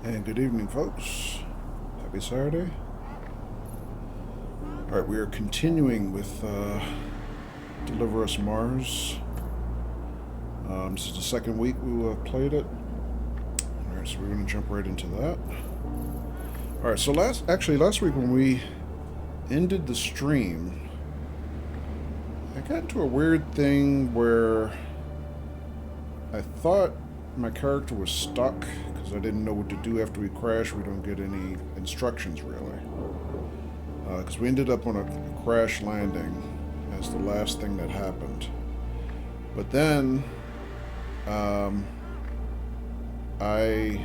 And good evening, folks. Happy Saturday. Alright, we are continuing with Deliver Us Mars. This is the second week we have played it. Alright, so we're going to jump right into that. Alright, so last week when we ended the stream, I got into a weird thing where I thought my character was stuck because I didn't know what to do after we crashed. We don't get any instructions really. Because we ended up on a crash landing as the last thing that happened. But then I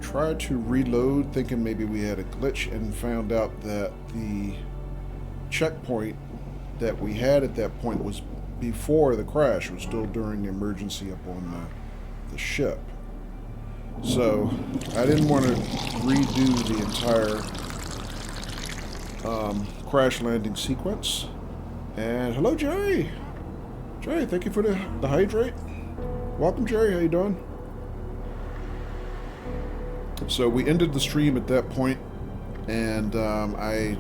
tried to reload thinking maybe we had a glitch and found out that the checkpoint that we had at that point was before the crash. It was still during the emergency up on the ship. So I didn't want to redo the entire crash landing sequence. And hello, Jerry. Jerry, thank you for the hydrate. Welcome, Jerry. How you doing? So we ended the stream at that point, and I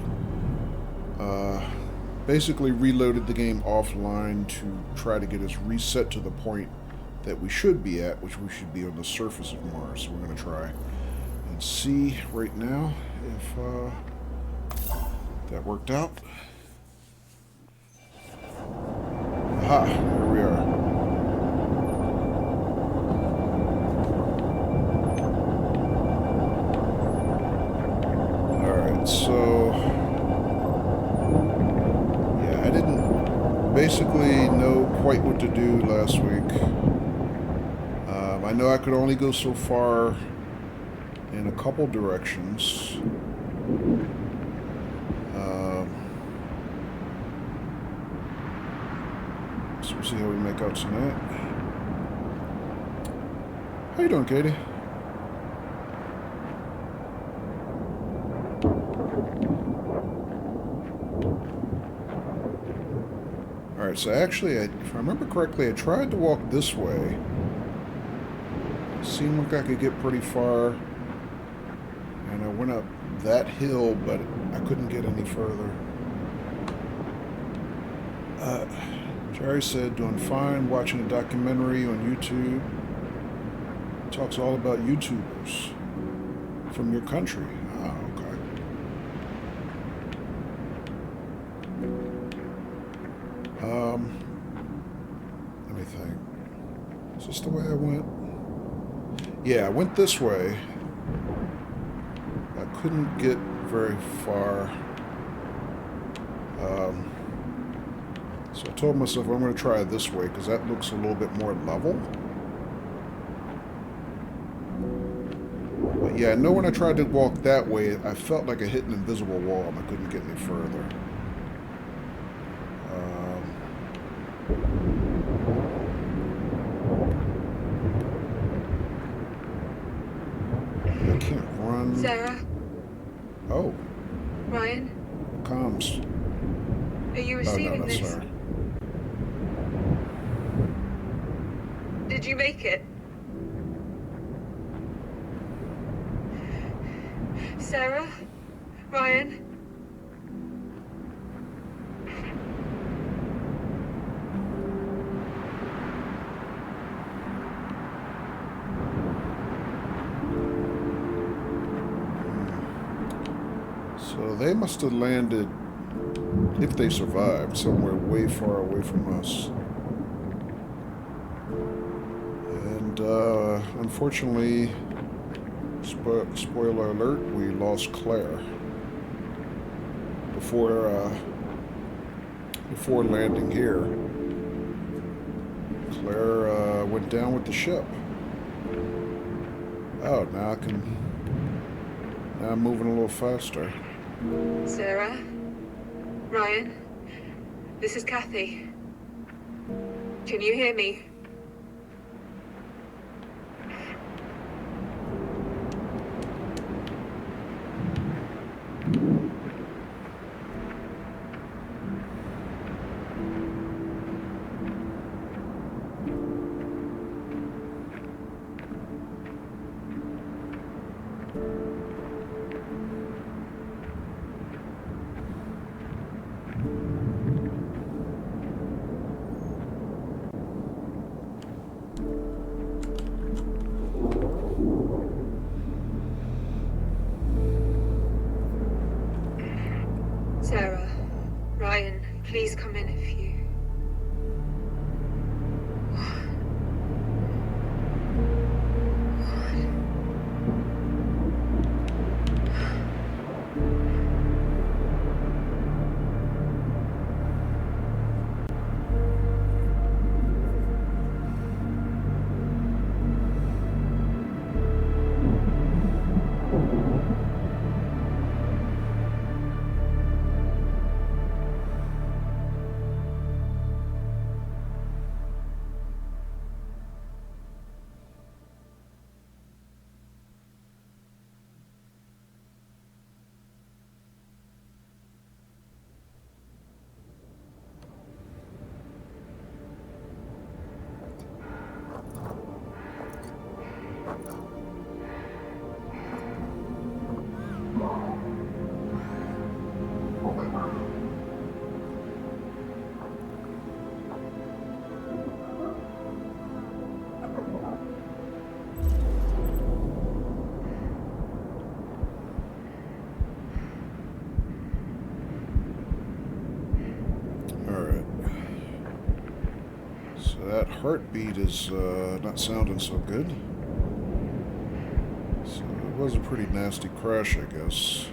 basically reloaded the game offline to try to get us reset to the point that we should be at, which we should be on the surface of Mars. So we're going to try and see right now if that worked out. Aha, here we are. Alright, so yeah, I didn't basically know quite what to do last week. I know I could only go so far in a couple directions. So we'll see how we make out tonight. How you doing, Katie? Alright, so actually, if I remember correctly, I tried to walk this way. It seemed like I could get pretty far. And I went up that hill, but I couldn't get any further. Jerry said, doing fine, watching a documentary on YouTube. It talks all about YouTubers from your country. Oh, okay. Let me think. Is this the way I went? Yeah, I went this way. I couldn't get very far. So I told myself I'm going to try it this way because that looks a little bit more level. But yeah, I know when I tried to walk that way, I felt like I hit an invisible wall and I couldn't get any further. I can't run. Sarah? Oh. Ryan? Comms. Are you receiving this? Sarah. Did you make it? Sarah? Ryan? So they must have landed, if they survived, somewhere way far away from us. And unfortunately, spoiler alert, we lost Claire before landing here. Claire went down with the ship. Oh, now I'm moving a little faster. Sarah? Ryan? This is Kathy. Can you hear me? Ryan, please come in if you... That heartbeat is not sounding so good. So it was a pretty nasty crash, I guess.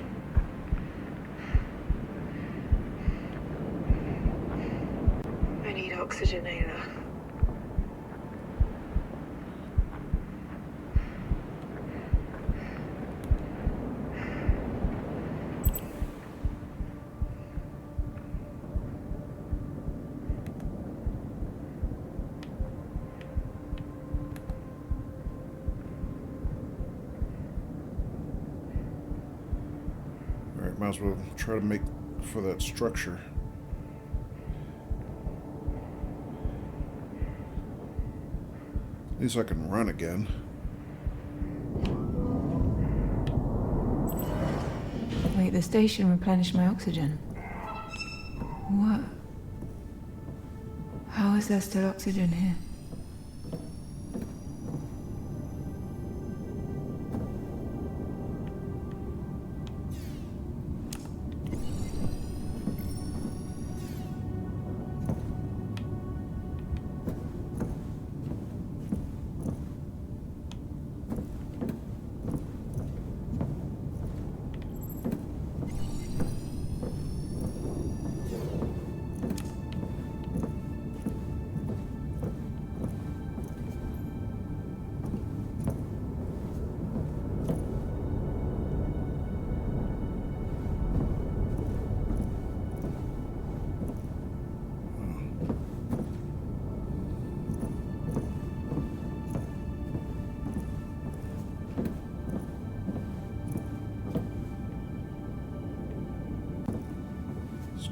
I need oxygenator. Might as well try to make for that structure. At least I can run again. Wait, the station replenished my oxygen. What? How is there still oxygen here?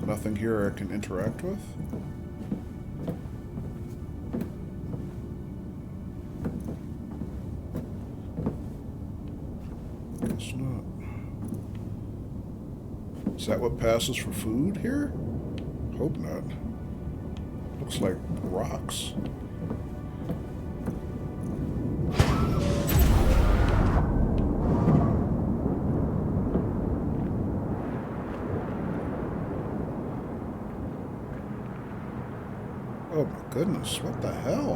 Nothing here I can interact with? Guess not. Is that what passes for food here? Hope not. Looks like rocks. Oh my goodness, what the hell?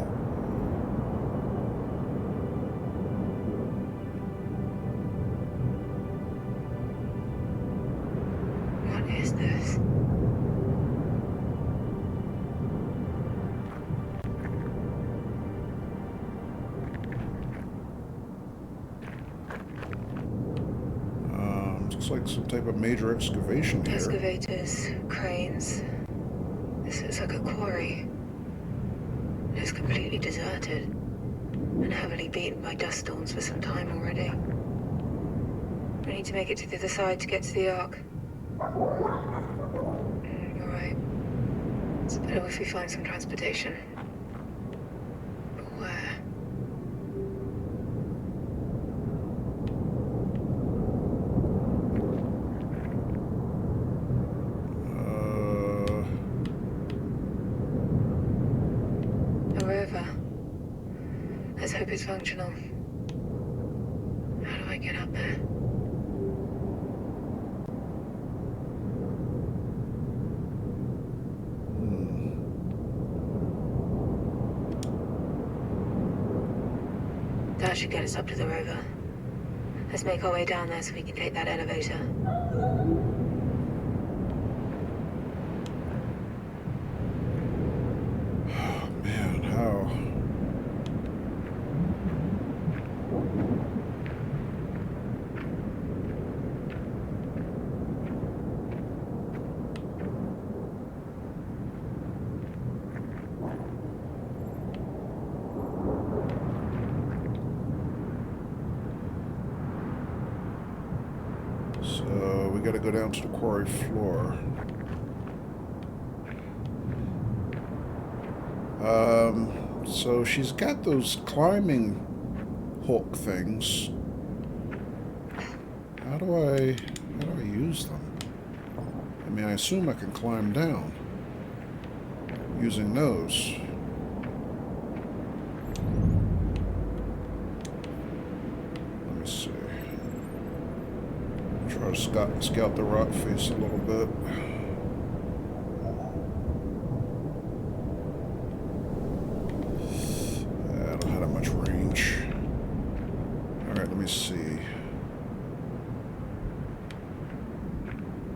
What is this? Looks like some type of major excavation here. Excavators, cranes. This looks like a quarry. It's completely deserted and heavily beaten by dust storms for some time already. We need to make it to the other side to get to the Ark. You're right. It's better if we find some transportation. But where? Let's hope it's functional. How do I get up there? Oh, should get us up to the rover. Let's make our way down there so we can take that elevator. Oh, man, how? So we got to go down to the quarry floor. So she's got those climbing hook things. How do I use them? I mean, I assume I can climb down using those. Let me see. Try to scout the rock face a little bit. I don't have that much range. Alright, let me see.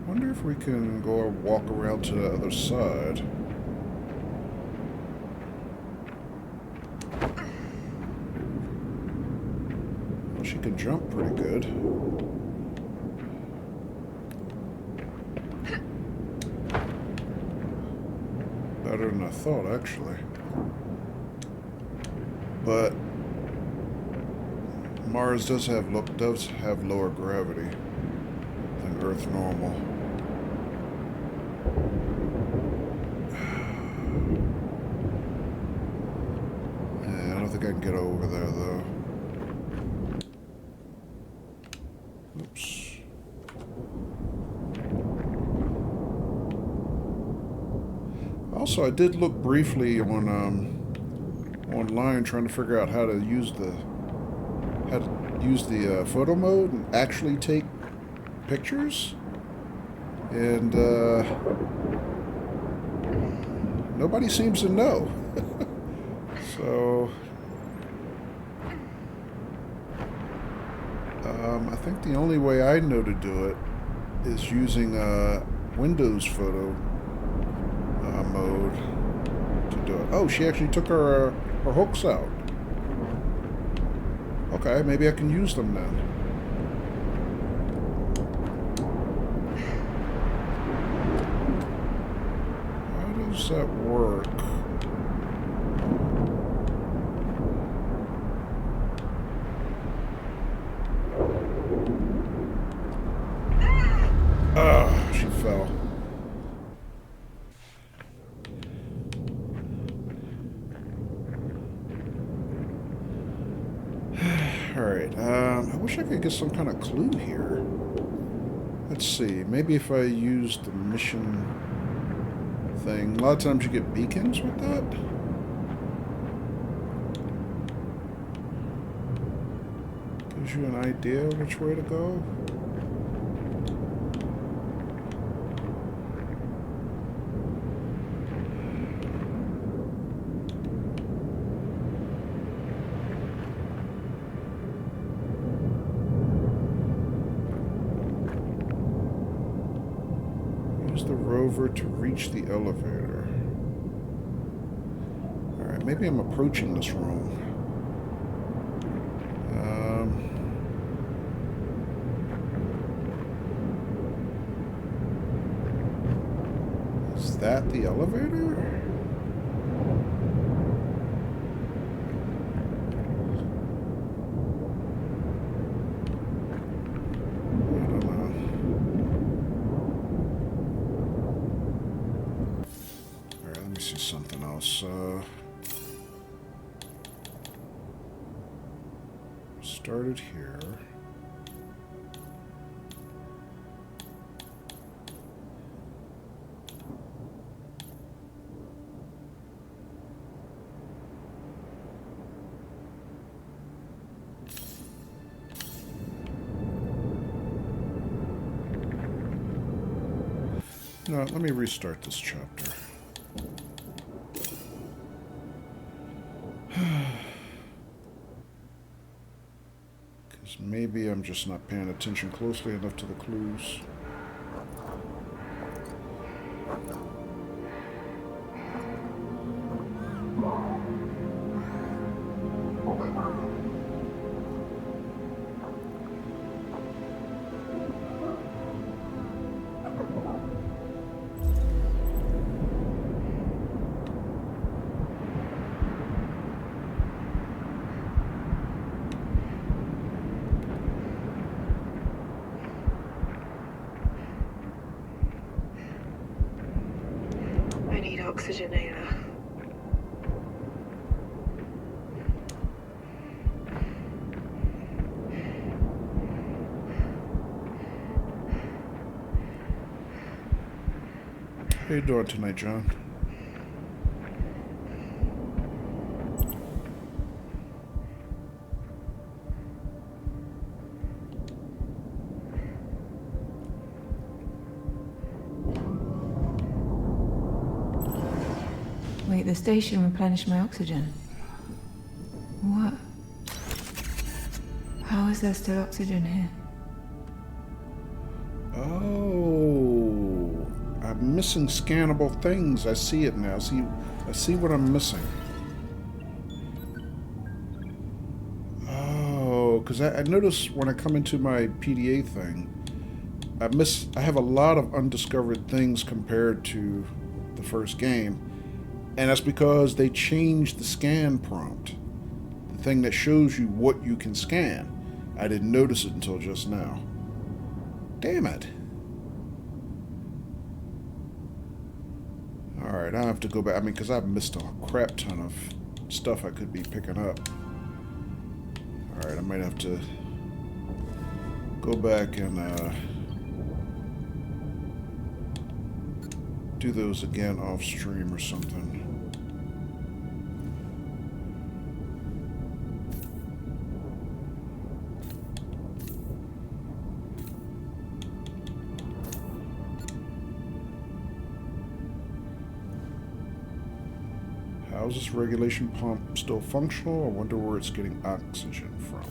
Wonder if we can go walk around to the other side. Well, she can jump pretty good. Better than I thought, actually. But Mars does have lower gravity than Earth normal. Yeah, I don't think I can get over there though. Oops. Also, I did look briefly on online trying to figure out how to use the photo mode and actually take pictures, and nobody seems to know. So I think the only way I know to do it is using Windows photo mode to do it. Oh, she actually took her hooks out. Okay, maybe I can use them then. How does that work? Ah, she fell. Alright, I wish I could get some kind of clue here. Let's see, maybe if I use the mission thing. A lot of times you get beacons with that. Gives you an idea which way to go. Use the rover to reach the elevator. Alright, maybe I'm approaching this wrong. Is that the elevator? I don't know. Alright, let me see something else. Started here. No, let me restart this chapter. maybe I'm just not paying attention closely enough to the clues. I need oxygenator. How you doing tonight, John? Wait, the station replenished my oxygen. What? How is there still oxygen here? Oh, I'm missing scannable things. I see it now. I see what I'm missing. Oh, because I notice when I come into my PDA thing, I have a lot of undiscovered things compared to the first game, and that's because they changed the scan prompt, the thing that shows you what you can scan. I didn't notice it until just now. Damn it. Alright, I have to go back. I mean, because I've missed a crap ton of stuff I could be picking up. Alright, I might have to go back and do those again off stream or something. How's this regulation pump still functional? I wonder where it's getting oxygen from.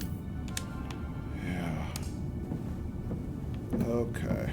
Yeah. Okay.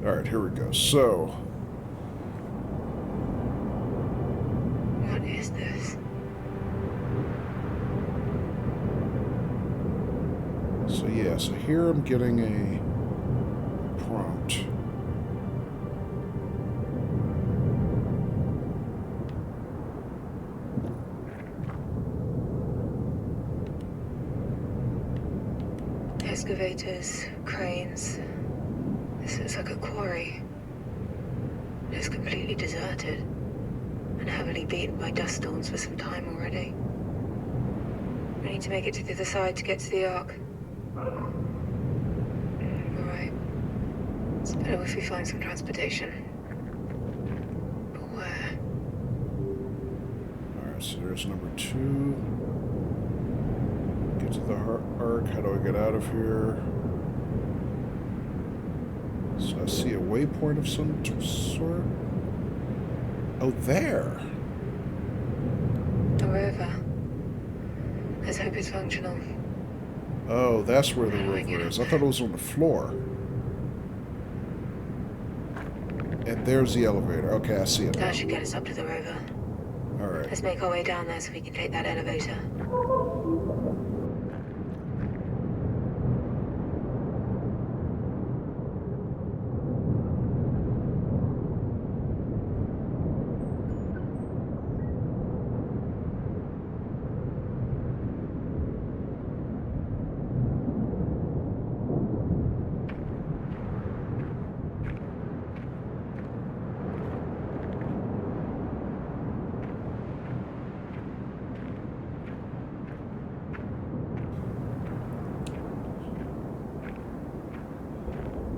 Alright, here we go. So, What is this? so here I'm getting a prompt. Excavators, cranes. This looks like a quarry. It's completely deserted and heavily beaten by dust storms for some time already. We need to make it to the other side to get to the Ark. Alright. It's better if we find some transportation. But where? Alright, so there's number 2. Get to the Ark. How do I get out of here? So I see a waypoint of some sort. Oh, there. The rover. Let's hope it's functional. Oh, that's where the rover is. I thought it was on the floor. And there's the elevator. Okay, I see it now. That should get us up to the rover. Alright. Let's make our way down there so we can take that elevator.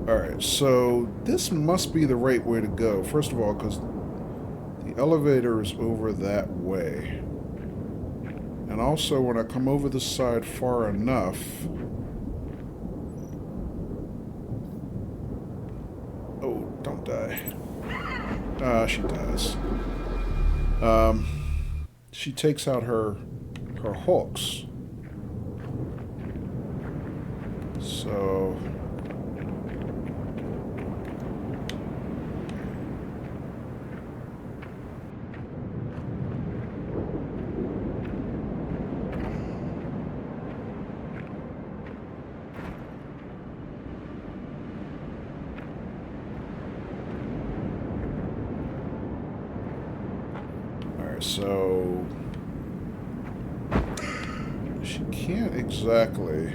Alright, so this must be the right way to go. First of all, because the elevator is over that way. And also, when I come over the side far enough... Oh, don't die. She dies. She takes out her hooks. So... So she can't exactly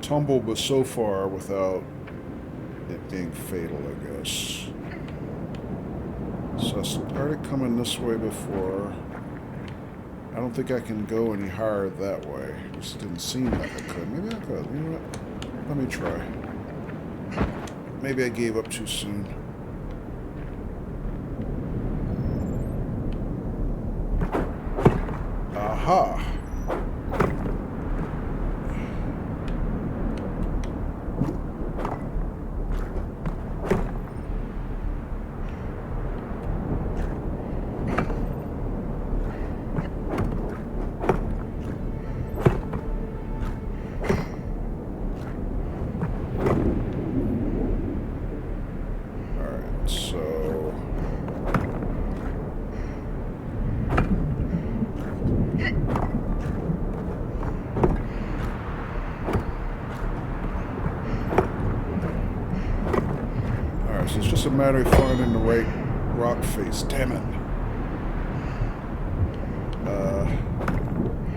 tumble but so far without it being fatal, I guess. So I started coming this way before. I don't think I can go any higher that way. It just didn't seem like I could. Maybe I could. You know what? Let me try. Maybe I gave up too soon. Aha! So it's just a matter of finding the right rock face. Damn it.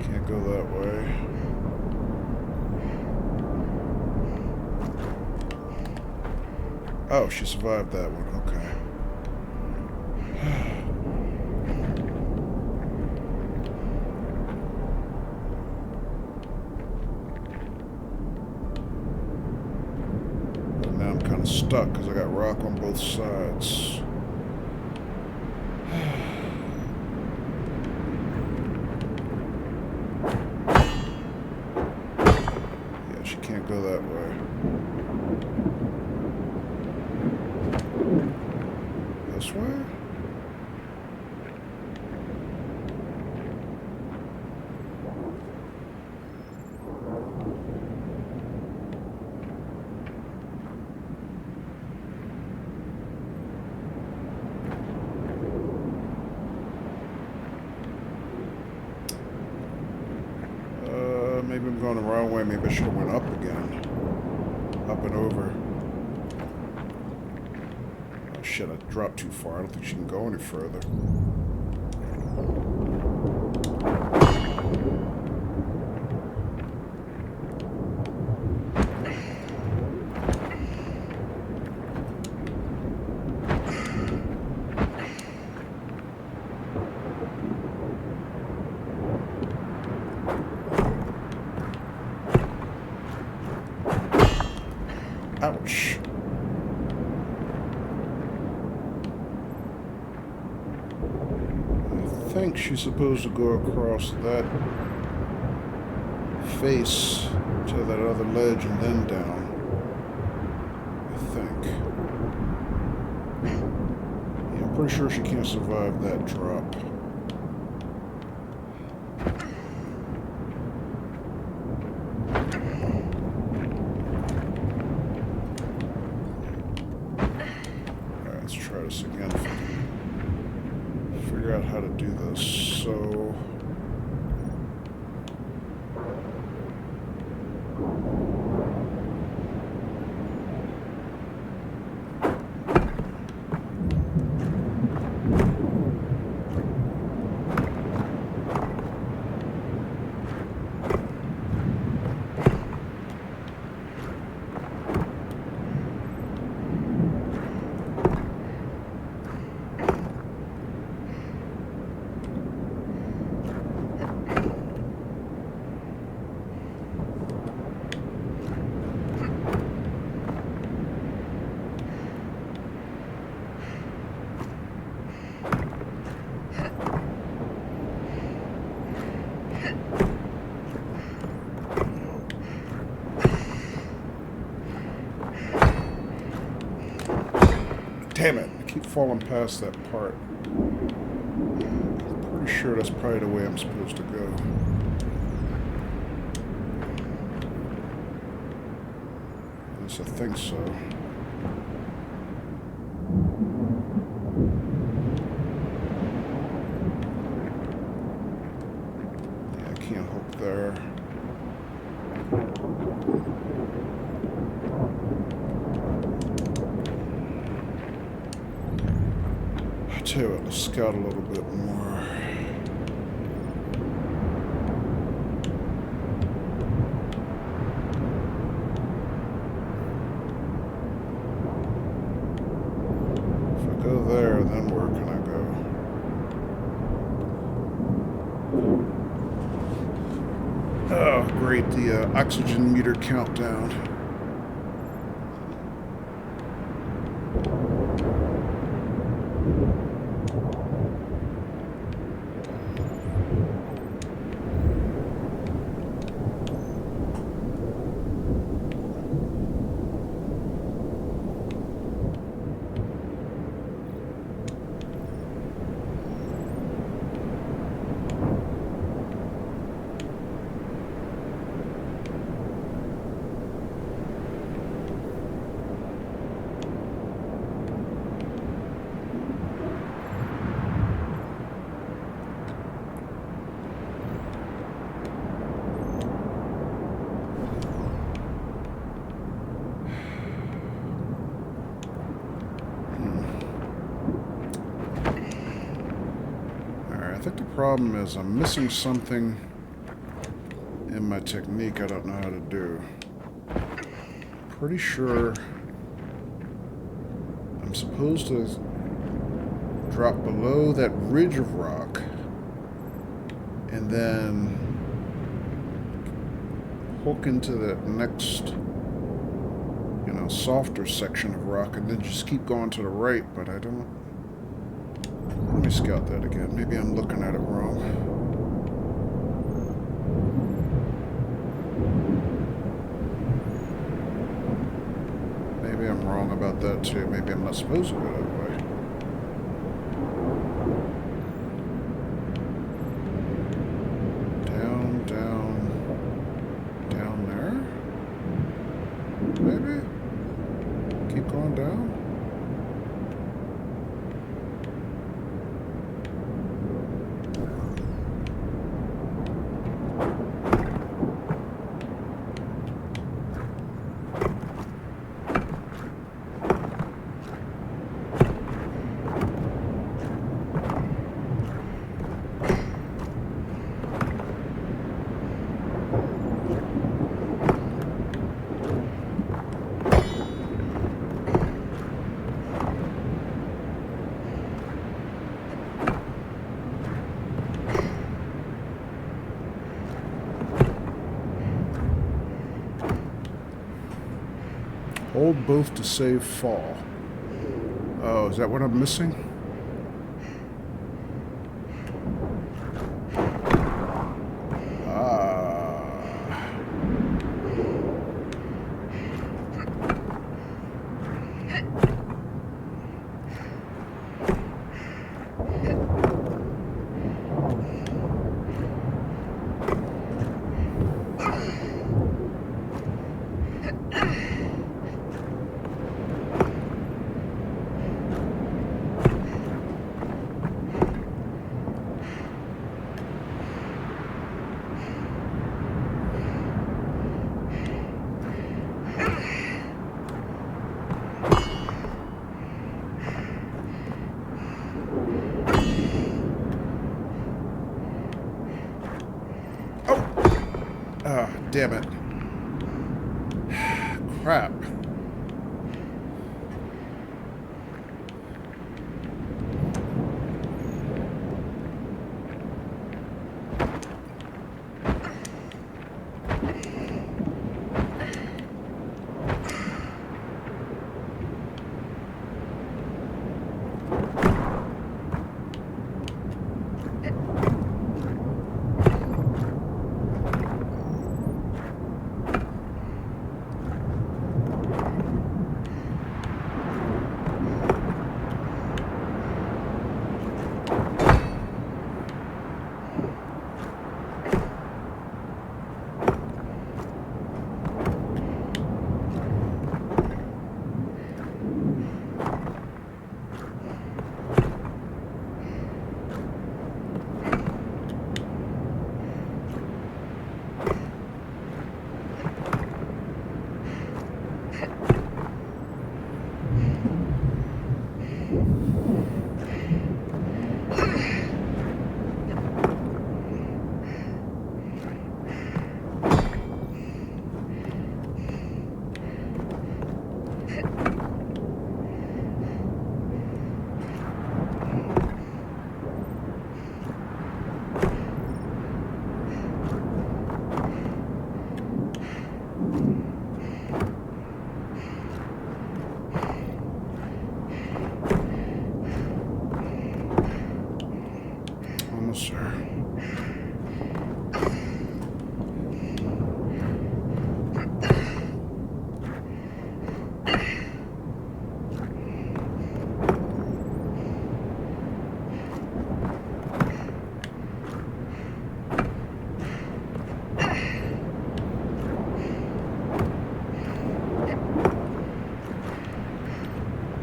Can't go that way. Oh, she survived that one. Okay. Now I'm kind of stuck because I got rock on both sides. Yeah, she can't go that way. This way? Maybe I'm going the wrong way. Maybe I should have went up again. Up and over. Oh shit, I dropped too far. I don't think she can go any further. Ouch. I think she's supposed to go across that face to that other ledge and then down. I think. Yeah, I'm pretty sure she can't survive that drop. Let's try this again. Figure out how to do this. So Damn it, I keep falling past that part. I'm pretty sure that's probably the way I'm supposed to go. At least I think so. Yeah, I can't hook there. I tell you what, let's scout a little bit more. If I go there, then where can I go? Oh, great, the oxygen meter countdown. I think the problem is I'm missing something in my technique I don't know how to do. Pretty sure I'm supposed to drop below that ridge of rock and then hook into that next, you know, softer section of rock and then just keep going to the right, but I don't. Let me scout that again. Maybe I'm looking at it wrong. Maybe I'm wrong about that too. Maybe I'm not supposed to go that way. Down, down, down there? Maybe? Keep going down? Hold both to save fall. Oh, is that what I'm missing? Damn it. Crap.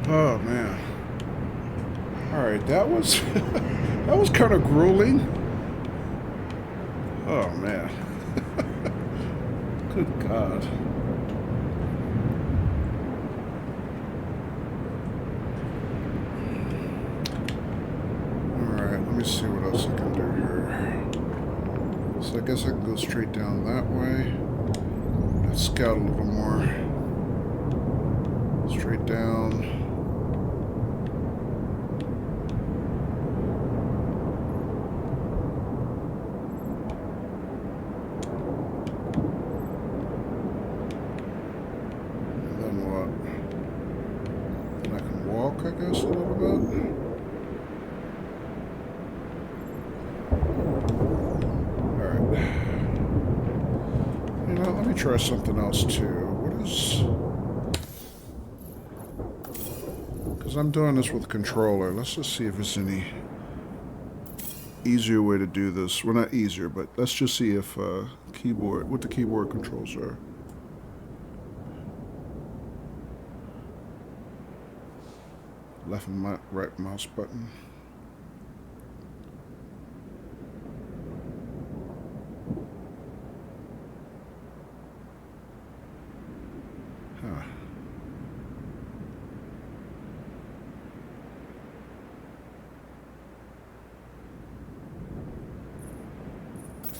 Oh man. Alright, that was that was kind of grueling. Oh man. Good God. Alright, let me see what else I can do here. So I guess I can go straight down that way. Let's scout a little more. Straight down. I guess a little bit. Alright. You know, let me try something else too. What is... Because I'm doing this with a controller. Let's just see if there's any easier way to do this. Well, not easier, but let's just see if keyboard, what the keyboard controls are. Left and right mouse button. Huh.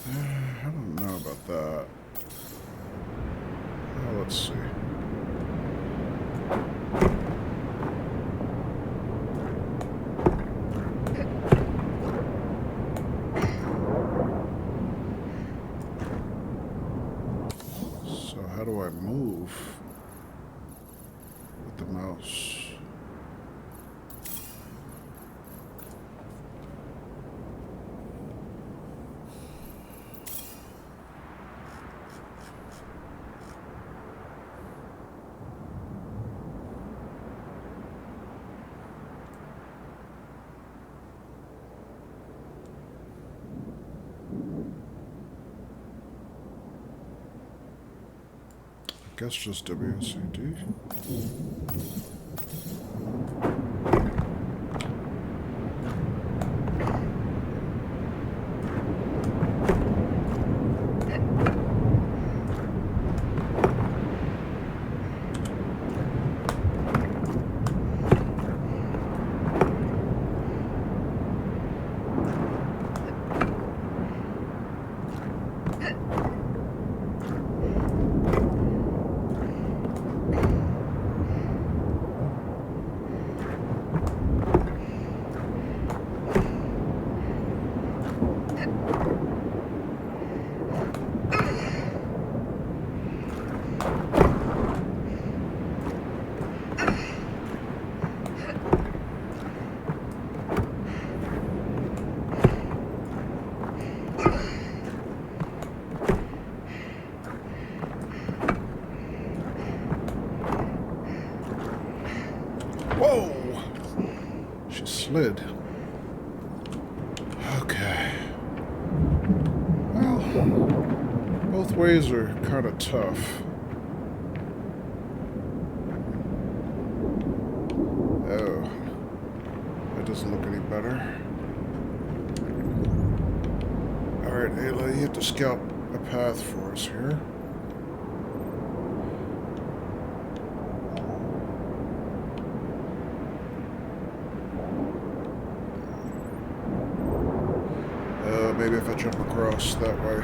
I don't know about that. Well, let's see. How do I move with the mouse? I guess just WSD. Whoa! She slid. Okay. Well, both ways are kind of tough. Oh. That doesn't look any better. Alright, Ayla, you have to scout a path for us here. Maybe if I jump across that way.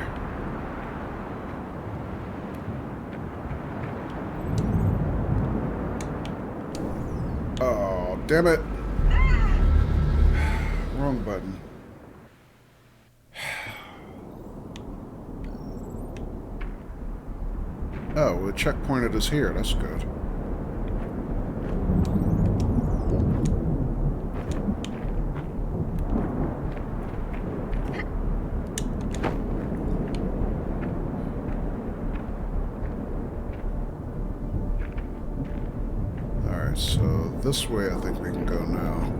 Oh, damn it. Wrong button. Oh, it checkpointed us here. That's good. So this way I think we can go now.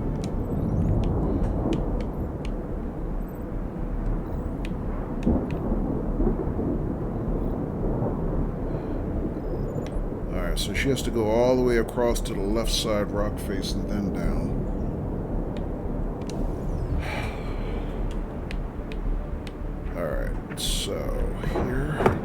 Alright, so she has to go all the way across to the left side rock face and then down. Alright, so here.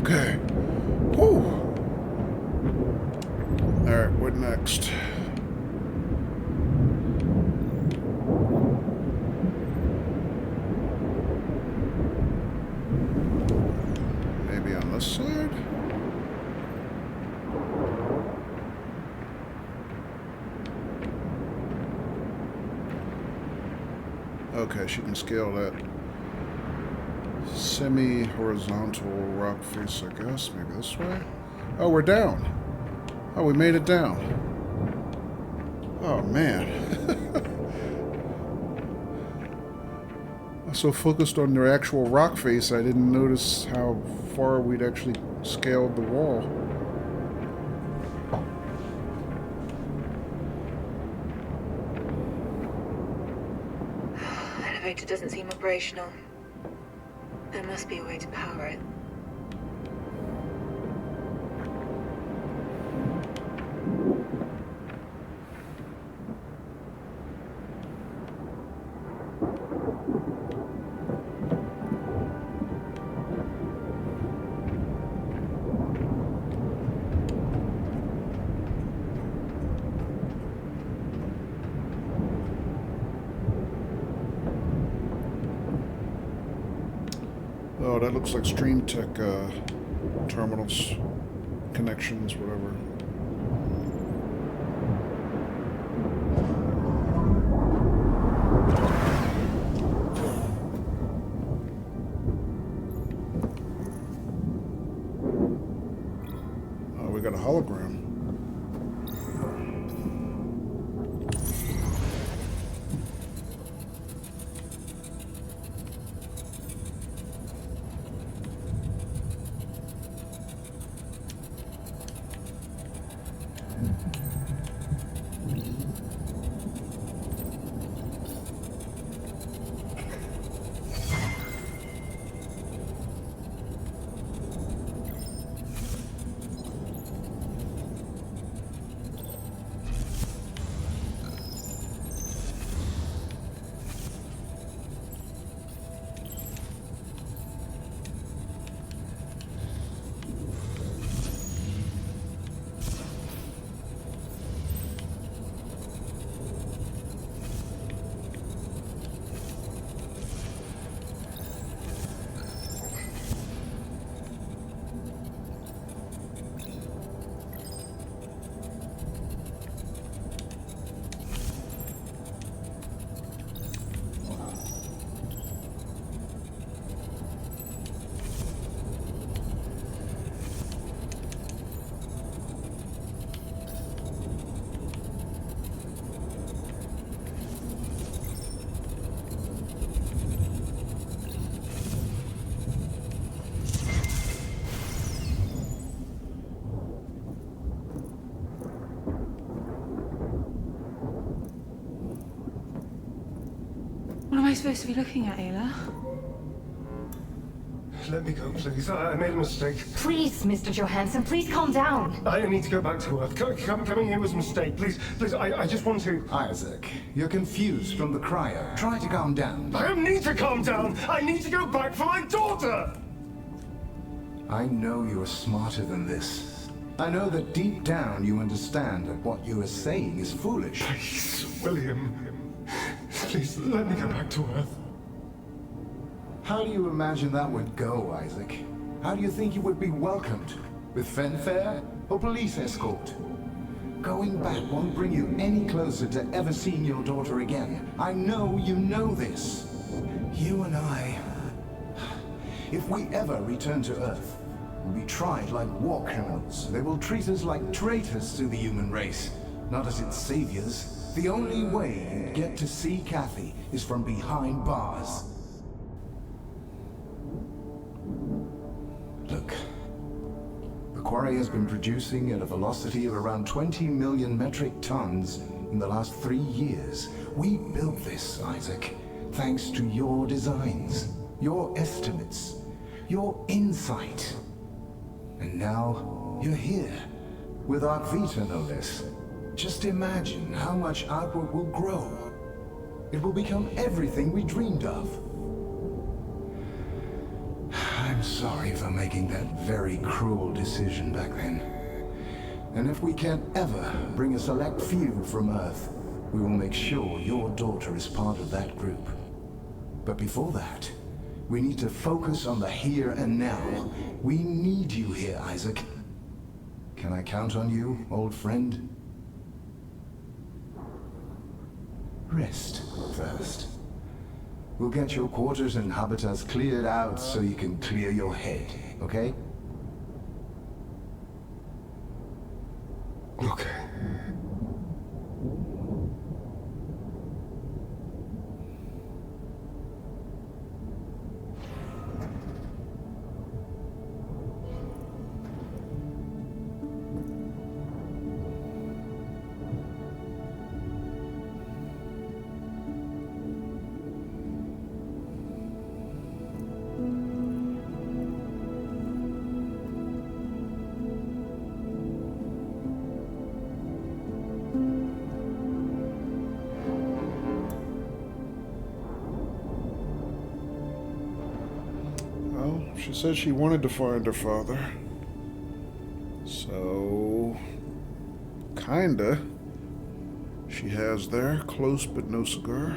Okay. Whew. Alright, what next? Maybe on this side? Okay, she can scale that semi-horizontal rock face, I guess. Maybe this way? Oh, we're down. Oh, we made it down. Oh, man. I was so focused on the actual rock face, I didn't notice how far we'd actually scaled the wall. Elevator doesn't seem operational. There must be a way to power it. Oh, that looks like Stream Tech terminals, connections, whatever. Oh, we got a hologram. supposed to be looking at, Ayla? Let me go, please. I made a mistake. Please, Mr. Johansson, please calm down. I need to go back to Earth. Coming here was a mistake. Please, I just want to... Isaac, you're confused from the cryo. Try to calm down. I don't need to calm down. I need to go back for my daughter. I know you're smarter than this. I know that deep down you understand that what you are saying is foolish. Please, William. Please, let me go back to Earth. How do you imagine that would go, Isaac? How do you think you would be welcomed? With fanfare or police escort? Going back won't bring you any closer to ever seeing your daughter again. I know you know this. You and I... If we ever return to Earth, we'll be tried like war criminals. They will treat us like traitors to the human race, not as its saviors. The only way you get to see Kathy is from behind bars. Look, the quarry has been producing at a velocity of around 20 million metric tons in the last 3 years. We built this, Isaac, thanks to your designs, your estimates, your insight. And now, you're here, with Arc Vita no less. Just imagine how much output will grow. It will become everything we dreamed of. I'm sorry for making that very cruel decision back then. And if we can't ever bring a select few from Earth, we will make sure your daughter is part of that group. But before that, we need to focus on the here and now. We need you here, Isaac. Can I count on you, old friend? Rest first. We'll get your quarters and habitats cleared out so you can clear your head, okay? Okay. She said she wanted to find her father. So, kinda. She has there, close but no cigar.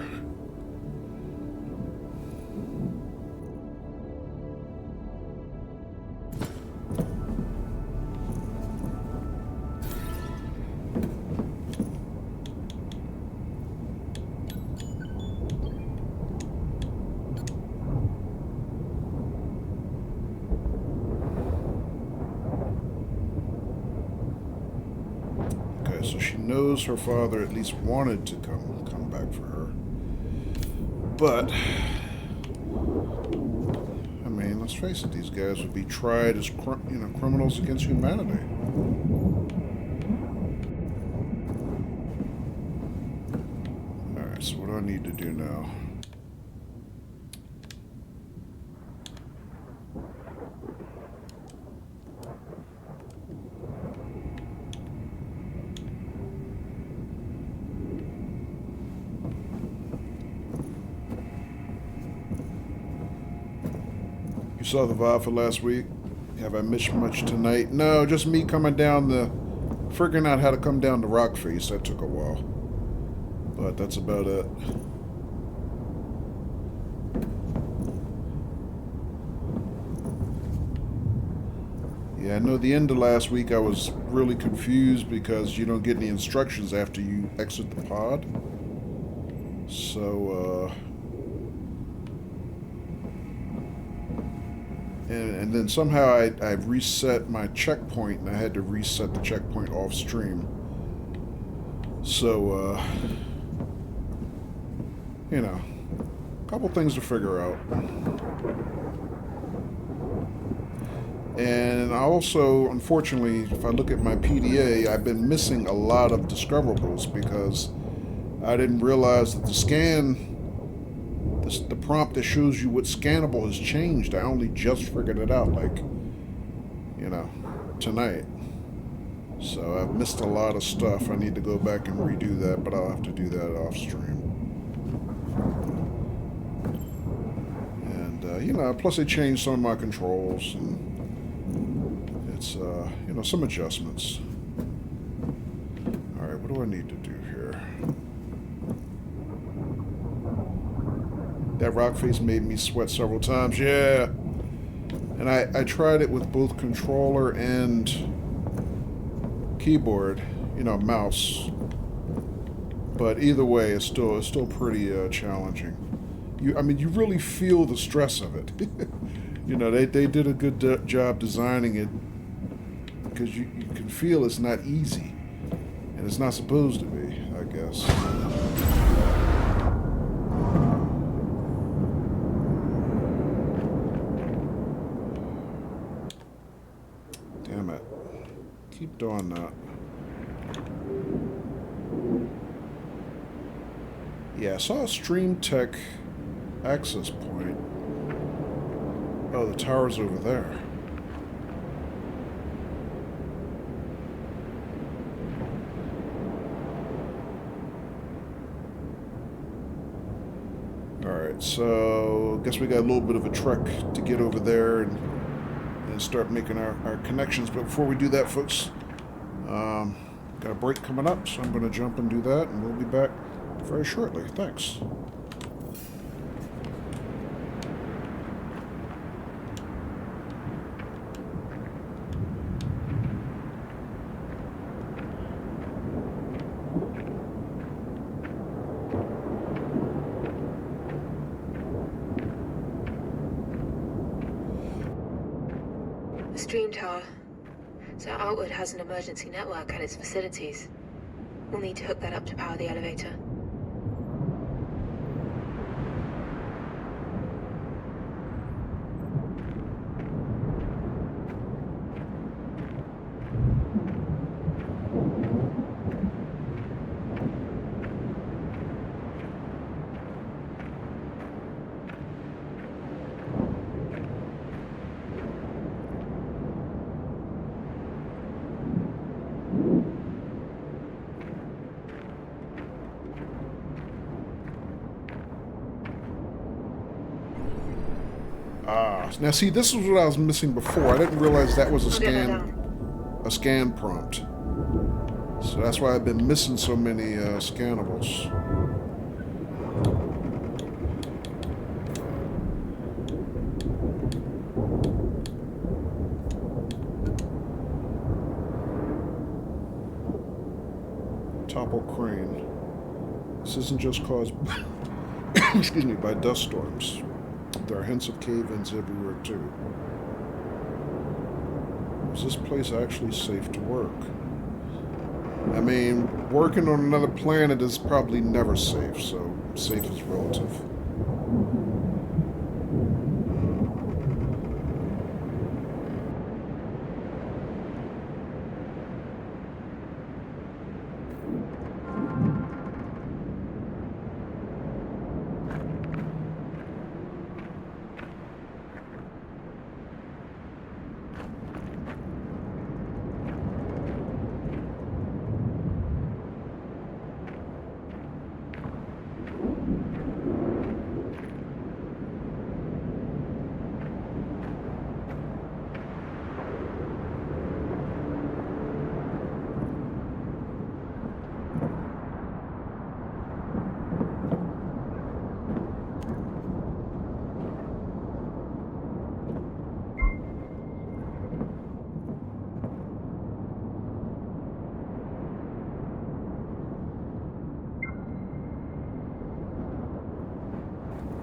So she knows her father at least wanted to come back for her. But, I mean, let's face it, these guys would be tried as criminals against humanity. Alright, so what do I need to do now? You saw the vibe for last week? Have I missed much tonight? No, just me coming down figuring out how to come down the rock face. That took a while. But that's about it. Yeah, I know the end of last week I was really confused because you don't get any instructions after you exit the pod. So, And then somehow I reset my checkpoint, and I had to reset the checkpoint off stream. So, you know, a couple things to figure out. And I also, unfortunately, if I look at my PDA, I've been missing a lot of discoverables because I didn't realize that the the prompt that shows you what scannable has changed. I only just figured it out, like, you know, tonight. So I've missed a lot of stuff. I need to go back and redo that, but I'll have to do that off stream. And, you know, plus they changed some of my controls, and it's, you know, some adjustments. Alright, what do I need to do here? That rock face made me sweat several times, yeah! And I tried it with both controller and keyboard, you know, mouse. But either way, it's still pretty challenging. I mean, you really feel the stress of it. You know, they did a good job designing it because you can feel it's not easy, and it's not supposed to be, I guess. Damn it. Keep doing that. Yeah, I saw a Stream Tech access point. Oh, the tower's over there. Alright, so I guess we got a little bit of a trek to get over there and start making our connections. But before we do that, folks, got a break coming up, so I'm going to jump and do that, and we'll be back very shortly. Thanks. The stream tower. So Outward has an emergency network at its facilities. We'll need to hook that up to power the elevator. Now see, this is what I was missing before. I didn't realize that was a scan prompt. So that's why I've been missing so many scannables. Topple crane. This isn't just caused excuse me, by dust storms. There are hints of cave-ins everywhere, too. Is this place actually safe to work? I mean, working on another planet is probably never safe, so safe is relative.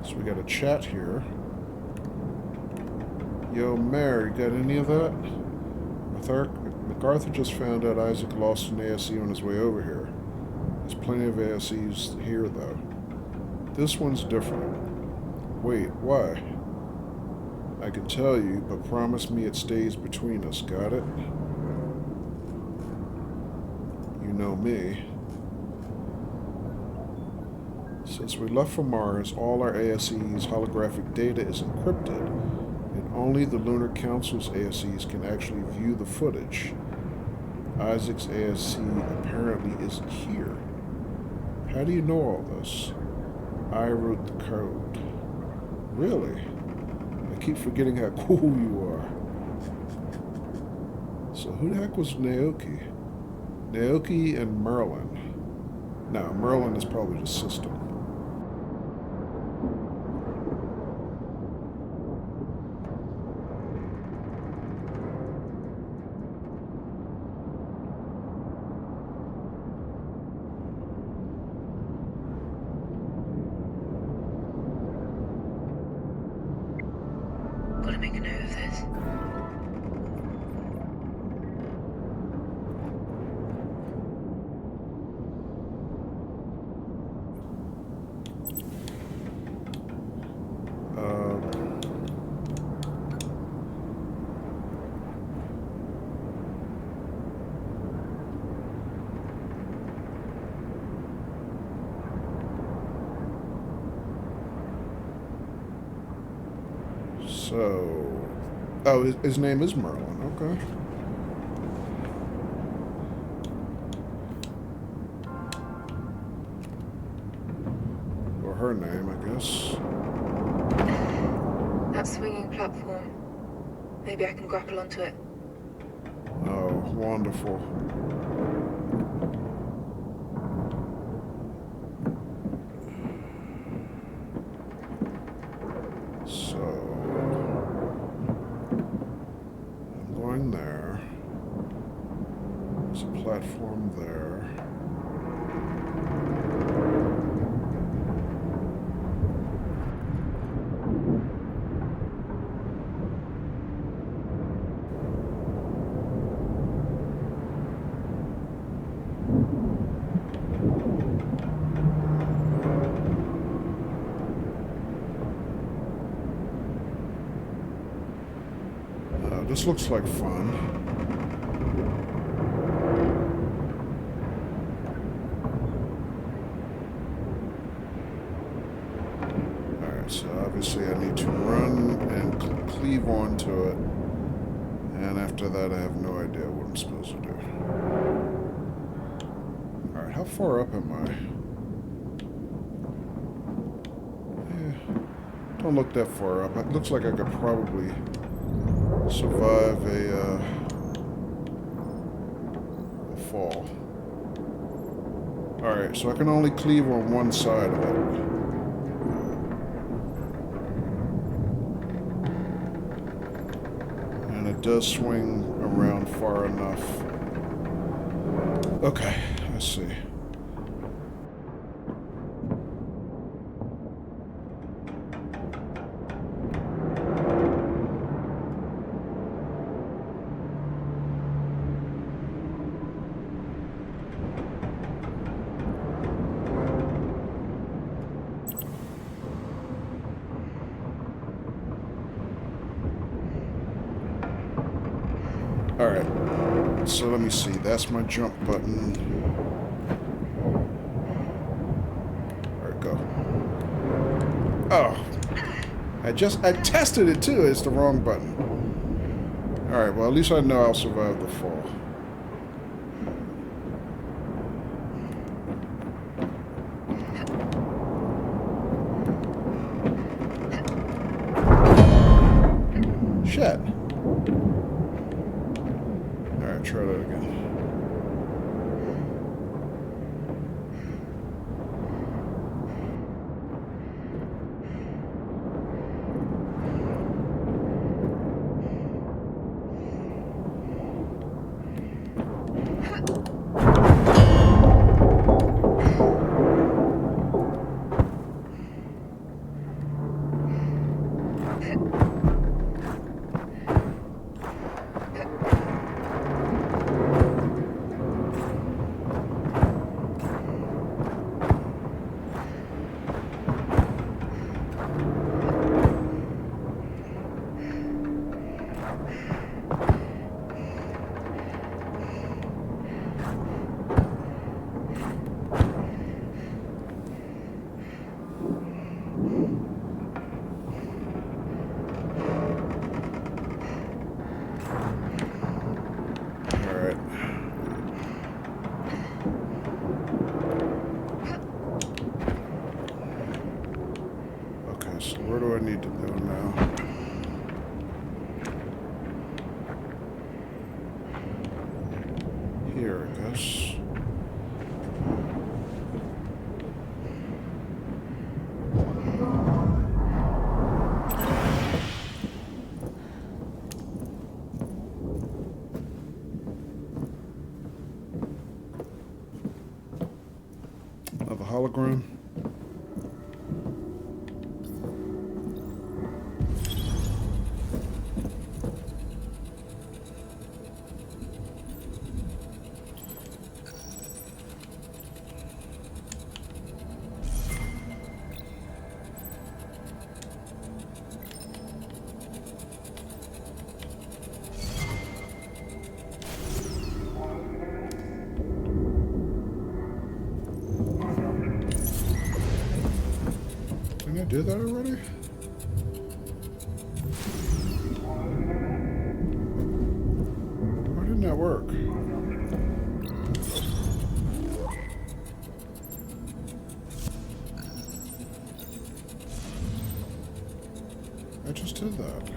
So we got a chat here. Yo, Mary, got any of that? MacArthur just found out Isaac lost an ASE on his way over here. There's plenty of ASEs here, though. This one's different. Wait, why? I can tell you, but promise me it stays between us, got it? You know me. Since we left for Mars, all our ASE's holographic data is encrypted, and only the Lunar Council's ASE's can actually view the footage. Isaac's ASE apparently isn't here. How do you know all this? I wrote the code. Really? I keep forgetting how cool you are. So who the heck was Naoki? Naoki and Merlin. No, Merlin is probably the system. Gotta make a note of this. Oh, his name is Merlin. Okay. Or her name, I guess. That swinging platform. Maybe I can grapple onto it. Oh, wonderful. So, I'm going there. There's a platform there. This looks like fun. Alright, so obviously I need to run and cleave onto it. And after that I have no idea what I'm supposed to do. Alright, how far up am I? Don't look that far up. It looks like I could probably survive a fall. Alright, so I can only cleave on one side of it. And it does swing around far enough. Okay, let's see. Alright, so let me see. That's my jump button. Alright, go. Oh. I tested it too. It's the wrong button. Alright, well at least I know I'll survive the fall. Shit. Alright, try that again. Okay, so where do I need to go now? Here, I guess. Of a hologram. Didn't I do that already? Why didn't that work? I just did that.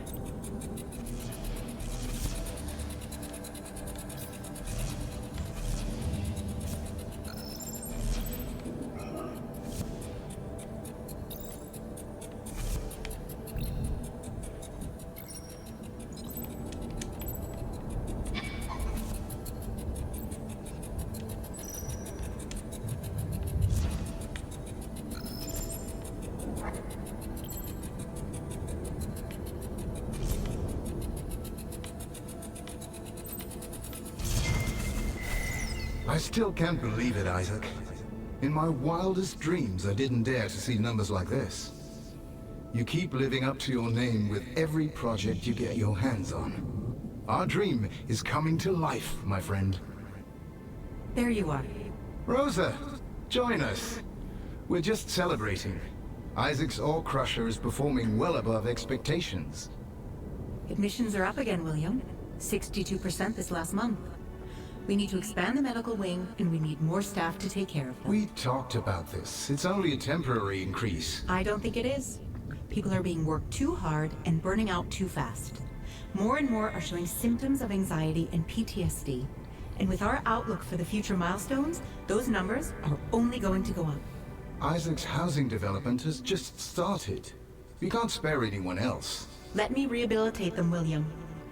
I still can't believe it, Isaac. In my wildest dreams, I didn't dare to see numbers like this. You keep living up to your name with every project you get your hands on. Our dream is coming to life, my friend. There you are. Rosa, join us. We're just celebrating. Isaac's Ore Crusher is performing well above expectations. Admissions are up again, William. 62% this last month. We need to expand the medical wing, and we need more staff to take care of them. We talked about this. It's only a temporary increase. I don't think it is. People are being worked too hard and burning out too fast. More and more are showing symptoms of anxiety and PTSD. And with our outlook for the future milestones, those numbers are only going to go up. Isaac's housing development has just started. We can't spare anyone else. Let me rehabilitate them, William.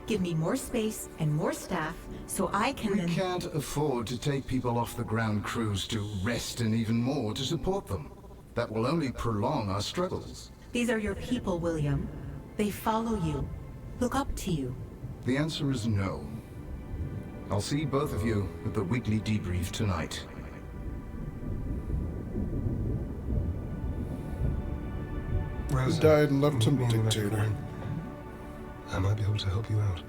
Give me more space and more staff so I can We then... can't afford to take people off the ground crews to rest and even more to support them. That will only prolong our struggles. These are your people, William. They follow you, look up to you. The answer is no. I'll see both of you at the weekly debrief tonight. He died and left him dictator. I might be able to help you out.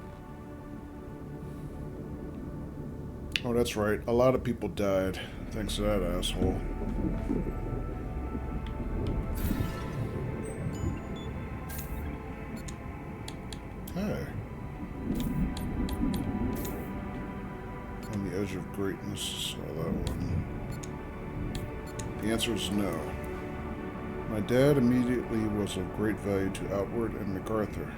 Oh, that's right. A lot of people died thanks to that asshole. Hey. On the edge of greatness. Saw that one. The answer is no. My dad immediately was of great value to Outward and MacArthur.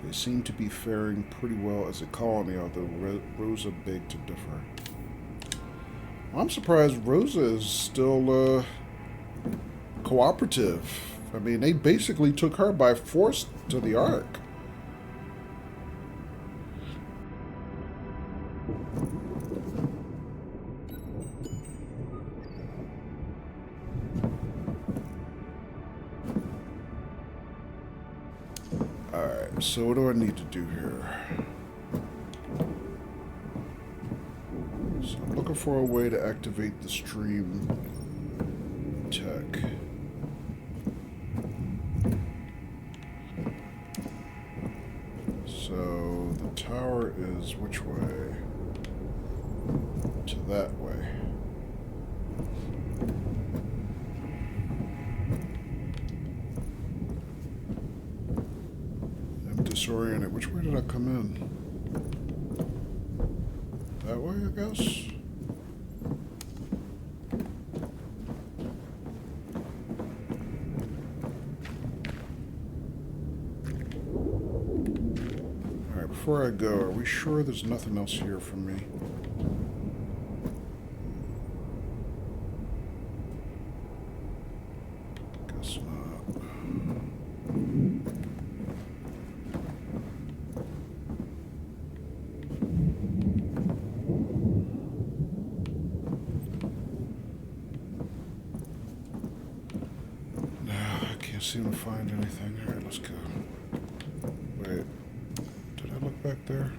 They seem to be faring pretty well as a colony, although Rosa begged to differ. Well, I'm surprised Rosa is still cooperative. I mean, they basically took her by force to the Ark. Alright, so what do I need to do here? So I'm looking for a way to activate the stream tech. So the tower is which way? To that way. Disoriented. Which way did I come in? That way, I guess? before I go, are we sure there's nothing else here for me? Guess not. No, I can't seem to find anything. All right, let's go. Wait, did I look back there?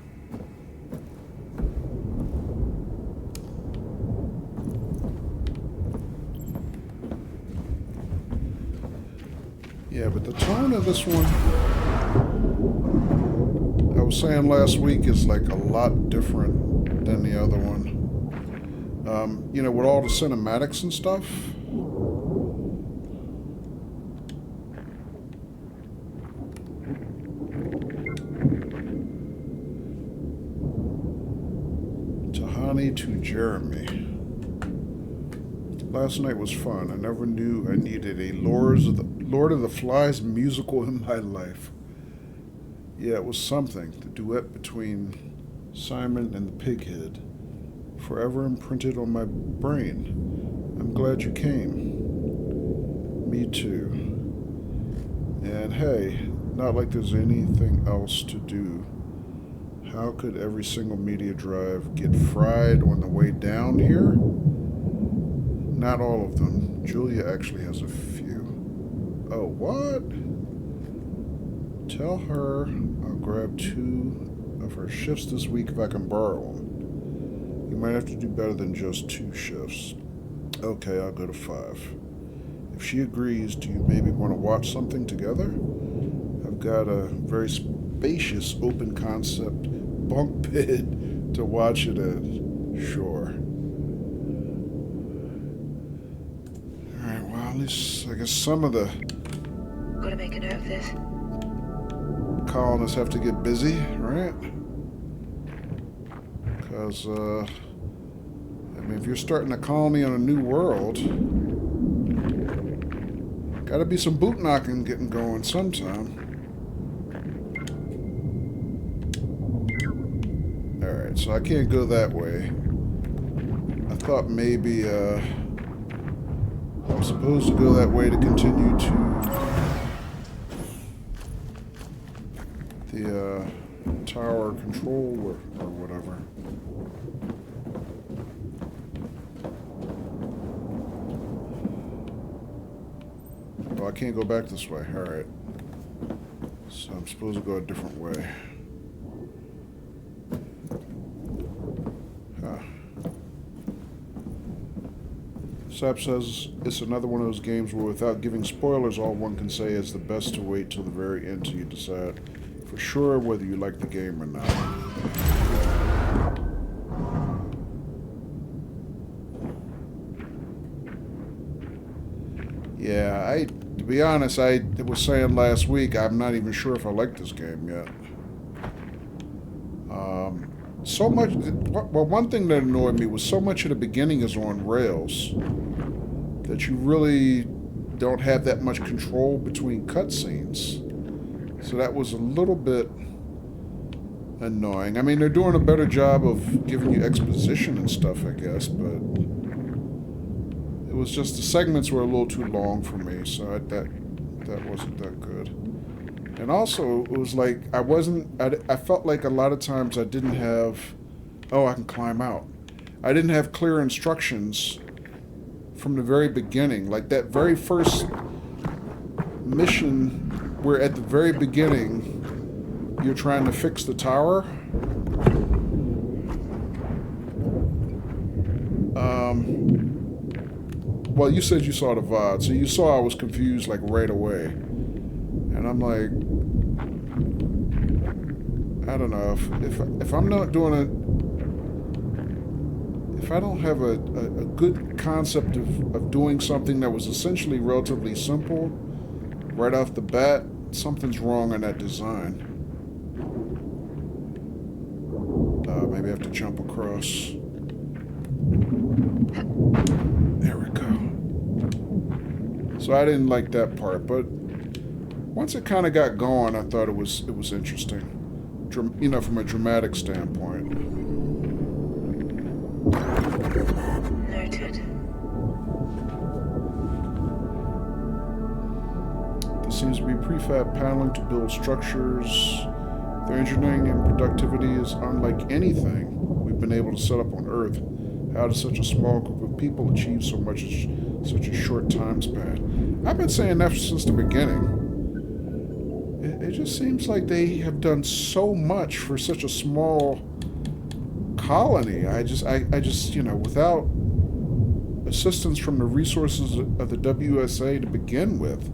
Yeah, but the tone of this one, I was saying last week, is like a lot different than the other one. You know, with all the cinematics and stuff. To Jeremy. Last night was fun. I never knew I needed a Lord of the Flies musical in my life. Yeah, it was something. The duet between Simon and the Pighead, forever imprinted on my brain. I'm glad you came. Me too. And hey, not like there's anything else to do. How could every single media drive get fried on the way down here? Not all of them. Julia actually has a few. Oh, what? Tell her I'll grab 2 of her shifts this week if I can borrow them. You might have to do better than just 2 shifts. Okay, I'll go to 5. If she agrees, do you maybe want to watch something together? I've got a very spacious open concept bunk bed to watch it in. Sure. Alright, well, at least I guess some of the Gotta make a note of this. colonists have to get busy, right? Because, I mean, if you're starting a colony on a new world, gotta be some boot knocking getting going sometime. Alright, so I can't go that way. I thought maybe, I was supposed to go that way to continue to the, tower control or whatever. Oh, I can't go back this way. Alright. So I'm supposed to go a different way. Sap says it's another one of those games where without giving spoilers, all one can say is the best to wait till the very end till you decide for sure whether you like the game or not. Yeah, to be honest, I was saying last week, I'm not even sure if I like this game yet. So much, well, one thing that annoyed me was so much of the beginning is on rails that you really don't have that much control between cutscenes. So that was a little bit annoying. I mean, they're doing a better job of giving you exposition and stuff, I guess, but it was just the segments were a little too long for me, so that wasn't that good. And also, it was like, I felt like a lot of times I didn't have, oh, I can climb out. I didn't have clear instructions from the very beginning. Like that very first mission where at the very beginning you're trying to fix the tower. Well, you said you saw the VOD, so you saw I was confused like right away. And I'm like, I don't know, if I'm not doing it, if I don't have a good concept of doing something that was essentially relatively simple right off the bat, something's wrong in that design. Maybe I have to jump across. There we go. So I didn't like that part, but once it kind of got going, I thought it was interesting. you know, from a dramatic standpoint. Noted. There seems to be prefab paneling to build structures. Their engineering and productivity is unlike anything we've been able to set up on Earth. How does such a small group of people achieve so much in such a short time span? I've been saying that since the beginning. It just seems like they have done so much for such a small colony. I just, you know, without assistance from the resources of the WSA to begin with,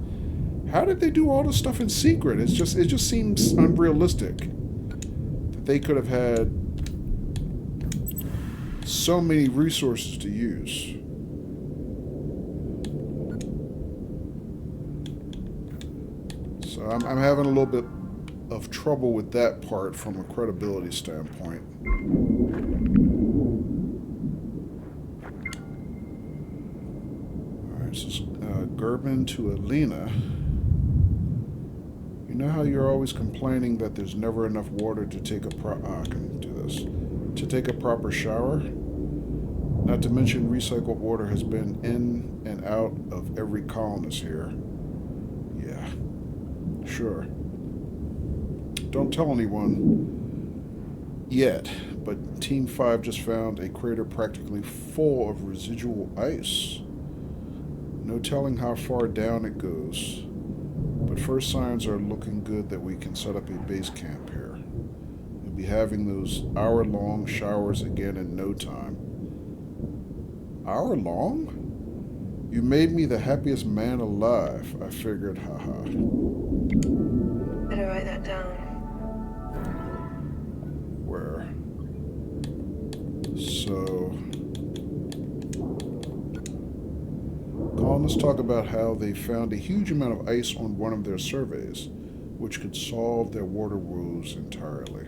how did they do all this stuff in secret? It just seems unrealistic that they could have had so many resources to use. So I'm having a little bit of trouble with that part from a credibility standpoint. Alright, so Gerben to Alina. You know how you're always complaining that there's never enough water to take a I can do this. To take a proper shower? Not to mention recycled water has been in and out of every colonist here. Yeah. Sure. Don't tell anyone yet, but Team 5 just found a crater practically full of residual ice. No telling how far down it goes, but first signs are looking good that we can set up a base camp here. We'll be having those hour-long showers again in no time. Hour-long? You made me the happiest man alive, I figured, haha. Better write that down. Where? So... colonists talk about how they found a huge amount of ice on one of their surveys, which could solve their water woes entirely.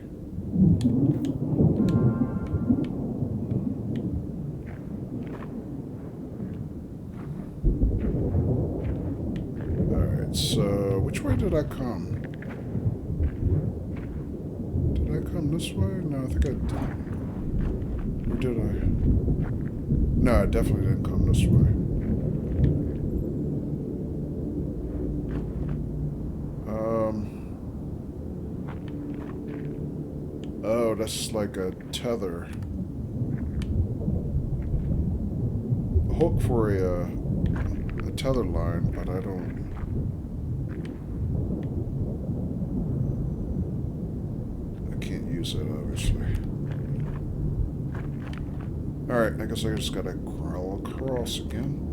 Alright, so which way did I come? Did I come this way? No, I think I didn't. Or did I? No, I definitely didn't come this way. Oh, that's like a tether. A hook for a tether line, but I don't... I can't use it, obviously. Alright, I guess I just gotta crawl across again.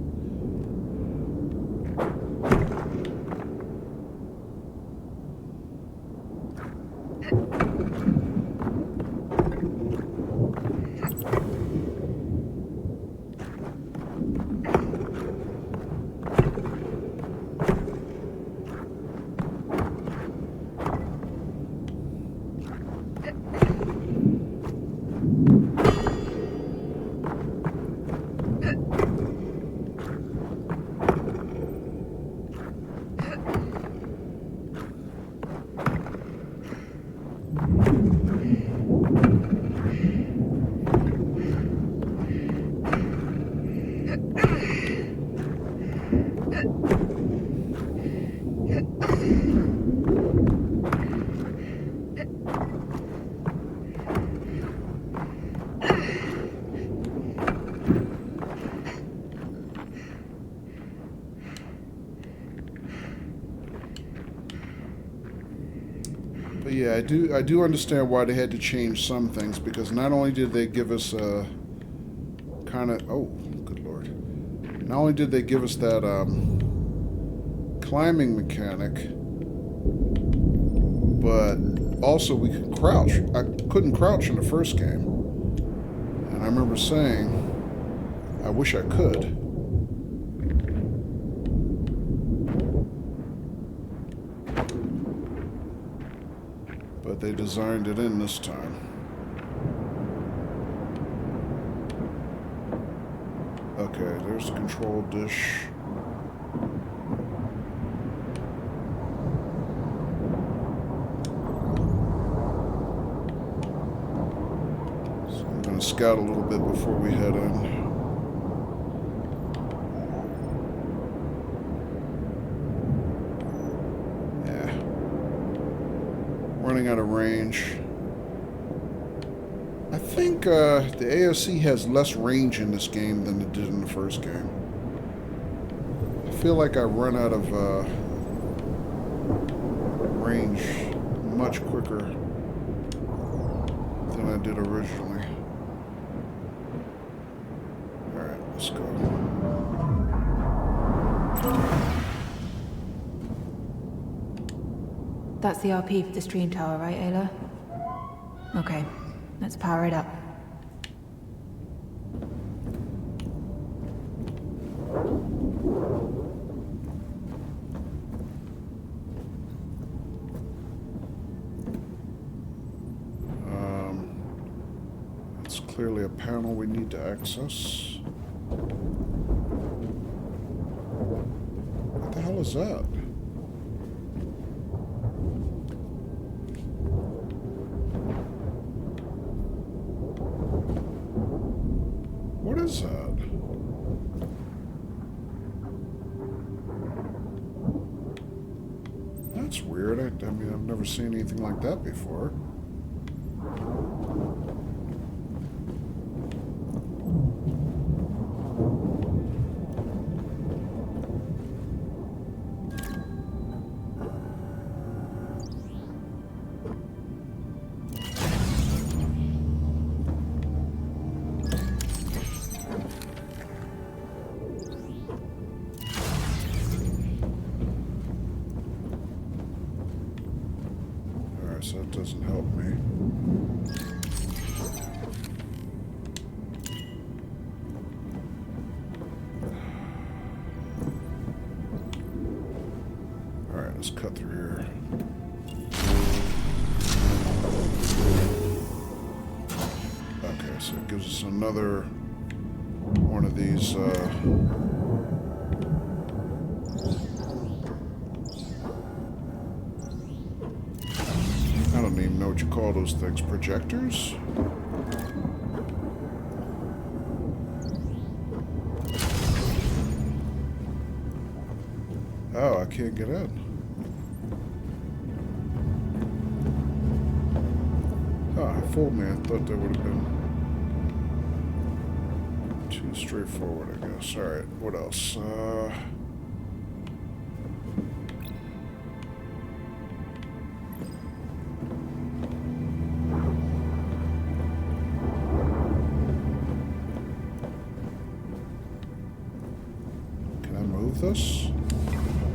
But yeah, I do understand why they had to change some things, because not only did they give us a kind of, oh, good lord. Not only did they give us that climbing mechanic, but also we could crouch. I couldn't crouch in the first game. And I remember saying, I wish I could. But they designed it in this time. Okay, there's the control dish. scout a little bit before we head in. Running out of range. I think the AOC has less range in this game than it did in the first game. I feel like I run out of range much quicker than I did originally. Alright, let's go. That's the RP for the stream tower, right, Ayla? Okay, let's power it up. It's clearly a panel we need to access. What the hell is that? What is that? That's weird. I mean, I've never seen anything like that before. So that doesn't help me. Alright, let's cut through here. Okay, so it gives us another one of these I don't even know what you call those things. Projectors? Oh, I can't get in. Oh, it fooled me. I thought that would have been too straightforward, I guess. Alright, what else? This?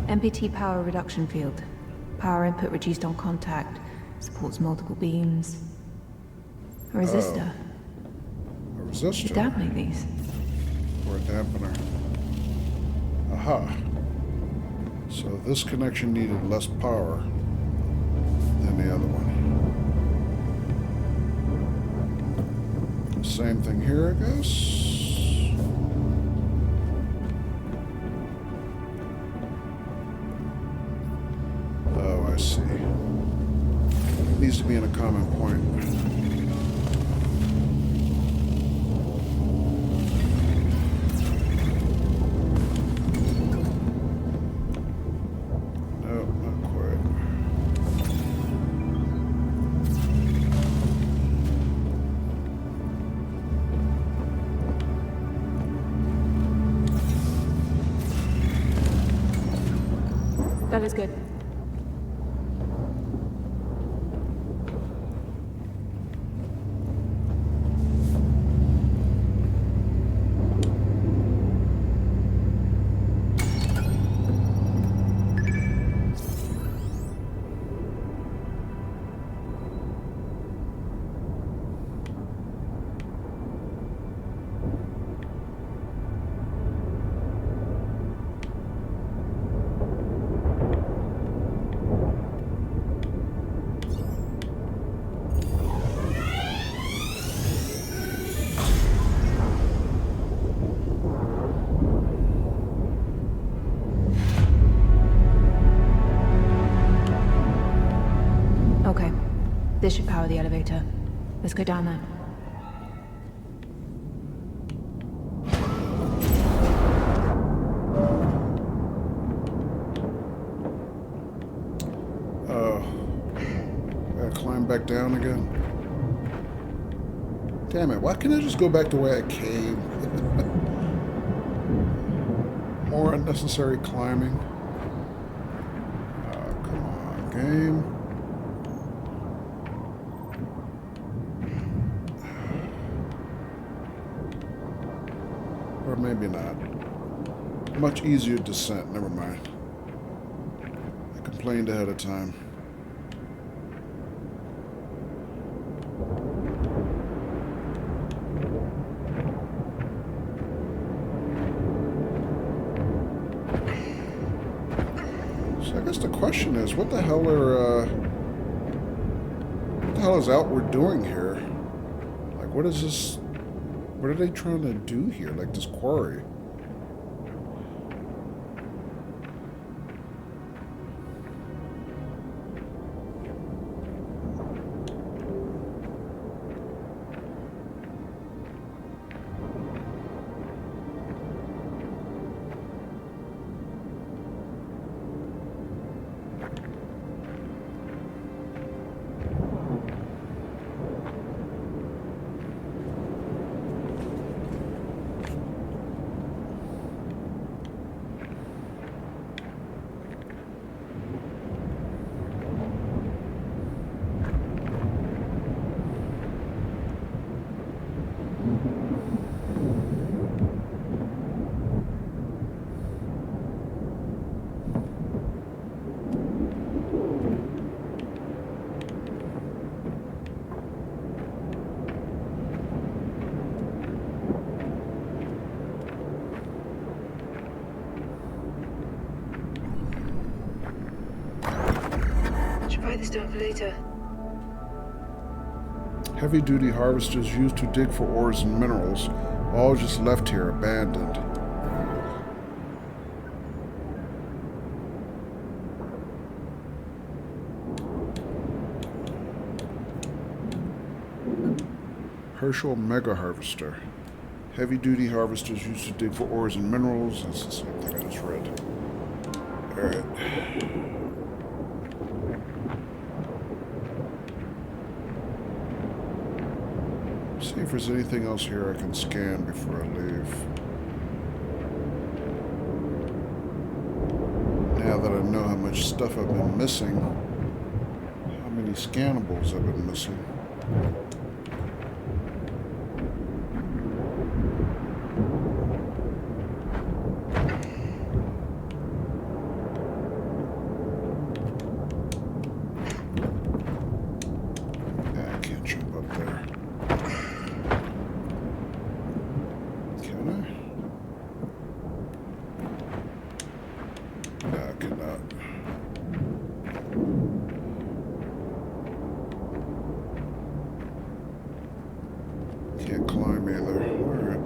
MPT power reduction field. Power input reduced on contact. Supports multiple beams. A resistor. A resistor? You dampening these? Or a dampener. Aha. So this connection needed less power than the other one. Same thing here, I guess. I see. It needs to be in a common point. No, not quite. That is good. Okay. This should power the elevator. Let's go down there. climb back down again? Damn it, why can't I just go back the way I came? More unnecessary climbing. Oh, come on, game. Or maybe not. Much easier descent, never mind. I complained ahead of time. So I guess the question is, what the hell is Outward doing here? Like, what is this? What are they trying to do here? Like this quarry? Write this down for later. Heavy-duty harvesters used to dig for ores and minerals, all just left here abandoned. Herschel Mega Harvester. Heavy-duty harvesters used to dig for ores and minerals. That's the same thing I just read. Alright. See if there's anything else here I can scan before I leave. Now that I know how much stuff I've been missing, how many scannables I've been missing. I can't jump up there. Can I? No, I cannot. Can't climb either. Alright.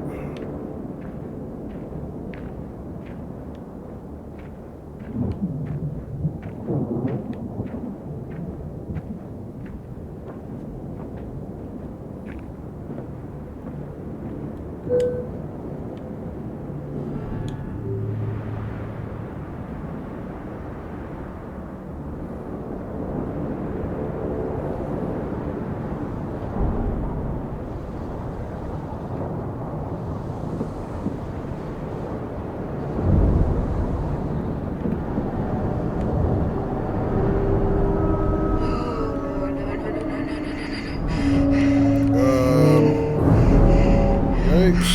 Yikes.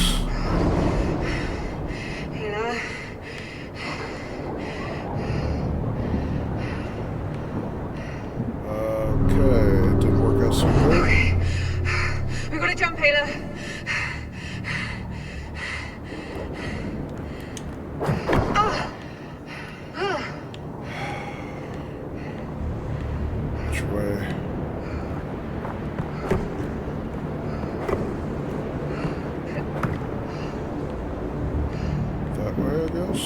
Okay, it didn't work out so good. We've got to jump, Ayla. Which way? That way, I guess.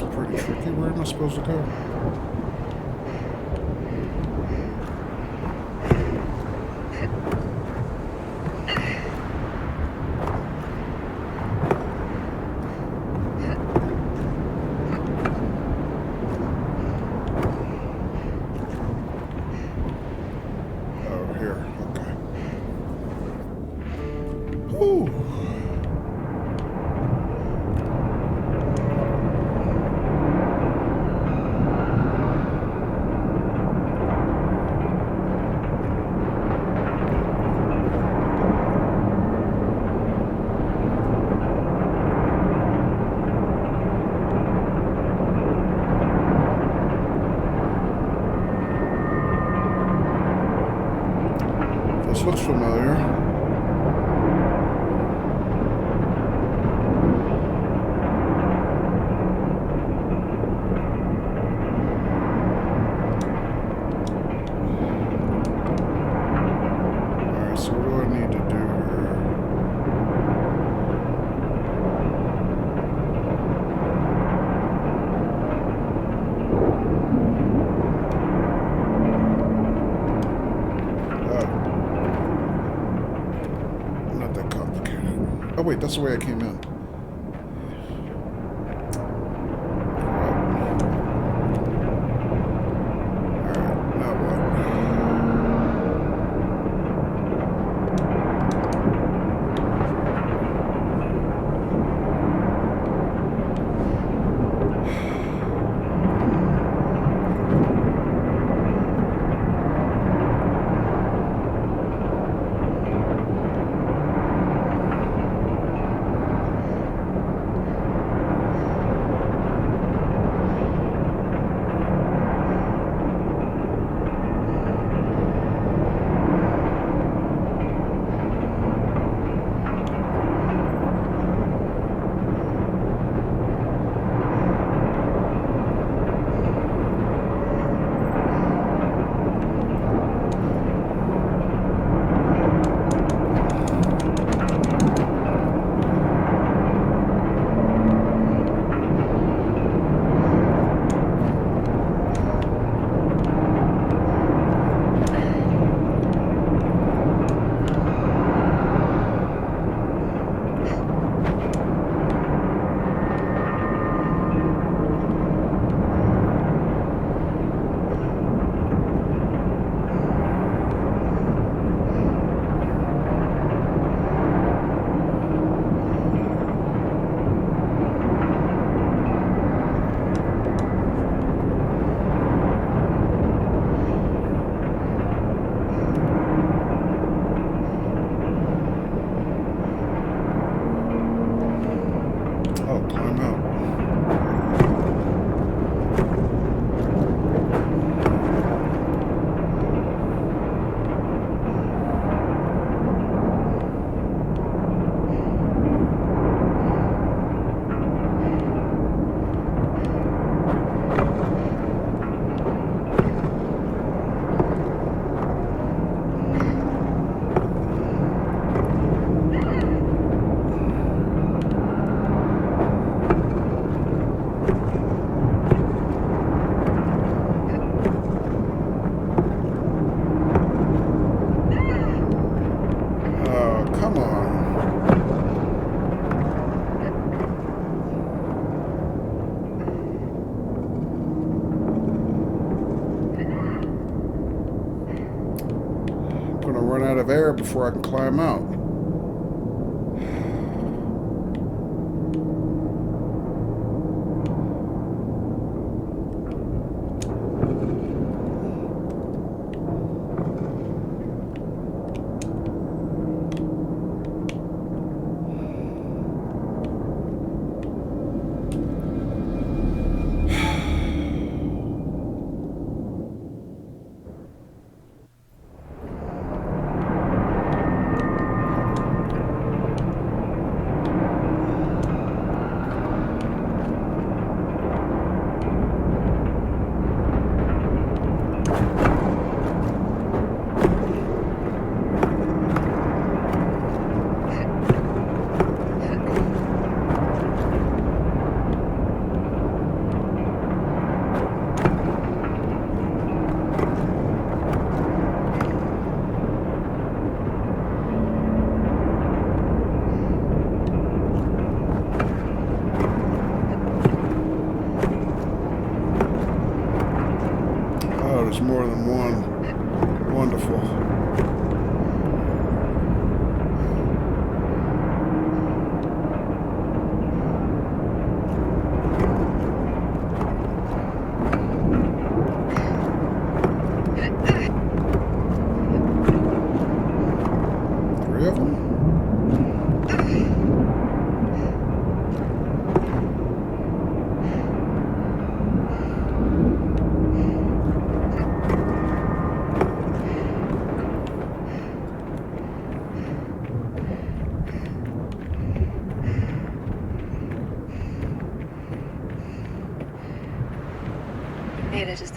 is pretty tricky. Where am I supposed to go? Oh, here. Okay. Whew. This looks familiar. Alright, so what do I need to do here? Not that complicated. Oh wait, that's the way I came in. Alright, now what? Oh, climb out. Oh, come on. I'm gonna run out of air before I can climb out.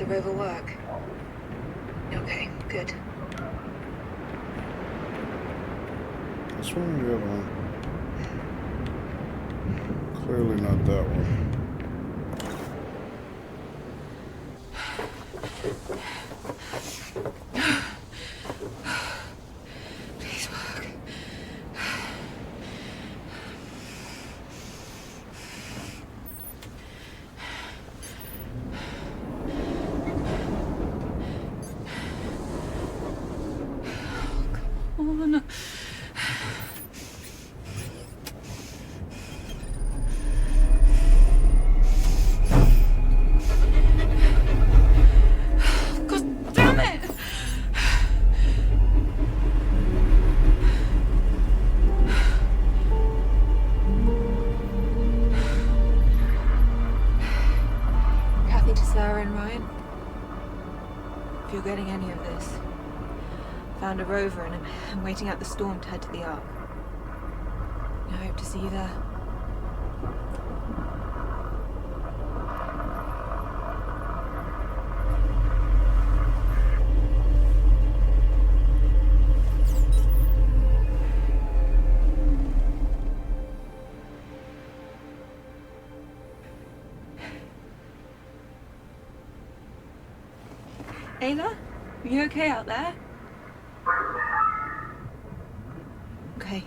the rover work? Okay, good. This one or the other one? Clearly not that one. Please work. Oh, come on. God damn it! Kathy to Sarah and Ryan. If you're getting any of this, found a rover and I'm waiting out the storm to head to the Ark. I hope to see you there. Ayla? Are you okay out there? Okay.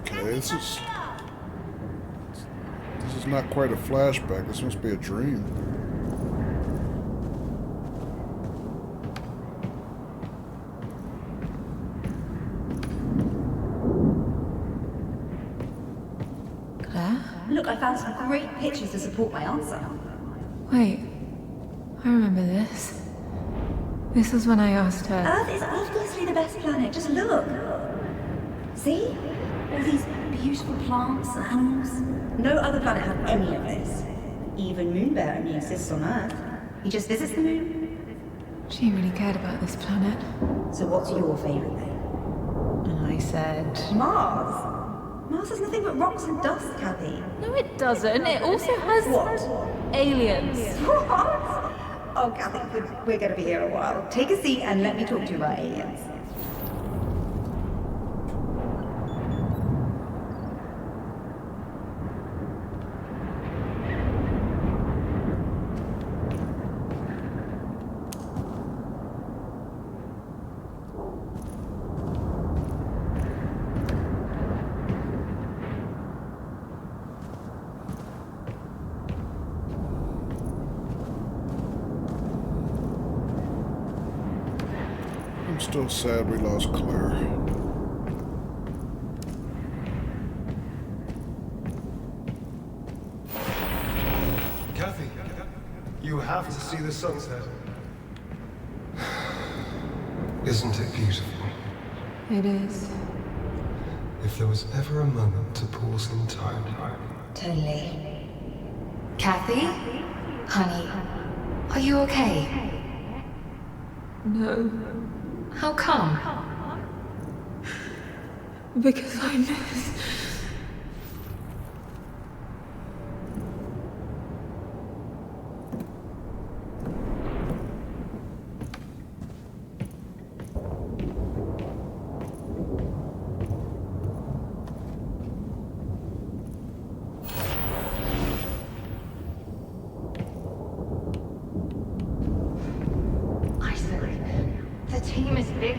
Okay, this is not quite a flashback. This must be a dream. Claire? Look, I found some great pictures to support my answer. Wait. I remember this. This was when I asked her. Earth is obviously the best planet. Just look. See? All these beautiful plants and animals. No other planet had any of this. Even Moonbear only exists on Earth. He just visits the moon. She really cared about this planet. So what's your favourite thing? And I said... Mars. Mars has nothing but rocks and dust, Kathy. No, it doesn't. It also has... What? aliens. What? Oh, Kathy, we're going to be here a while. Take a seat and let me talk to you about aliens. I'm still sad we lost Claire. Kathy, you have to see the sunset. Isn't it beautiful? It is. If there was ever a moment to pause in time. Totally. Kathy? Honey, are you okay? No. How come? Because I miss...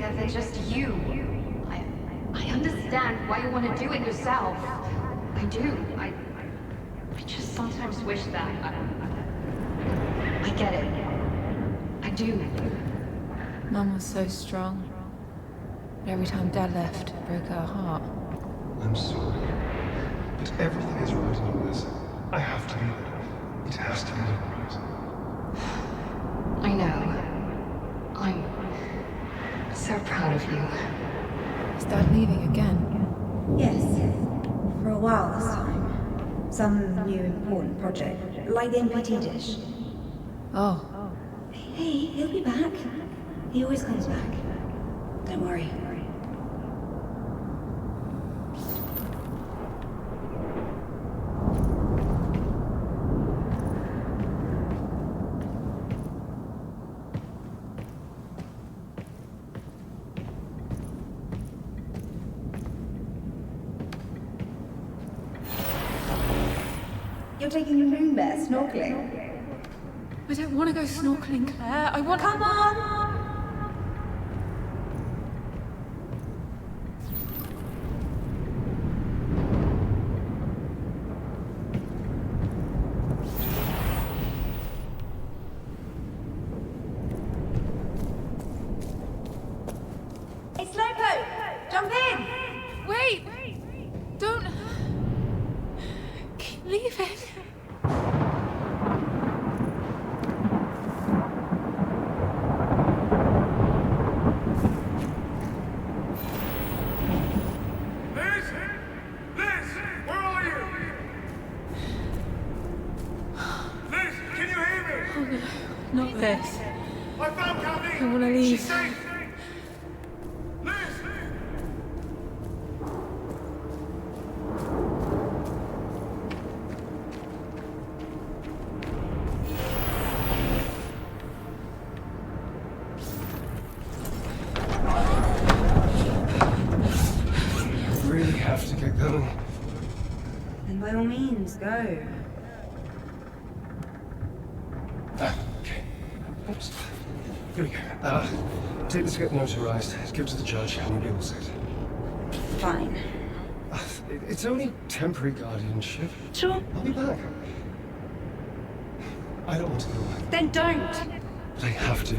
bigger than just you. I understand why you want to do it yourself. I do. I just sometimes wish that I get it. I do. Mum was so strong. But every time Dad left, it broke her heart. I'm sorry. But everything is right in all this. I have to leave it. It has to be done right. I know. I'm so proud of you. Is Dad leaving again? Yes. For a while this time. Some new important project. Like the MPT dish. Oh. Hey, he'll be back. He always comes back. Don't worry. You're taking your moon bear snorkeling? I don't want to go snorkeling, Claire. I want... Come on! It's Slowpoke! Jump in! Wait! Don't... Keep leaving. Not this. I found Kathy! I want to leave. She's safe! Liz! I really have to get going. Then by all means, go. Okay. Oops. Here we go. Take this, get notarized, give it to the judge, and you'll be all set. Fine. It's only temporary guardianship. Sure. I'll be back. I don't want to go. Then don't! But I have to.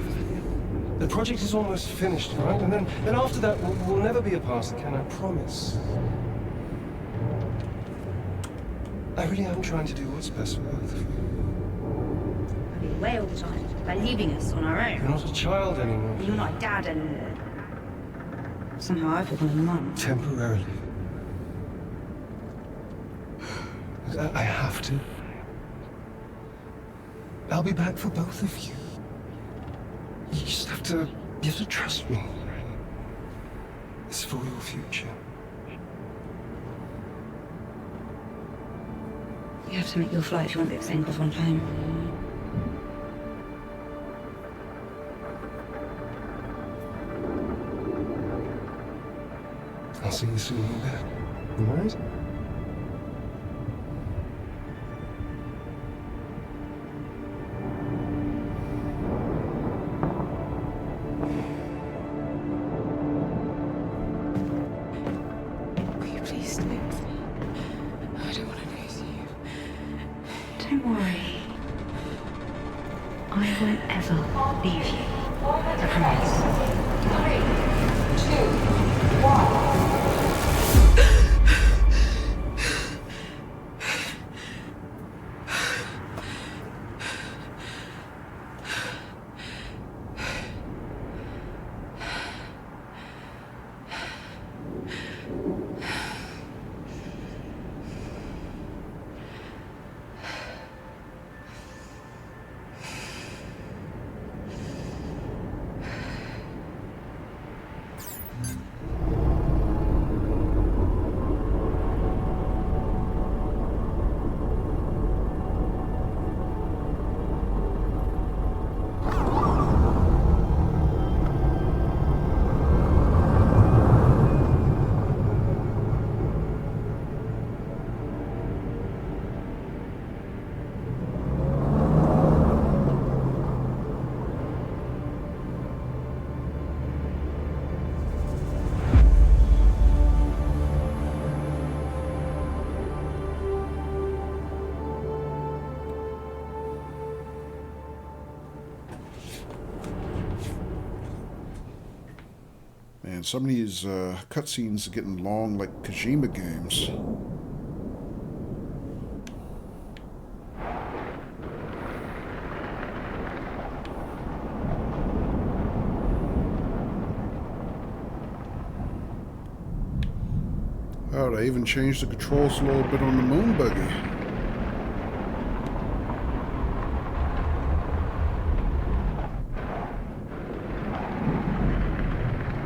The project is almost finished, right? And then after that, we'll never be apart again, I promise. I really am trying to do what's best for both of you. I'll be away all the time, by leaving us on our own. You're not a child anymore. You're not a dad anymore. Somehow I've become a mum. Temporarily. I have to. I'll be back for both of you. You just have to trust me. It's for your future. You have to make your flight if you want this thing off on time. I'll see you soon in bed. You all right? Will you please stay with me? I don't want to lose you. Don't worry. I won't ever leave you. I promise. 3, 2, 1. Man, some of these cutscenes are getting long like Kojima games. Oh, they even changed the controls a little bit on the moon buggy.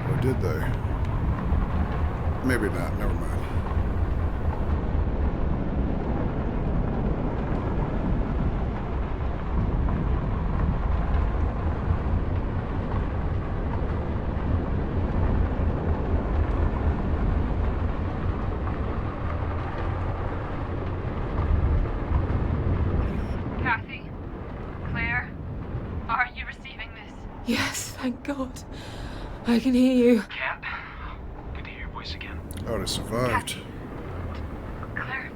Or did they? Maybe not. Never mind. Yes, thank God. I can hear you. Cat, good to hear your voice again. Oh, they survived. Claire?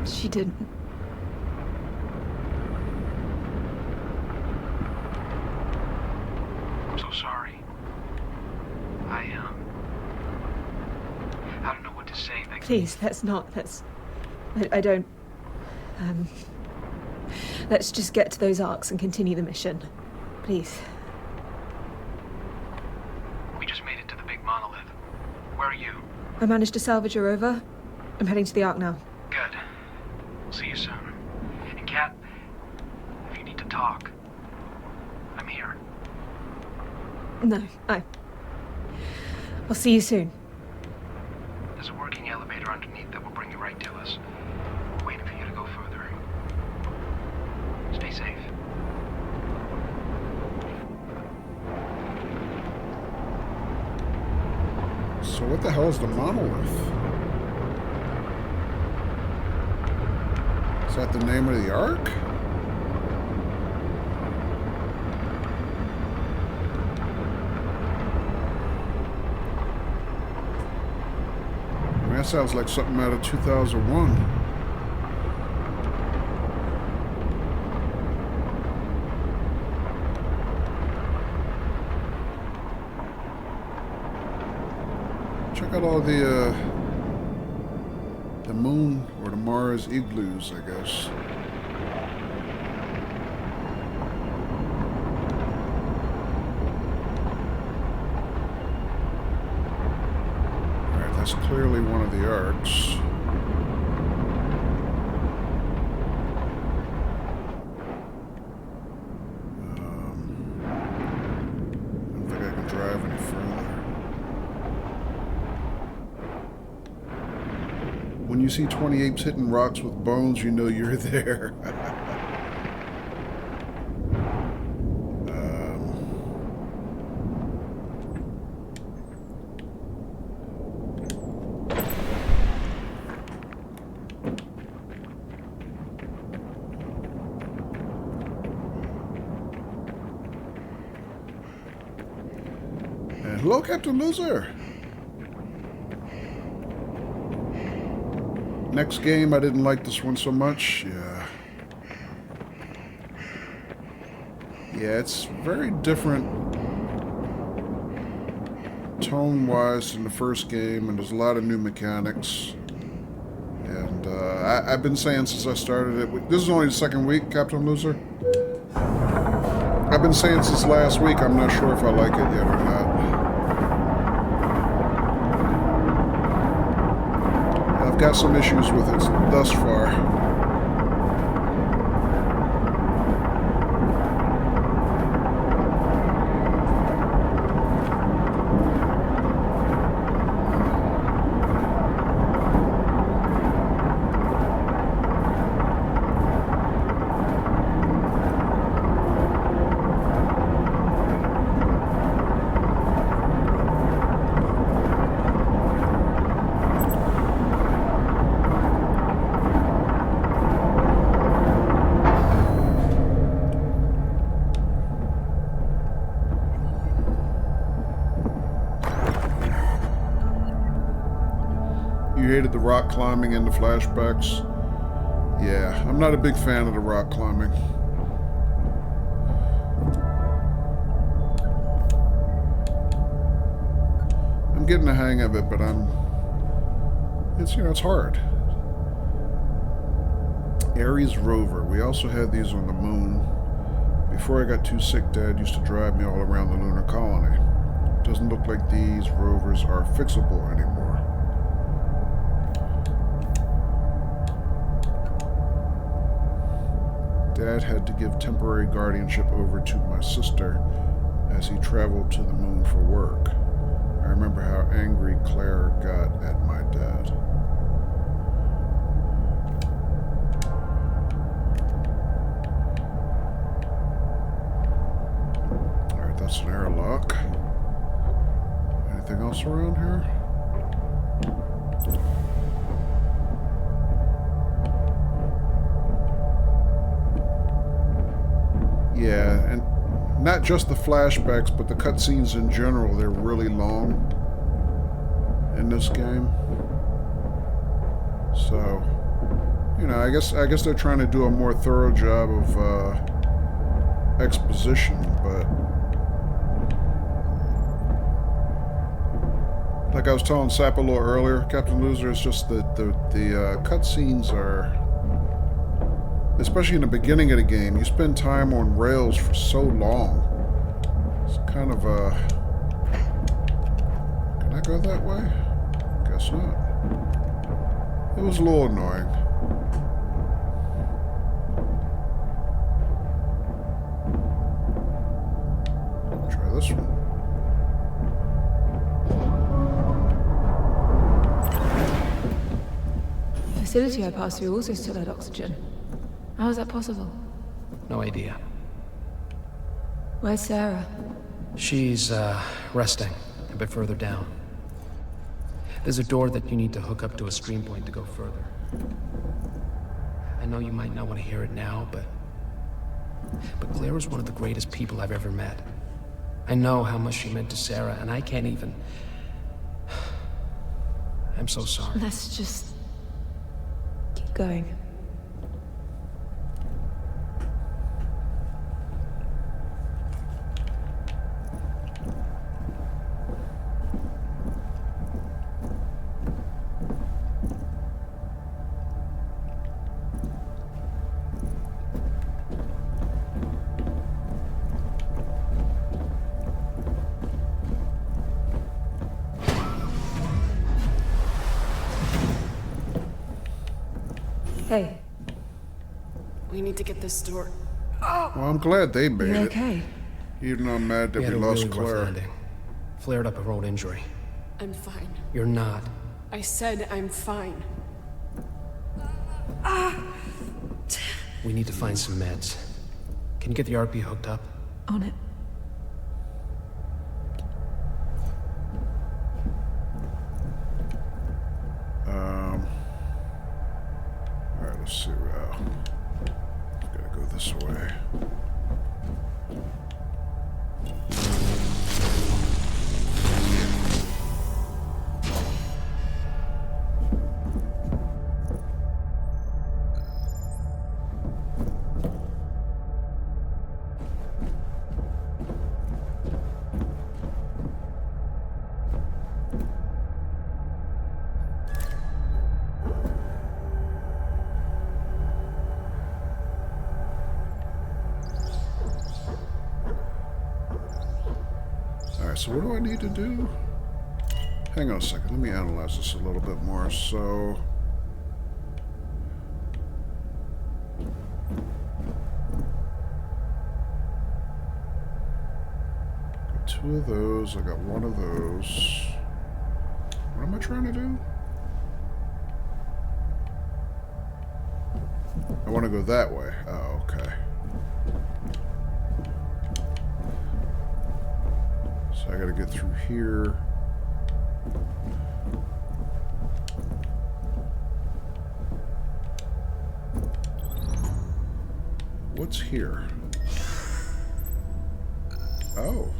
She didn't. I'm so sorry. I don't know what to say. Please, let's not. I don't. Let's just get to those arcs and continue the mission. Please. We just made it to the big monolith. Where are you? I managed to salvage her over. I'm heading to the arc now. Good. See you soon. And Kat, if you need to talk, I'm here. No, I'll see you soon. There's a working elevator underneath that will bring you right to us. We're waiting for you to go further. Stay safe. So what the hell is the monolith? Is that the name of the arc? I mean, that sounds like something out of 2001. Check out all the moon or the Mars igloos, I guess. Alright, that's clearly one of the arcs. I don't think I can drive any further. When you see 20 apes hitting rocks with bones, you know you're there. And hello, Captain Loser. Next game, I didn't like this one so much. Yeah, it's very different tone-wise than the first game, and there's a lot of new mechanics. And I've been saying since I started it, this is only the second week, Captain Loser. I've been saying since last week, I'm not sure if I like it yet or not. I've got some issues with it thus far. You hated the rock climbing and the flashbacks. Yeah, I'm not a big fan of the rock climbing. getting the hang of it, but it's, you know, it's hard. Ares rover. We also had these on the moon. Before I got too sick, Dad used to drive me all around the lunar colony. Doesn't look like these rovers are fixable anymore. Dad had to give temporary guardianship over to my sister as he traveled to the moon for work. I remember how angry Claire got at my dad. Alright, that's an airlock. Anything else around here? Yeah, and not just the flashbacks, but the cutscenes in general, they're really long in this game. So, you know, I guess they're trying to do a more thorough job of exposition, but like I was telling Sapalo earlier, Captain Loser, it's just that the cutscenes are, especially in the beginning of the game, you spend time on rails for so long. It's kind of a... Can I go that way? Guess not. It was a little annoying. Try this one. The facility I passed through also still had oxygen. How is that possible? No idea. Where's Sarah? She's, resting a bit further down. There's a door that you need to hook up to a stream point to go further. I know you might not want to hear it now, but Claire is one of the greatest people I've ever met. I know how much she meant to Sarah, and I can't even... I'm so sorry. Let's just... keep going. Hey. We need to get this door. Well, I'm glad they made You it. okay? Even though I'm mad that We we had a lost really rough Claire. landing. Flared up a road injury. I'm fine. You're not. I said I'm fine. We need to find some meds. Can you get the RP hooked up? On it. Alright, let's see. Gotta go this way. So what do I need to do? Hang on a second. Let me analyze this a little bit more. So... got 2 of those. I got 1 of those. What am I trying to do? I want to go that way. Oh, okay. So I gotta get through here. What's here? Oh.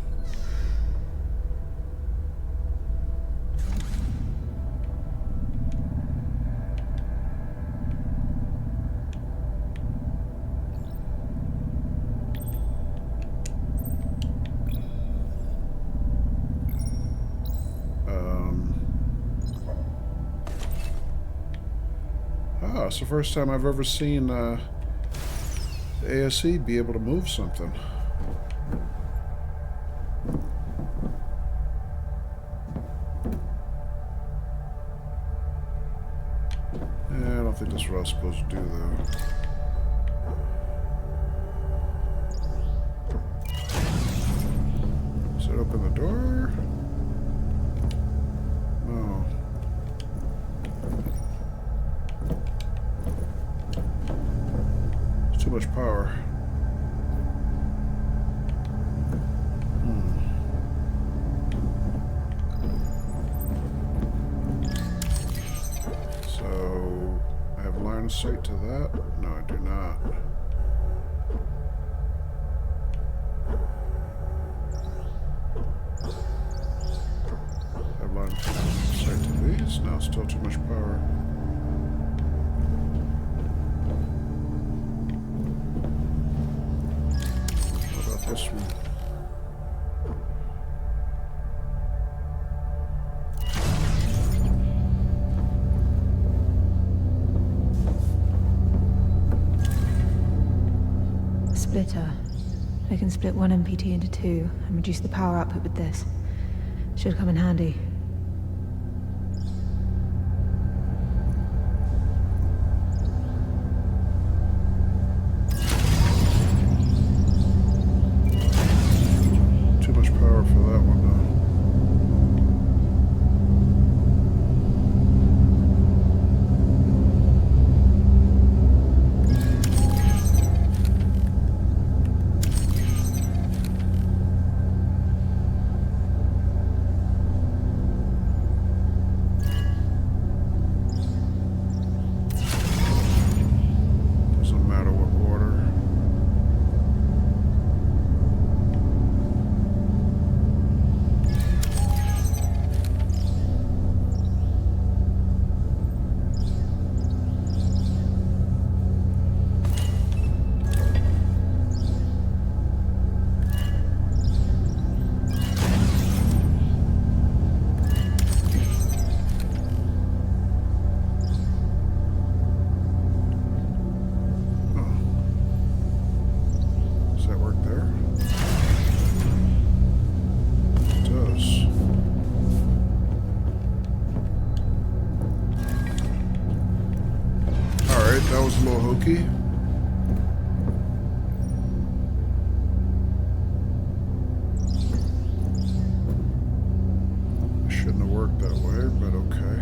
It's the first time I've ever seen the ASE be able to move something. Yeah, I don't think that's what I was supposed to do, though. Does it open the door? No. It's too much power. So, I have line of sight to that? No, I do not. I have line of sight to these? No, still too much power. What about this one? Splitter. I can split one MPT into two and reduce the power output with this. Should come in handy. Too much power for that one, though. Doesn't matter what order. Does that work there? It does. Alright, that was a little hokey. It shouldn't have worked that way, but okay.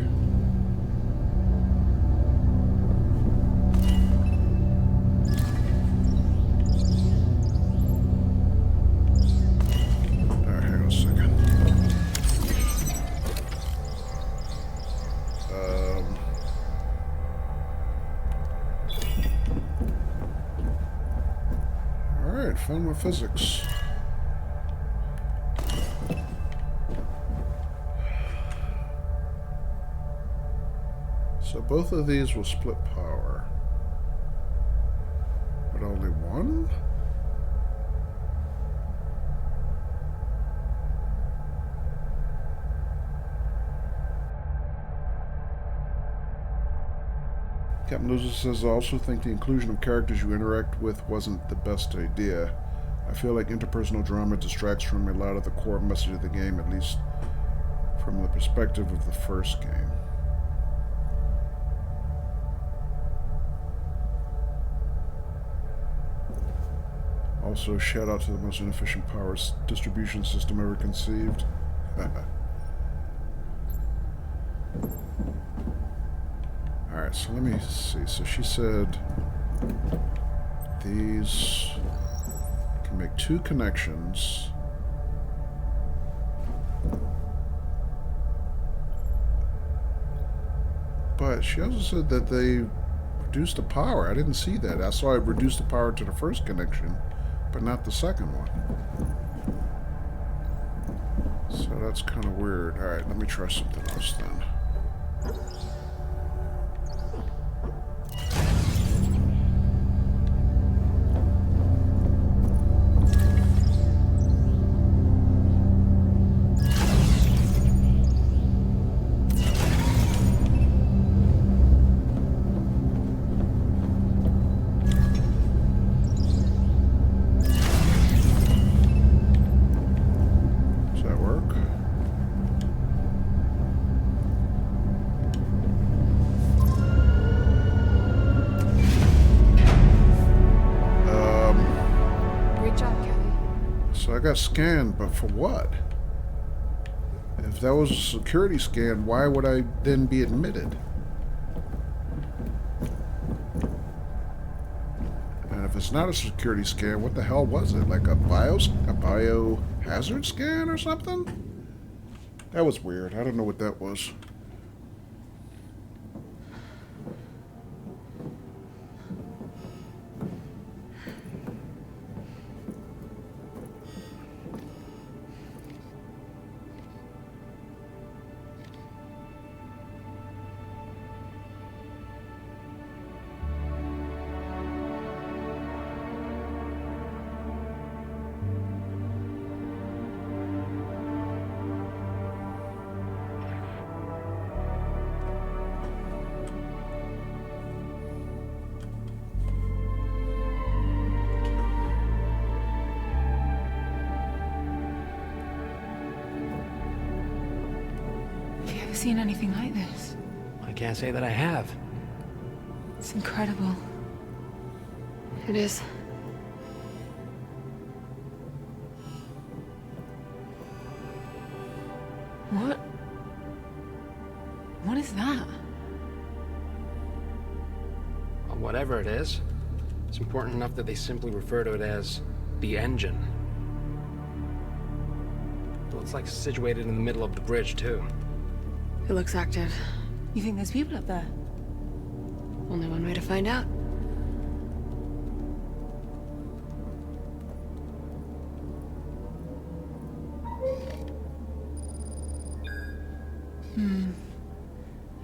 Alright, hang on a second. Alright, fun with physics. So both of these will split power. But only one? Captain Loser says, I also think the inclusion of characters you interact with wasn't the best idea. I feel like interpersonal drama distracts from a lot of the core message of the game, at least from the perspective of the first game. Also, shout out to the most inefficient power distribution system ever conceived. Alright, so let me see. So she said these can make two connections. But she also said that they reduce the power. I didn't see that. I saw it reduce the power to the first connection, but not the second one. So that's kind of weird. Alright, let me try something else then. got scanned, but for what? If that was a security scan, why would I then be admitted? And if it's not a security scan, what the hell was it? Like a biohazard scan or something? That was weird. I don't know what that was. Seen anything like this? I can't say that I have. It's incredible. It is. What? What is that? Well, whatever it is, it's important enough that they simply refer to it as the engine. Well, it's like situated in the middle of the bridge, too. It looks active. You think there's people up there? Only one way to find out.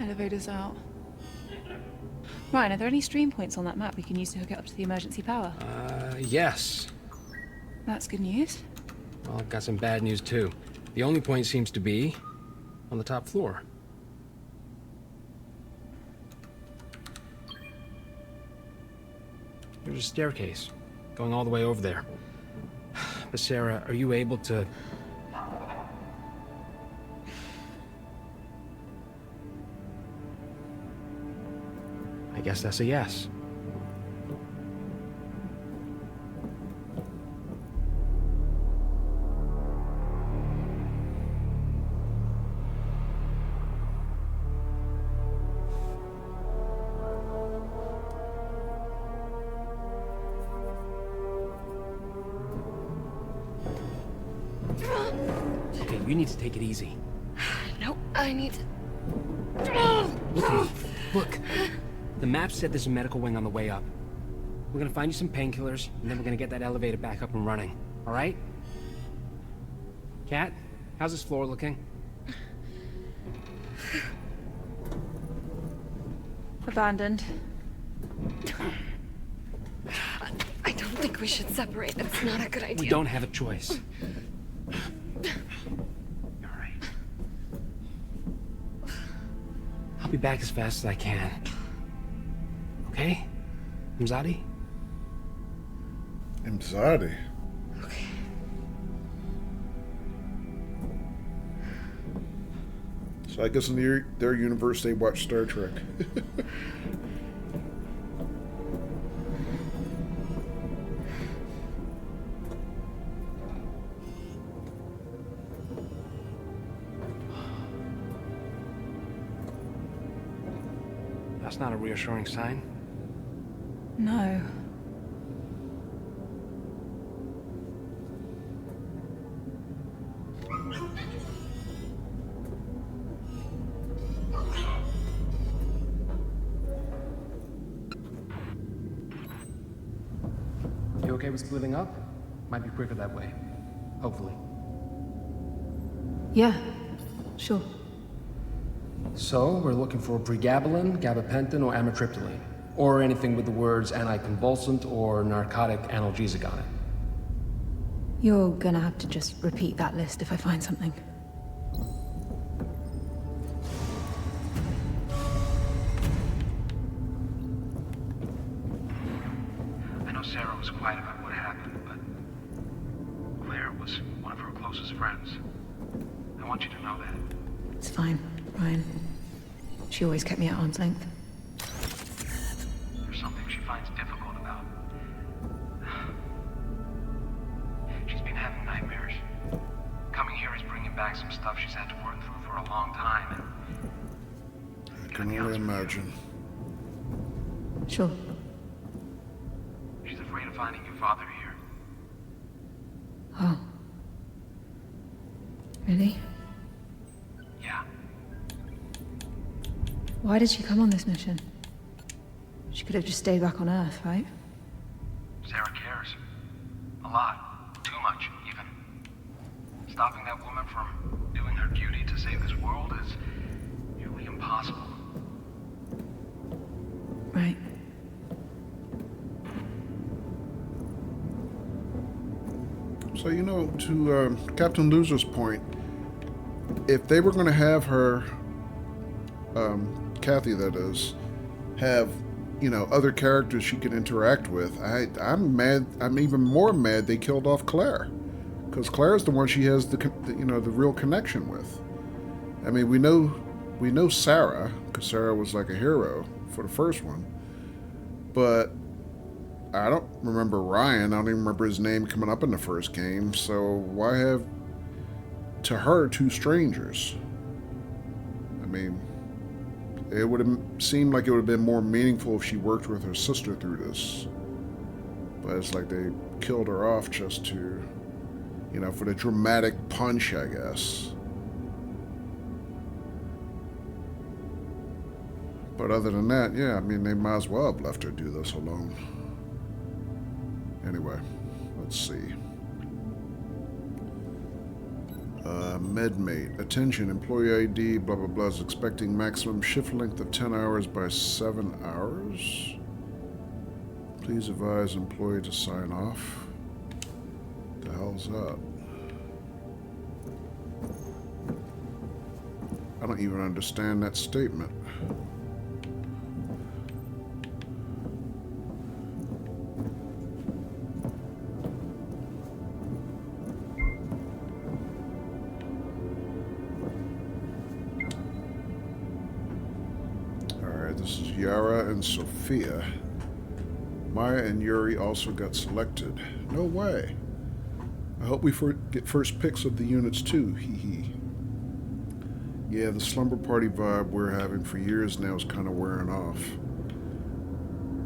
Elevator's out. Ryan, are there any stream points on that map we can use to hook it up to the emergency power? Yes. That's good news. Well, I've got some bad news, too. The only point seems to be on the top floor. There's a staircase going all the way over there. But Sarah, are you able to... I guess that's a yes. Okay, you need to take it easy. No, I need to... Look. The map said there's a medical wing on the way up. We're gonna find you some painkillers, and then we're gonna get that elevator back up and running. All right? Kat, how's this floor looking? Abandoned. I don't think we should separate. It's not a good idea. We don't have a choice. All right. I'll be back as fast as I can. Okay? Mzadi? Mzadi? Okay. So I guess in their universe they watch Star Trek. That's not a reassuring sign. No. You okay with splitting up? Might be quicker that way. Hopefully. Yeah, sure. So, we're looking for pregabalin, gabapentin, or amitriptyline. Or anything with the words anticonvulsant or narcotic analgesic on it. You're gonna have to just repeat that list if I find something. I know Sarah was quiet about what happened, but Claire was one of her closest friends. I want you to know that. It's fine, Ryan. She always kept me at arm's length. There's something she finds difficult about. She's been having nightmares. Coming here is bringing back some stuff she's had to work through for a long time. I can only imagine. Sure. She's afraid of finding your father here. Oh. Really? Yeah. Why did she come on this mission? She could have just stayed back on Earth, right? Sarah cares. A lot. Too much, even. Stopping that woman from doing her duty to save this world is nearly impossible. Right. So, you know, to Captain Loser's point, if they were going to have her, Kathy that is, have, you know, other characters she could interact with, I'm mad. I'm even more mad they killed off Claire. Because Claire's the one she has the real connection with. I mean, we know Sarah, because Sarah was like a hero for the first one. But I don't remember Ryan. I don't even remember his name coming up in the first game. So why have, to her, two strangers? I mean, it would have seemed like it would have been more meaningful if she worked with her sister through this. But it's like they killed her off just to, you know, for the dramatic punch, I guess. But other than that, yeah, I mean, they might as well have left her do this alone. Anyway, let's see. Medmate. Attention, employee ID, blah, blah, blah, is expecting maximum shift length of 10 hours by 7 hours. Please advise employee to sign off. What the hell's that? I don't even understand that statement. This is Yara and Sophia. Maya and Yuri also got selected. No way. I hope we get first picks of the units too, hee hee. Yeah, the slumber party vibe we're having for years now is kind of wearing off.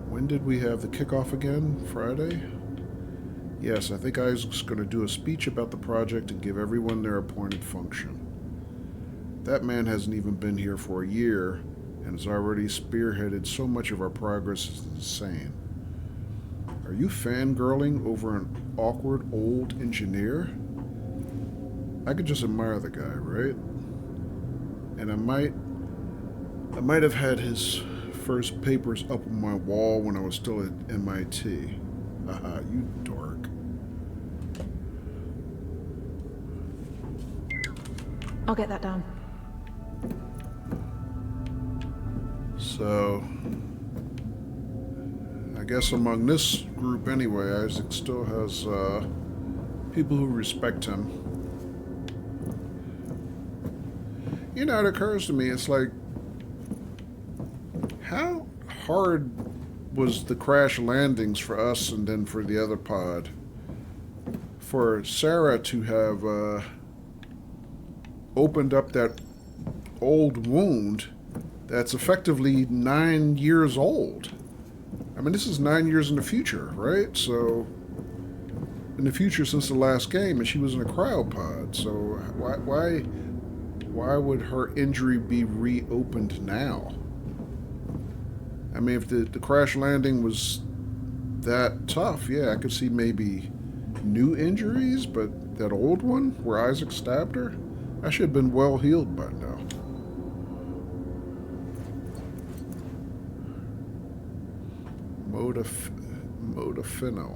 When did we have the kickoff again? Friday? Yes, I think Isaac's going to do a speech about the project and give everyone their appointed function. That man hasn't even been here for a year and has already spearheaded so much of our progress. It's insane. Are you fangirling over an awkward old engineer? I could just admire the guy, right? And I might have had his first papers up on my wall when I was still at MIT. Haha, you dork. I'll get that down. So, I guess among this group anyway, Isaac still has people who respect him. You know, it occurs to me, it's like, how hard was the crash landings for us and then for the other pod? For Sarah to have opened up that old wound that's effectively 9 years old. I mean, this is 9 years in the future, right? So, in the future since the last game, and she was in a cryopod. So, why would her injury be reopened now? I mean, if the crash landing was that tough, yeah, I could see maybe new injuries, but that old one where Isaac stabbed her, I should have been well healed by now. Modafinil.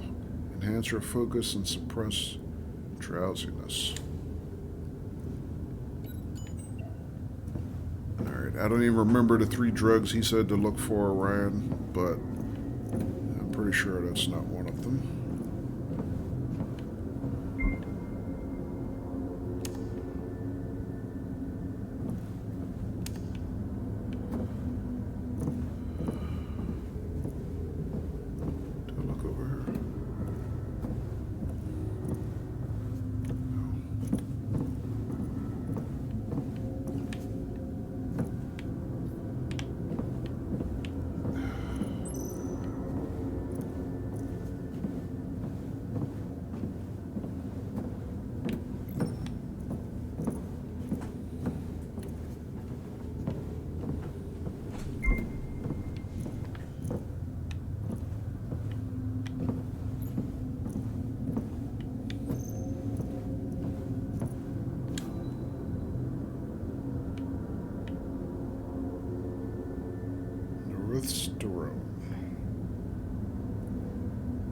Enhance your focus and suppress drowsiness. Alright, I don't even remember the 3 drugs he said to look for, Ryan, but I'm pretty sure that's not one of them.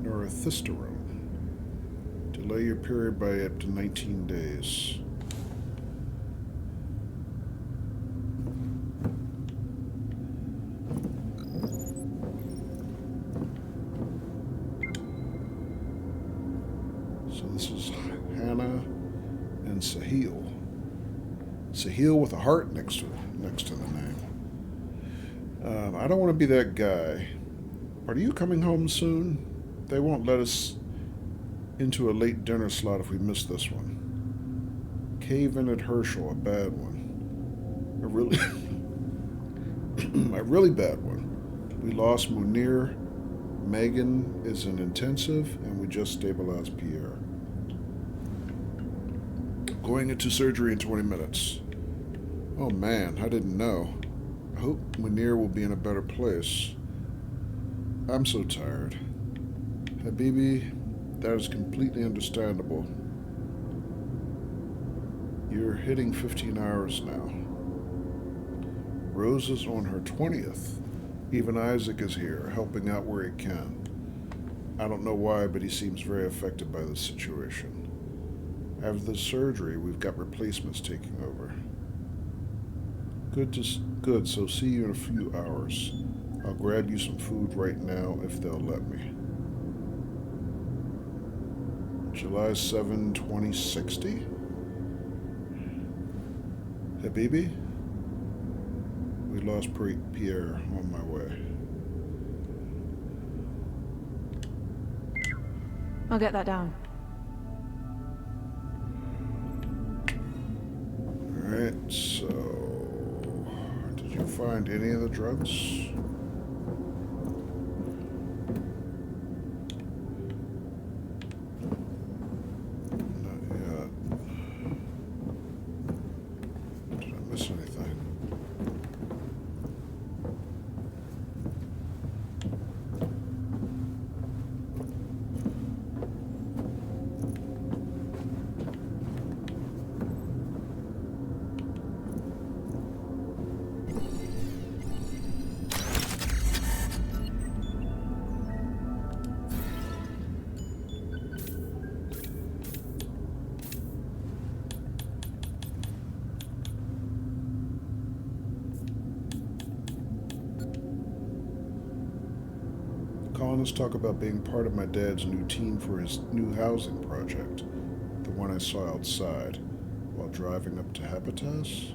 Norethisterone. Delay your period by up to 19 days. So this is Hannah and Sahil. Sahil with a heart next to the name. I don't want to be that guy. Are you coming home soon? They won't let us into a late dinner slot if we miss this one. Cave in at Herschel, a bad one. A really bad one. We lost Munir. Megan is in intensive, and we just stabilized Pierre. Going into surgery in 20 minutes. Oh man, I didn't know. I hope Munir will be in a better place. I'm so tired. Habibi, that is completely understandable. You're hitting 15 hours now. Rose is on her 20th. Even Isaac is here, helping out where he can. I don't know why, but he seems very affected by the situation. After the surgery, we've got replacements taking over. Good, so see you in a few hours. I'll grab you some food right now if they'll let me. July 7, 2060? Habibi? We lost Pierre on my way. I'll get that down. Alright, so... Did you find any of the drugs? Not yet. Did I miss anything? Colonists talk about being part of my dad's new team for his new housing project, the one I saw outside while driving up to Habitas.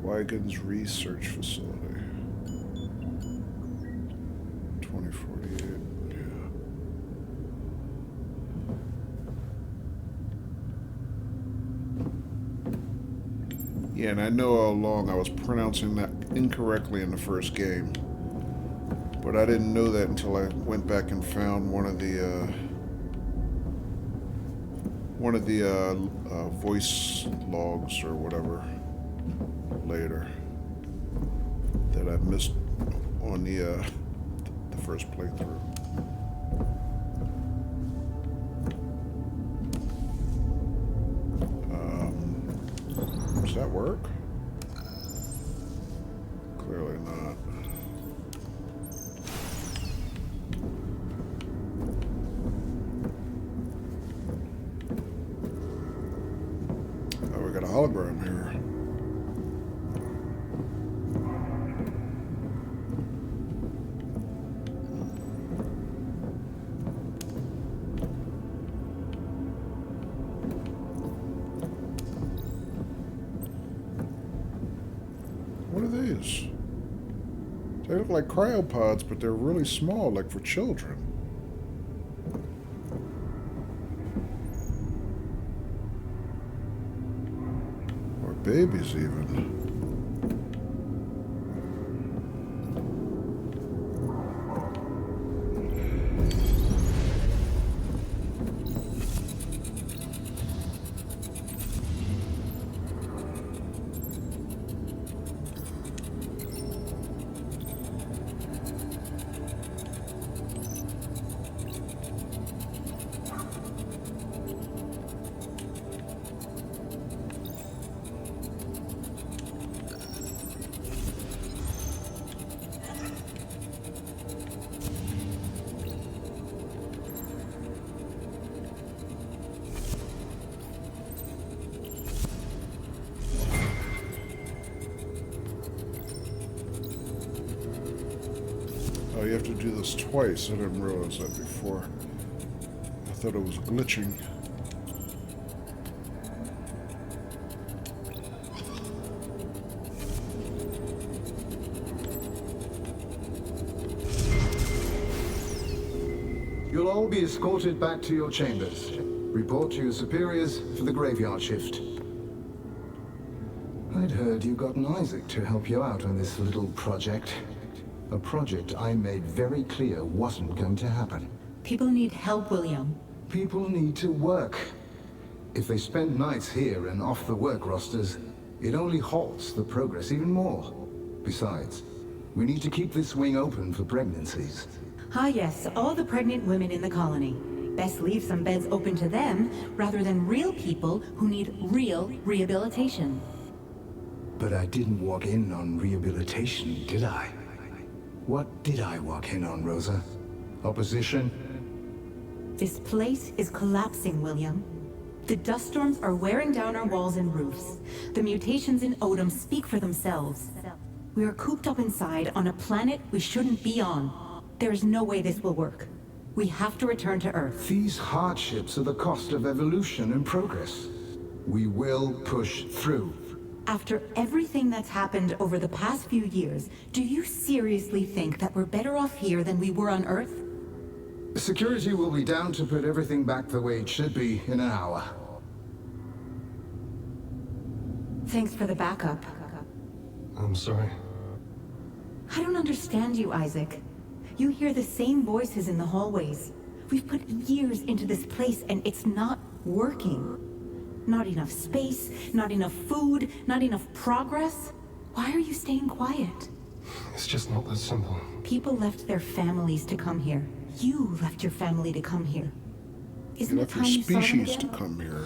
Huygens Research Facility. 2048, yeah. Yeah, and I know all along I was pronouncing that incorrectly in the first game. But I didn't know that until I went back and found one of the voice logs or whatever later that I missed on the first playthrough. Does that work? Clearly not. Oh, we got a hologram here. What are these? They look like cryopods, but they're really small, like for children. Or babies, even. Oh, you have to do this twice. I didn't realize that before. I thought it was glitching. You'll all be escorted back to your chambers. Report to your superiors for the graveyard shift. I'd heard you got an Isaac to help you out on this little project. A project I made very clear wasn't going to happen. People need help, William. People need to work. If they spend nights here and off the work rosters, it only halts the progress even more. Besides, we need to keep this wing open for pregnancies. Ah yes, all the pregnant women in the colony. Best leave some beds open to them, rather than real people who need real rehabilitation. But I didn't walk in on rehabilitation, did I? What did I walk in on, Rosa? Opposition? This place is collapsing, William. The dust storms are wearing down our walls and roofs. The mutations in Odom speak for themselves. We are cooped up inside on a planet we shouldn't be on. There is no way this will work. We have to return to Earth. These hardships are the cost of evolution and progress. We will push through. After everything that's happened over the past few years, do you seriously think that we're better off here than we were on Earth? Security will be down to put everything back the way it should be in an hour. Thanks for the backup. I'm sorry. I don't understand you, Isaac. You hear the same voices in the hallways. We've put years into this place and it's not working. Not enough space, not enough food, not enough progress. Why are you staying quiet? It's just not that simple. People left their families to come here. You left your family to come here. Isn't You it left your time you saw them species to again? come here.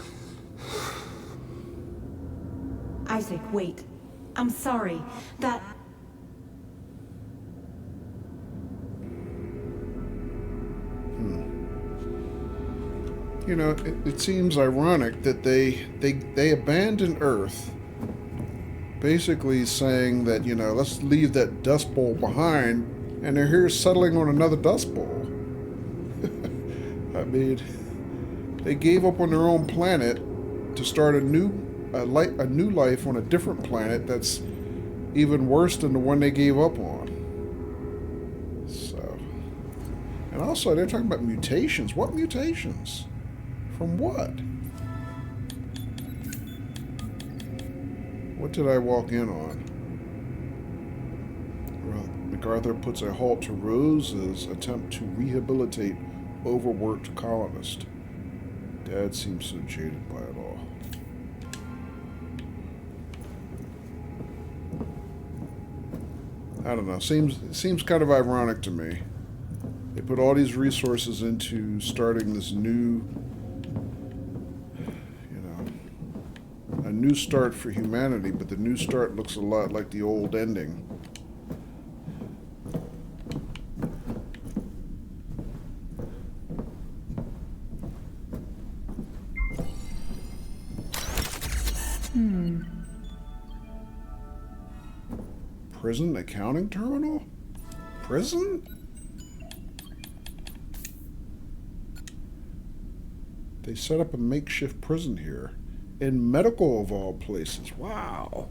Isaac, wait. I'm sorry. That... You know, it seems ironic that they abandoned Earth, basically saying that, you know, let's leave that dust bowl behind, and they're here settling on another dust bowl. I mean, they gave up on their own planet to start a new life on a different planet that's even worse than the one they gave up on. So, and also they're talking about mutations. What mutations? From what? What did I walk in on? Well, MacArthur puts a halt to Rose's attempt to rehabilitate overworked colonist. Dad seems so jaded by it all. I don't know. Seems kind of ironic to me. They put all these resources into starting this new, a new start for humanity, but the new start looks a lot like the old ending. Prison accounting terminal? Prison? They set up a makeshift prison here. In medical, of all places. Wow.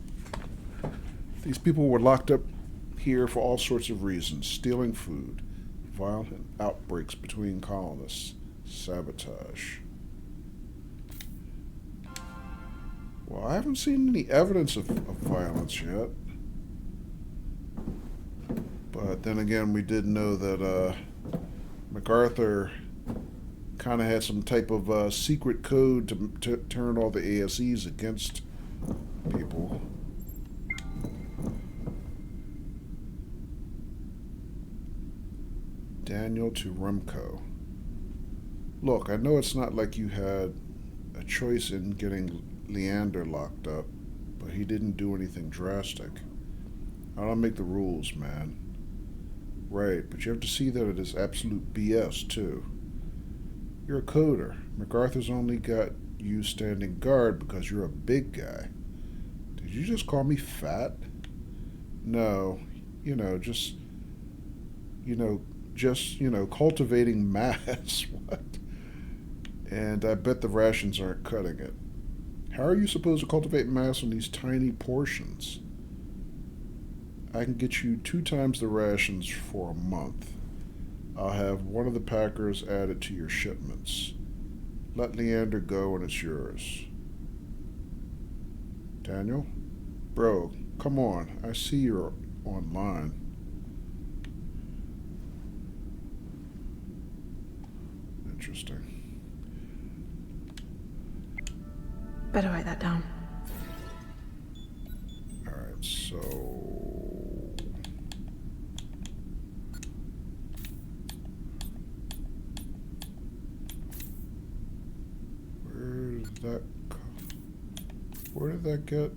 These people were locked up here for all sorts of reasons. Stealing food, violent outbreaks between colonists, sabotage. Well, I haven't seen any evidence of violence yet. But then again, we did know that MacArthur kind of had some type of secret code to turn all the ASEs against people. Daniel to Remco. Look, I know it's not like you had a choice in getting Leander locked up, but he didn't do anything drastic. I don't make the rules, man. Right, but you have to see that it is absolute BS, too. You're a coder. MacArthur's only got you standing guard because you're a big guy. Did you just call me fat? No, you know, just just, cultivating mass. What? And I bet the rations aren't cutting it. How are you supposed to cultivate mass on these tiny portions? I can get you 2 times the rations for a month. I'll have one of the packers added to your shipments. Let Leander go and it's yours. Daniel? Bro, come on. I see you're online. Interesting. Better write that down. Alright, so... Where did that get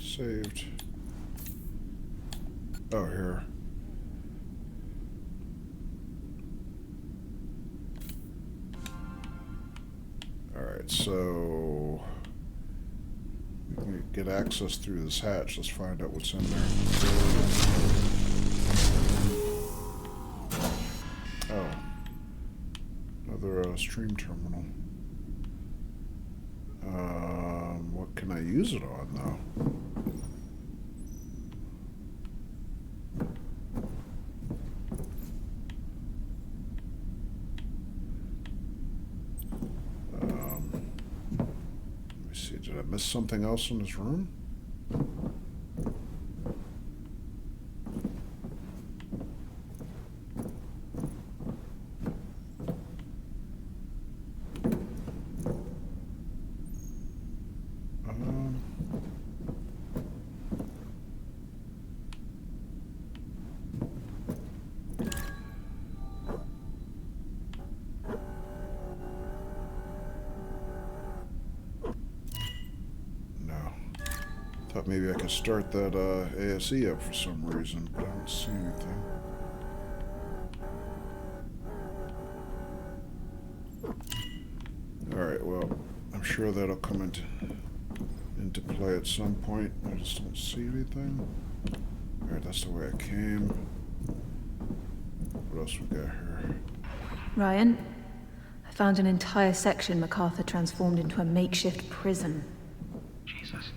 saved? Oh, here. Alright, so we can get access through this hatch. Let's find out what's in there. Oh. Another stream terminal. What can I use it on, though? Let me see. Did I miss something else in this room? Thought maybe I could start that ASE up for some reason, but I don't see anything. Alright, well, I'm sure that'll come into play at some point. I just don't see anything. Alright, that's the way I came. What else we got here? Ryan, I found an entire section MacArthur transformed into a makeshift prison. Jesus.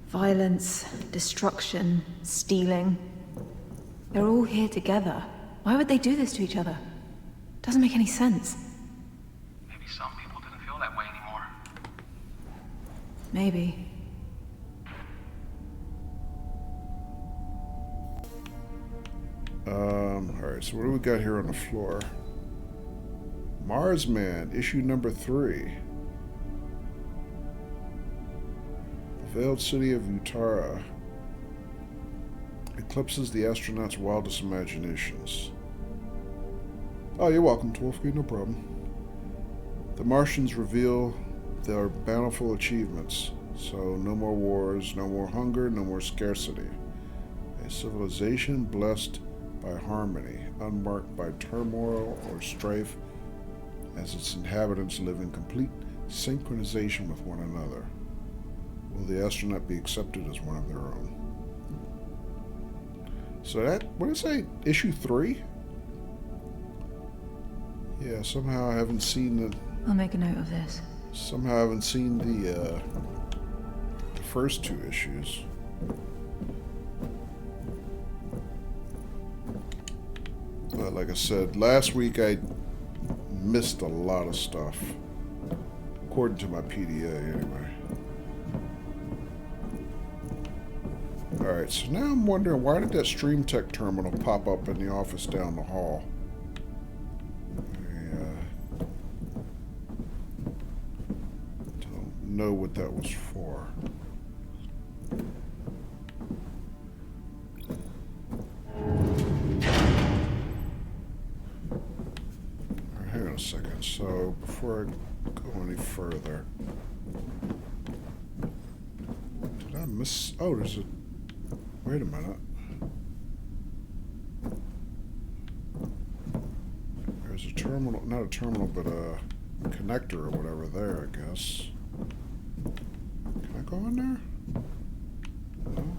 Violence, destruction, stealing. They're all here together. Why would they do this to each other? Doesn't make any sense. Maybe some people didn't feel that way anymore. Maybe. Alright, so what do we got here on the floor? Marsman, issue number 3. The veiled city of Utara eclipses the astronauts' wildest imaginations. Oh, you're welcome, Twolfie, no problem. The Martians reveal their bountiful achievements. So, no more wars, no more hunger, no more scarcity. A civilization blessed by harmony, unmarked by turmoil or strife, as its inhabitants live in complete synchronization with one another. Will the astronaut be accepted as one of their own? So that, what did it say? Issue 3? Yeah, somehow I haven't seen the... I'll make a note of this. Somehow I haven't seen the first 2 issues. But like I said, last week I missed a lot of stuff. According to my PDA, anyway. Alright, so now I'm wondering, why did that Stream Tech terminal pop up in the office down the hall? I don't know what that was for. Alright, hang on a second. So, before I go any further... Did I miss... Oh, there's a... Wait a minute. There's a terminal, not a terminal, but a connector or whatever there, I guess. Can I go in there? No.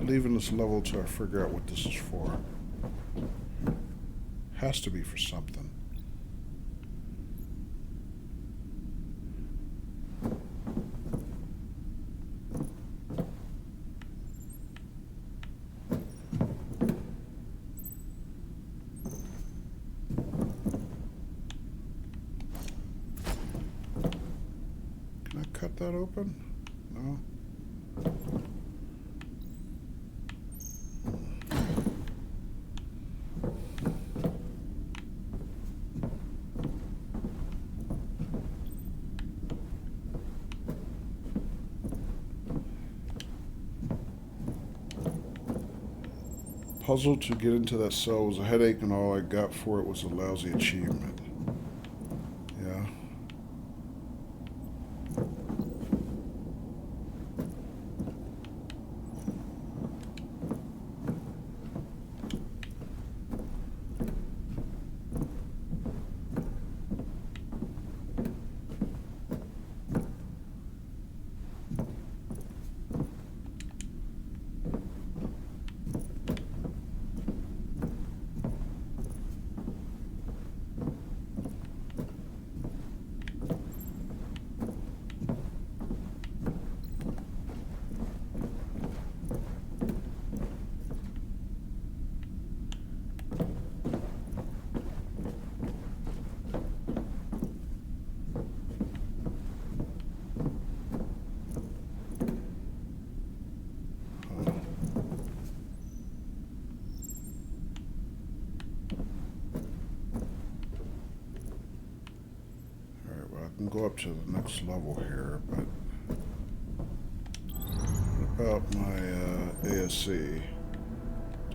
leaving this level till I figure out what this is for. Has to be for something. Can I cut that open? No. Puzzle to get into that cell was a headache, and all I got for it was a lousy achievement. Yeah. Go up to the next level here, but what about my ASC?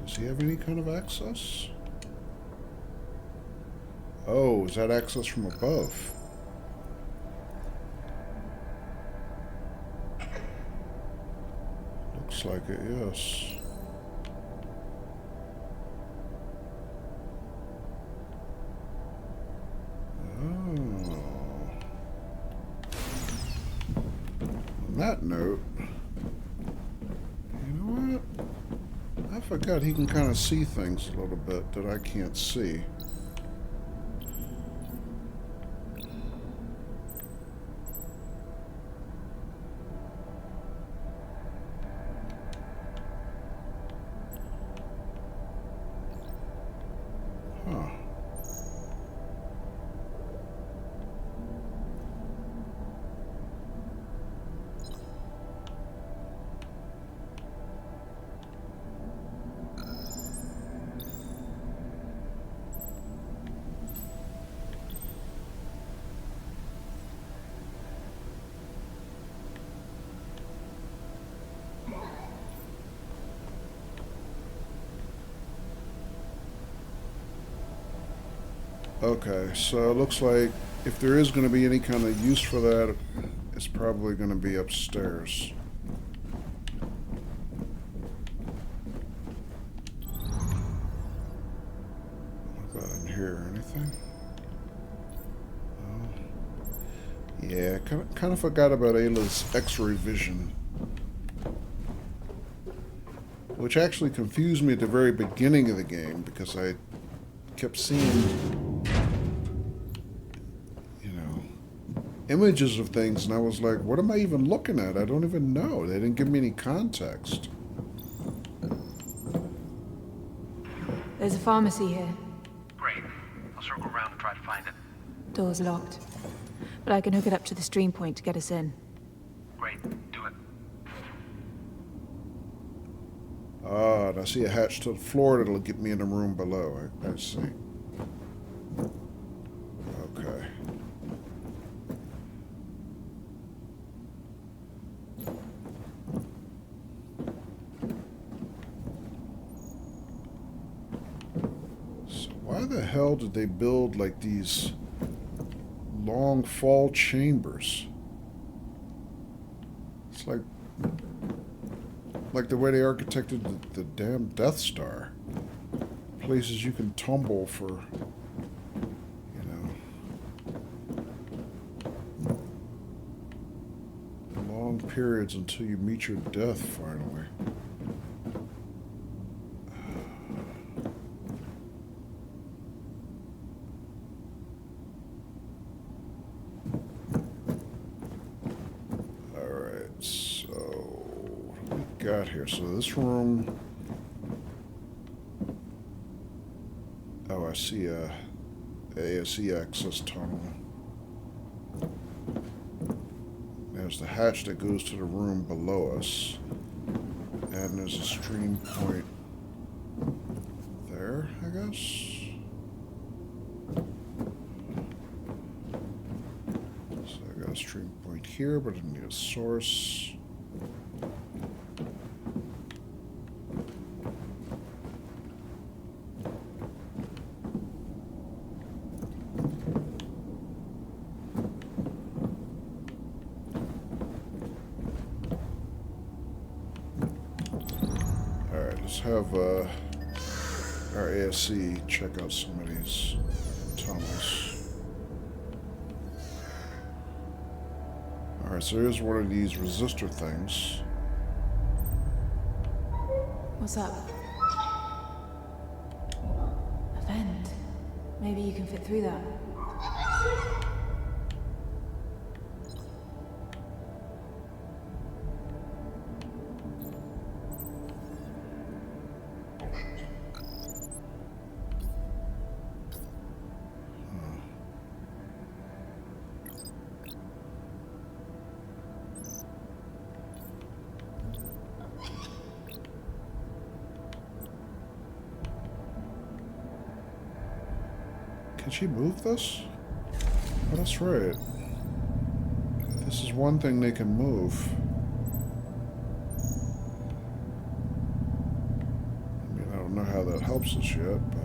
Does he have any kind of access? Oh, is that access from above? Looks like it, yes. On that note, you know what? I forgot he can kind of see things a little bit that I can't see. Huh. Okay, so it looks like if there is going to be any kind of use for that, it's probably going to be upstairs. What about in here? Anything? No. Yeah, kind of forgot about Ayla's X-ray vision, which actually confused me at the very beginning of the game because I kept seeing images of things, and I was like, what am I even looking at? I don't even know. They didn't give me any context. There's a pharmacy here. Great. I'll circle around and try to find it. Door's locked. But I can hook it up to the stream point to get us in. Great. Do it. Ah, and I see a hatch to the floor that'll get me in the room below. I see. Okay. Why the hell did they build like these long fall chambers? It's like the way they architected the damn Death Star. Places you can tumble for, you know, long periods until you meet your death finally. got here? So this room... Oh, I see a ASE access tunnel. There's the hatch that goes to the room below us. And there's a stream point there, I guess. So I got a stream point here, but I need a source. Let's have our ASC check out some of these tunnels. Alright, so here's one of these resistor things. What's up? A vent. Maybe you can fit through that. Can she move this? Oh, that's right. This is one thing they can move. I mean, I don't know how that helps us yet, but...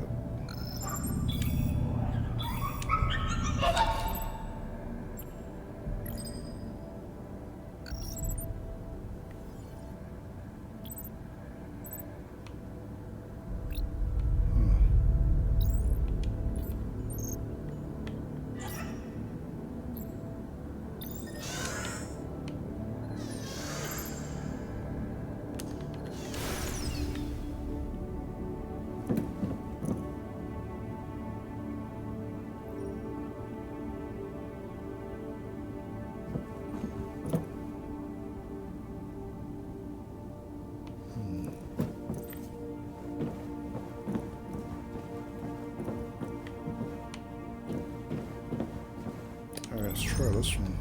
Let's try this one.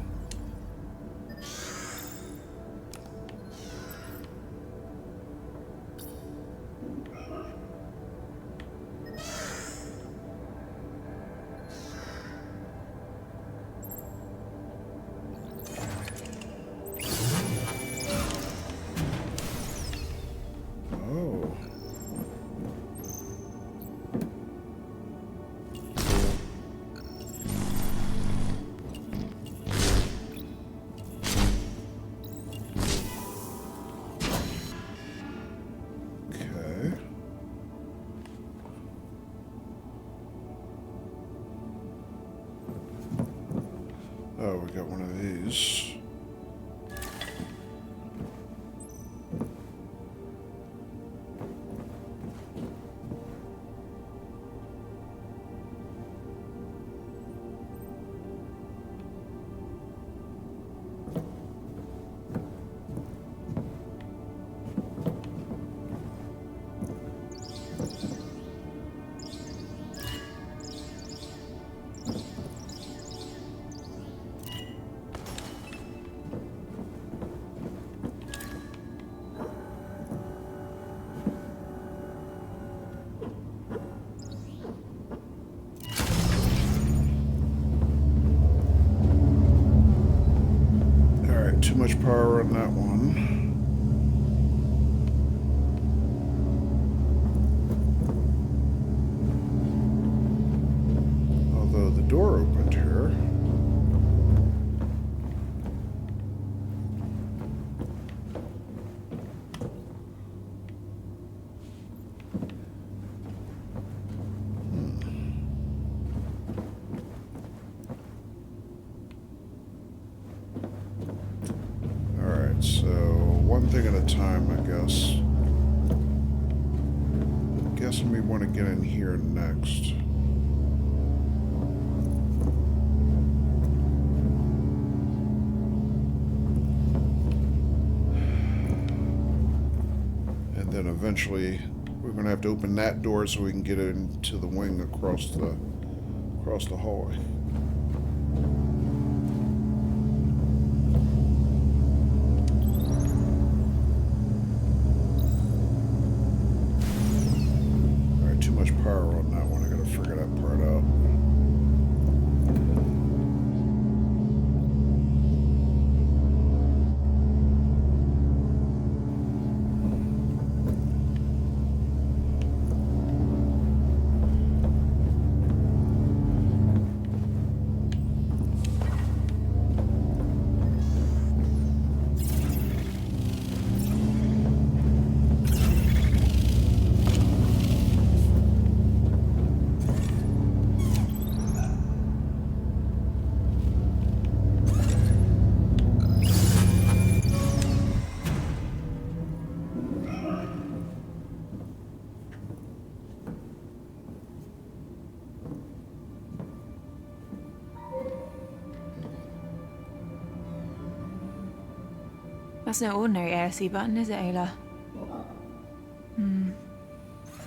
Oh. Oh, we got one of these. Too much power on that one. Although the door opened here. So, one thing at a time, I guess. I'm guessing we want to get in here next. eventually we're going to have to open that door so we can get into the wing across the hallway. Alright, too much power on that one. I gotta figure that part out. That's no ordinary ASC button, is it, Ayla?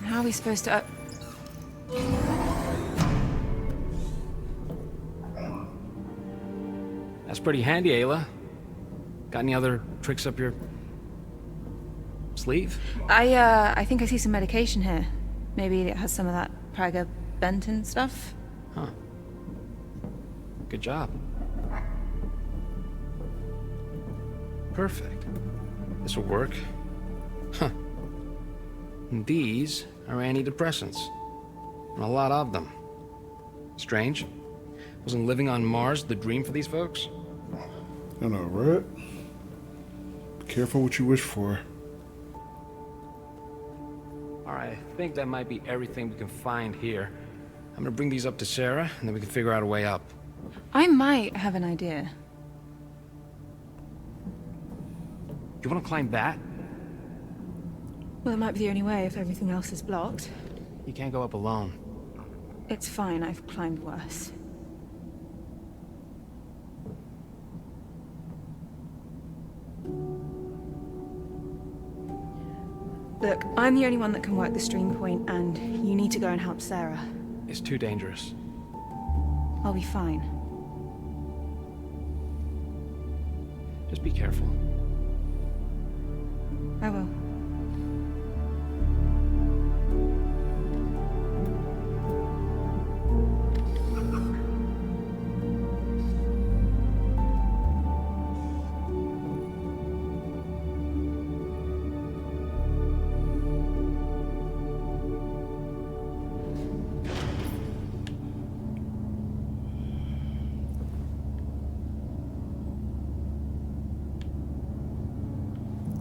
How are we supposed to... That's pretty handy, Ayla. Got any other tricks up your sleeve? I think I see some medication here. Maybe it has some of that Praga-Benton stuff? Huh. Good job. Perfect. This will work. Huh. And these are antidepressants. And a lot of them. Strange. Wasn't living on Mars the dream for these folks? I know, right? Be careful what you wish for. Alright, I think that might be everything we can find here. I'm gonna bring these up to Sarah, and then we can figure out a way up. I might have an idea. You wanna climb that? Well, it might be the only way if everything else is blocked. You can't go up alone. It's fine, I've climbed worse. Look, I'm the only one that can work the stream point, and you need to go and help Sarah. It's too dangerous. I'll be fine. Just be careful. I will.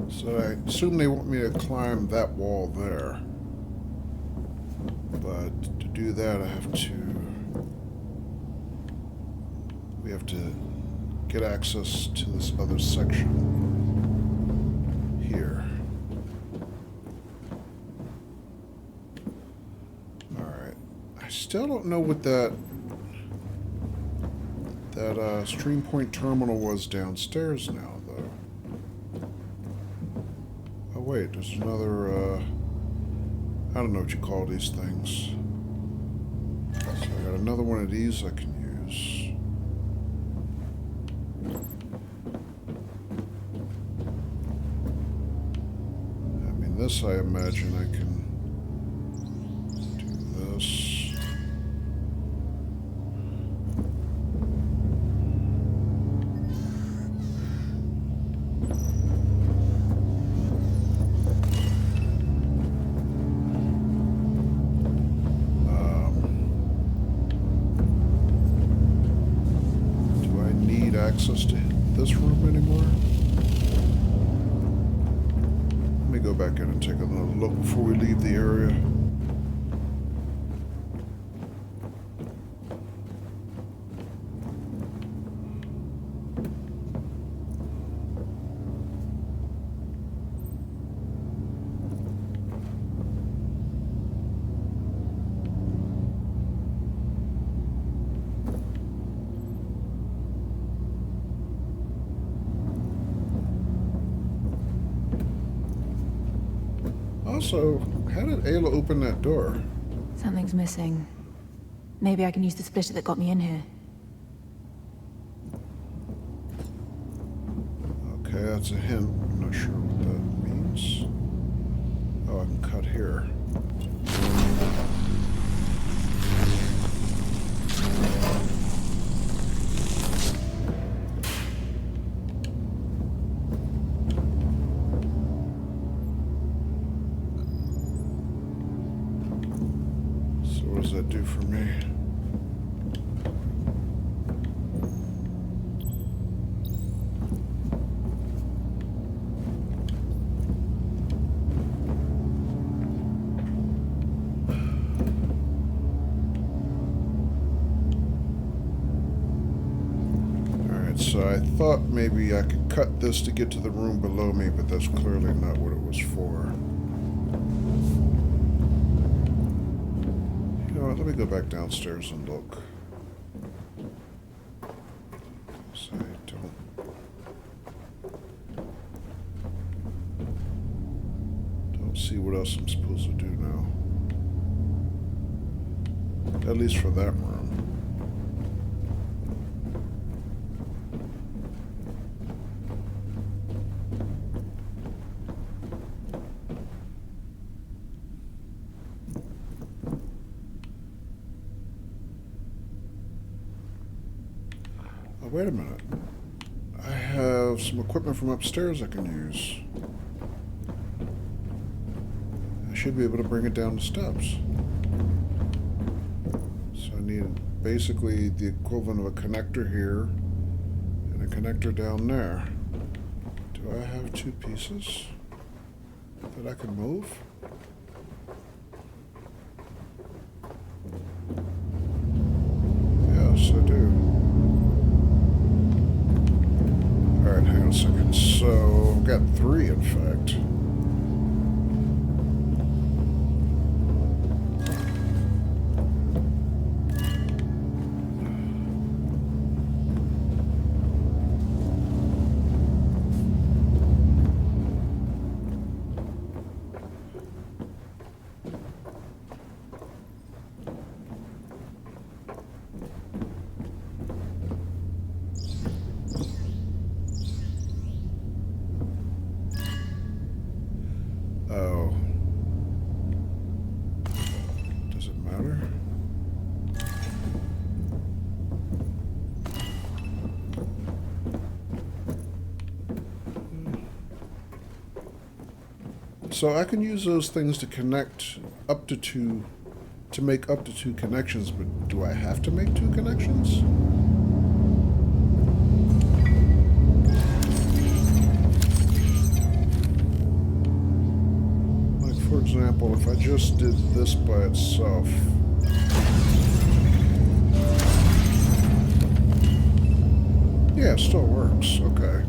So I assume they want me to climb that wall there. But to do that, we have to get access to this other section here. Alright. I still don't know what that stream point terminal was downstairs now, though. Oh wait, there's another, I don't know what you call these things. So I got another one of these I can use. I mean, this I imagine I can do this. Access to this room anymore? Let me go back in and take another look before we leave the area. Also, how did Ayla open that door? Something's missing. Maybe I can use the splitter that got me in here. Okay, that's a hint. I'm not sure what that means. Oh, I can cut here. So what does that do for me? So I thought maybe I could cut this to get to the room below me, but that's clearly not what it was for. You know what, let me go back downstairs and look. So I don't see what else I'm supposed to do now. At least for that room. Wait a minute. I have some equipment from upstairs I can use. I should be able to bring it down the steps. So I need basically the equivalent of a connector here and a connector down there. Do I have two pieces that I can move? Yes, I do. Alright, hang on a second. So, I've got three, in fact. Oh. Does it matter? So I can use those things to connect up to two, to make up to two connections, but do I have to make two connections? For example, if I just did this by itself, yeah, it still works. Okay.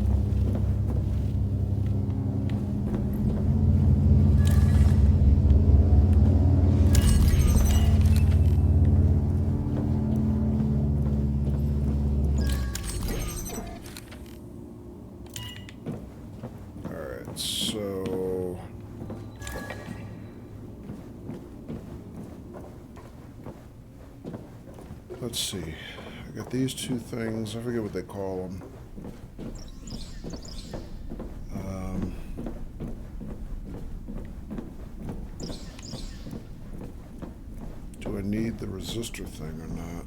All right, so let's see. I got these two things. I forget what they call them. Do I need the resistor thing or not?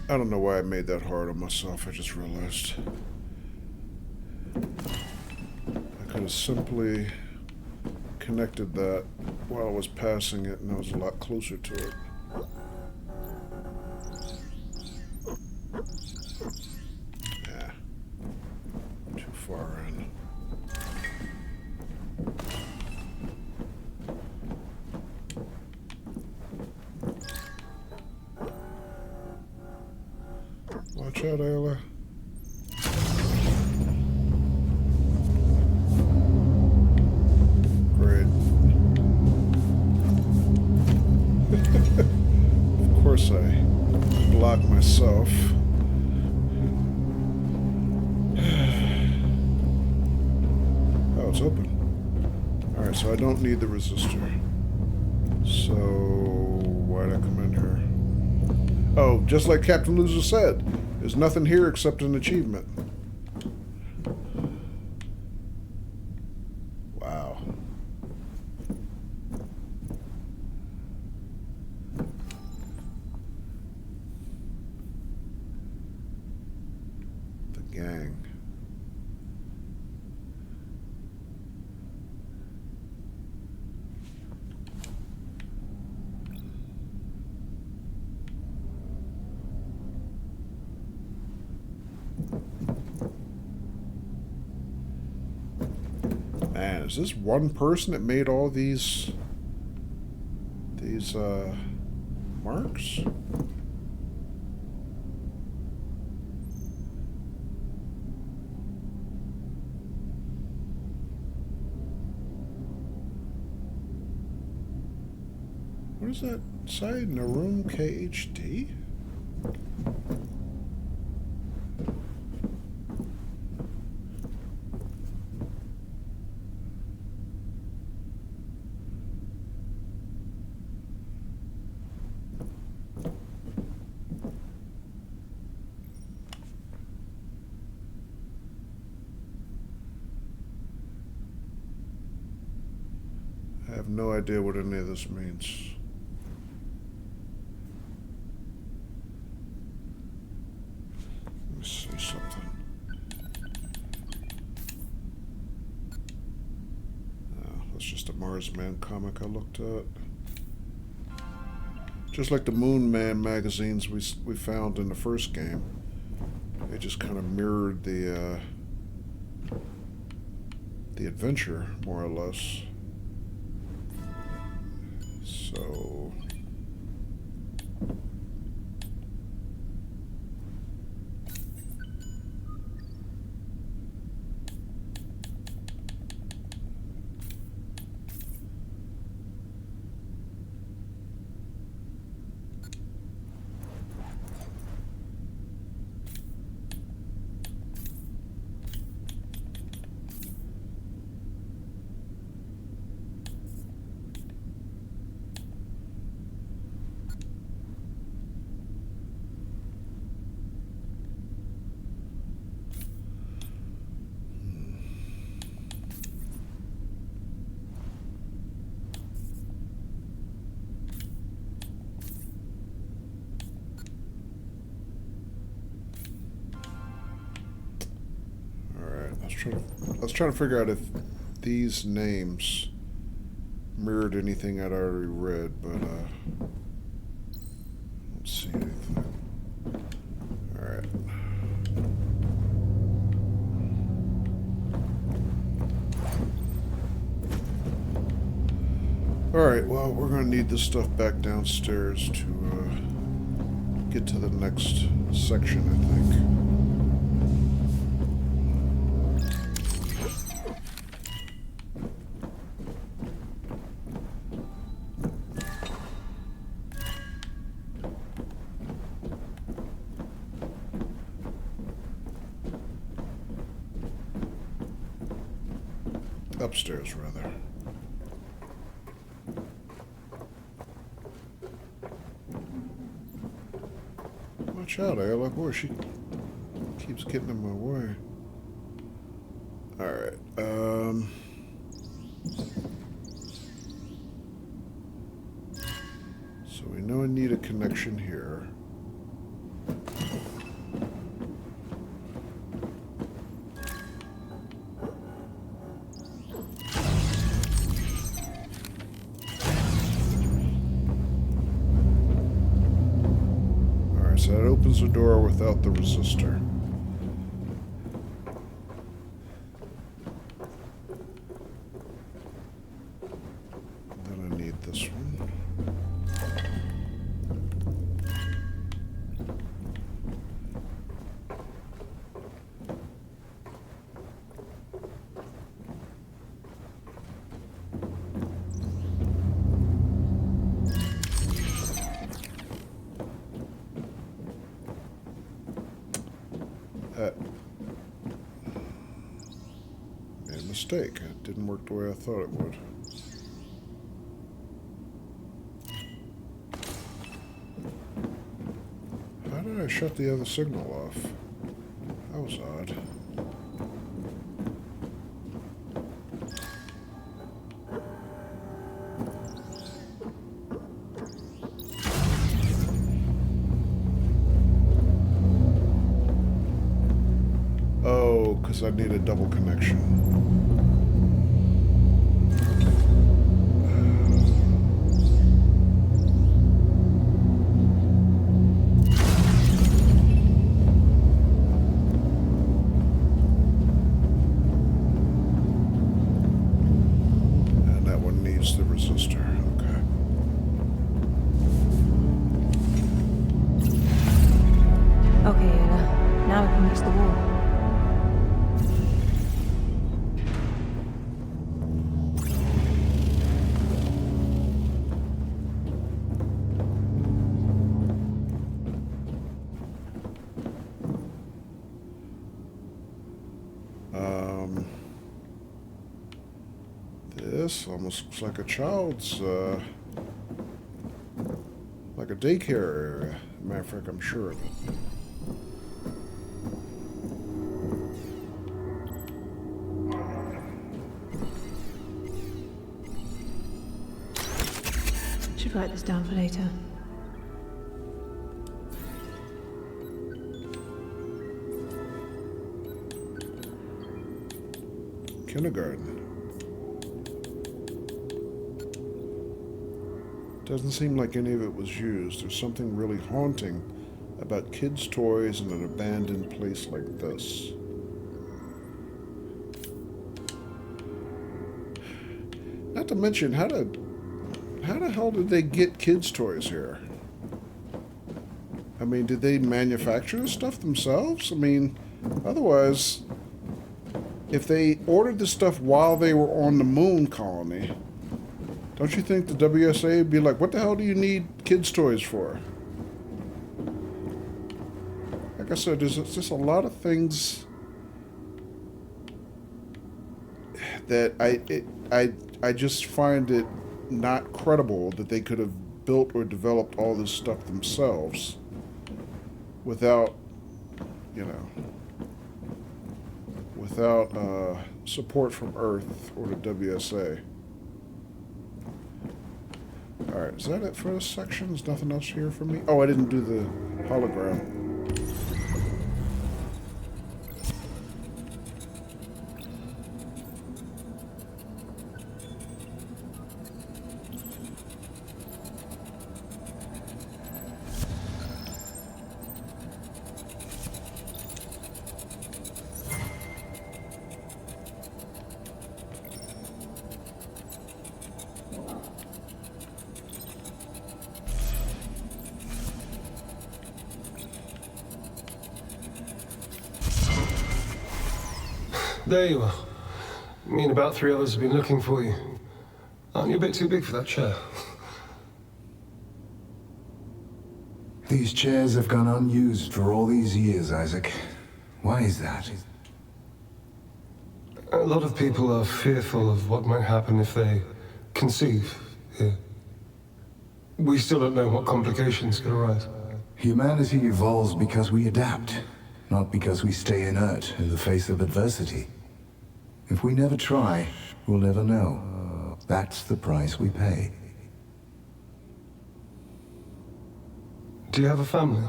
I don't know why I made that hard on myself, I just realized. I could have simply connected that while I was passing it, and I was a lot closer to it. Yeah. Too far in. Watch out, Ayla. Great. unless I block myself. Oh, it's open. Alright, so I don't need the resistor. So, why'd I come in here? Oh, just like Captain Loser said, there's nothing here except an achievement. Wow. The gang. Man, is this one person that made all these marks? What is that side? Naroom KHD? I have no idea what any of this means. Let me see something. That's just a Marsman comic I looked at. Just like the Moon Man magazines we found in the first game. They just kind of mirrored the adventure, more or less. So... I was trying to figure out if these names mirrored anything I'd already read, but I don't see anything. Alright. Alright, well, we're going to need this stuff back downstairs to get to the next section, I think. Upstairs, rather. Watch out, Ayla. Boy, she keeps getting in my way. Alright, so we know I need a connection here. So that opens the door without the resistor. Then I need this one. Made a mistake. It didn't work the way I thought it would. How did I shut the other signal off? That was odd. Oh, because I need a double connection. And that one needs the resistor. Okay. Okay, Ayla. Now we can reach the wall. This almost looks like a child's, like a daycare area. Matter of fact, I'm sure of it. Should write this down for later. Kindergarten. Doesn't seem like any of it was used. There's something really haunting about kids' toys in an abandoned place like this. Not to mention, how the hell did they get kids' toys here? I mean, did they manufacture this stuff themselves? I mean, otherwise, if they ordered this stuff while they were on the moon colony, don't you think the WSA would be like, what the hell do you need kids' toys for? Like I said, there's just a lot of things that I just find it not credible that they could have built or developed all this stuff themselves without, you know, without support from Earth or the WSA. Alright, is that it for this section? There's nothing else here for me? Oh, I didn't do the hologram. There you are. Me and about 3 others have been looking for you. Aren't you a bit too big for that chair? These chairs have gone unused for all these years, Isaac. Why is that? A lot of people are fearful of what might happen if they conceive here. We still don't know what complications could arise. Humanity evolves because we adapt, not because we stay inert in the face of adversity. If we never try, we'll never know. That's the price we pay. Do you have a family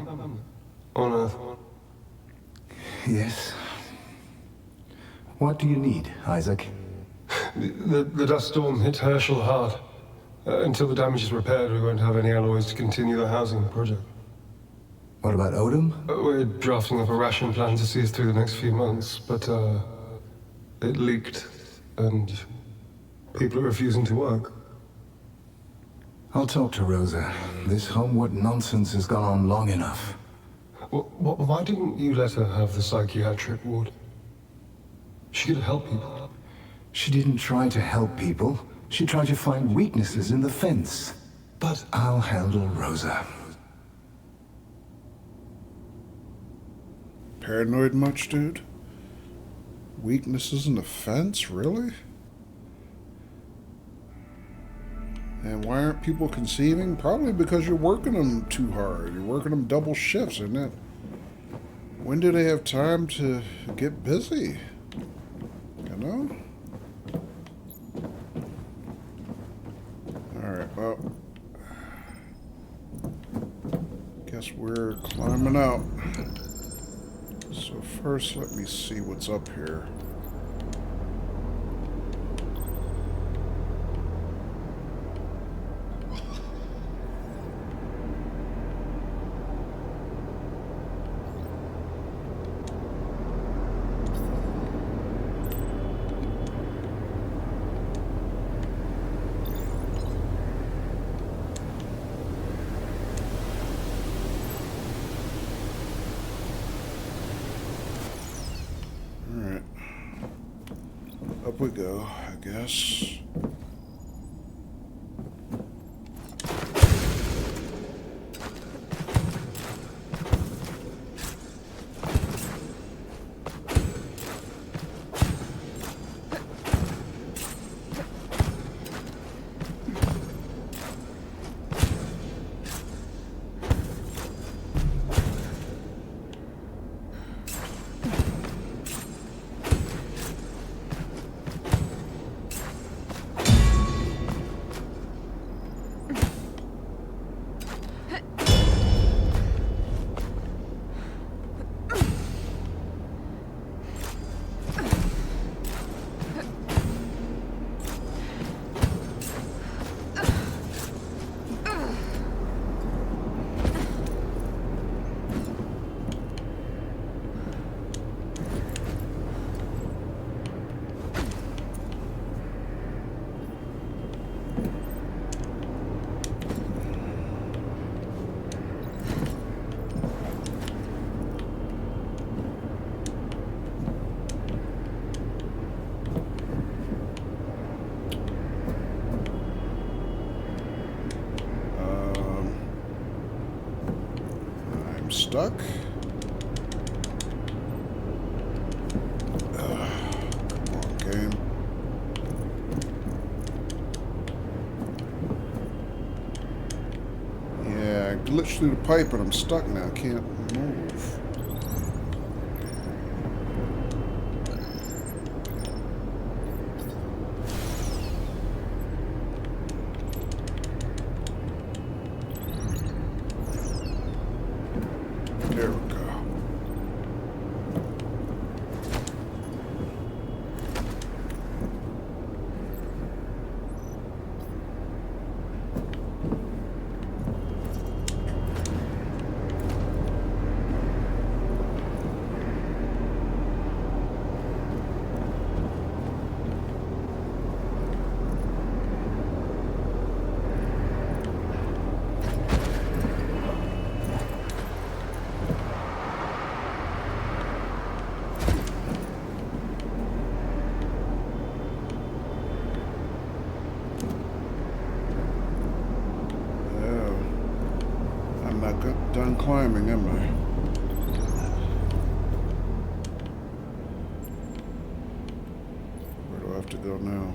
on Earth? Yes. What do you need, Isaac? The dust storm hit Herschel hard. Until the damage is repaired, we won't have any alloys to continue the housing project. What about Odom? We're drafting up a ration plan to see us through the next few months, but it leaked, and people are refusing to work. I'll talk to Rosa. This homework nonsense has gone on long enough. Why didn't you let her have the psychiatric ward? She could help people. She didn't try to help people. She tried to find weaknesses in the fence. But I'll handle Rosa. paranoid much, dude? Weaknesses in the fence? Really? And why aren't people conceiving? Probably because you're working them too hard. You're working them double shifts, isn't it? When do they have time to get busy? You know? Alright, well. Guess we're climbing out. So first, let me see what's up here. Up we go, I guess. Stuck. Come on, game. Yeah, I glitched through the pipe and I'm stuck now. Can't move. There we go. Done climbing, am I? Where do I have to go now?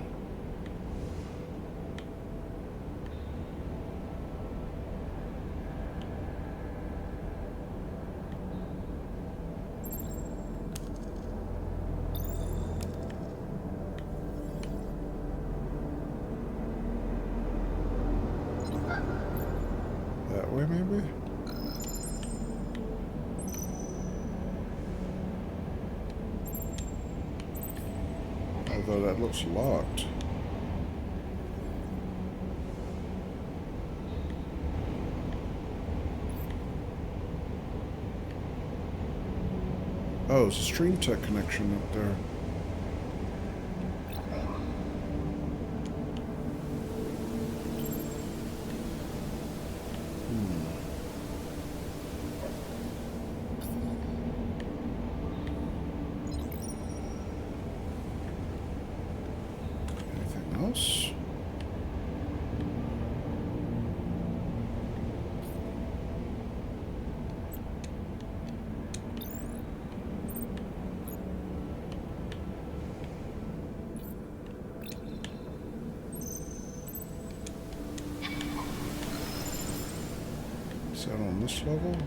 That way, maybe? Although that looks locked. Oh, it's a Stream Tech connection up there. Anything else? this level?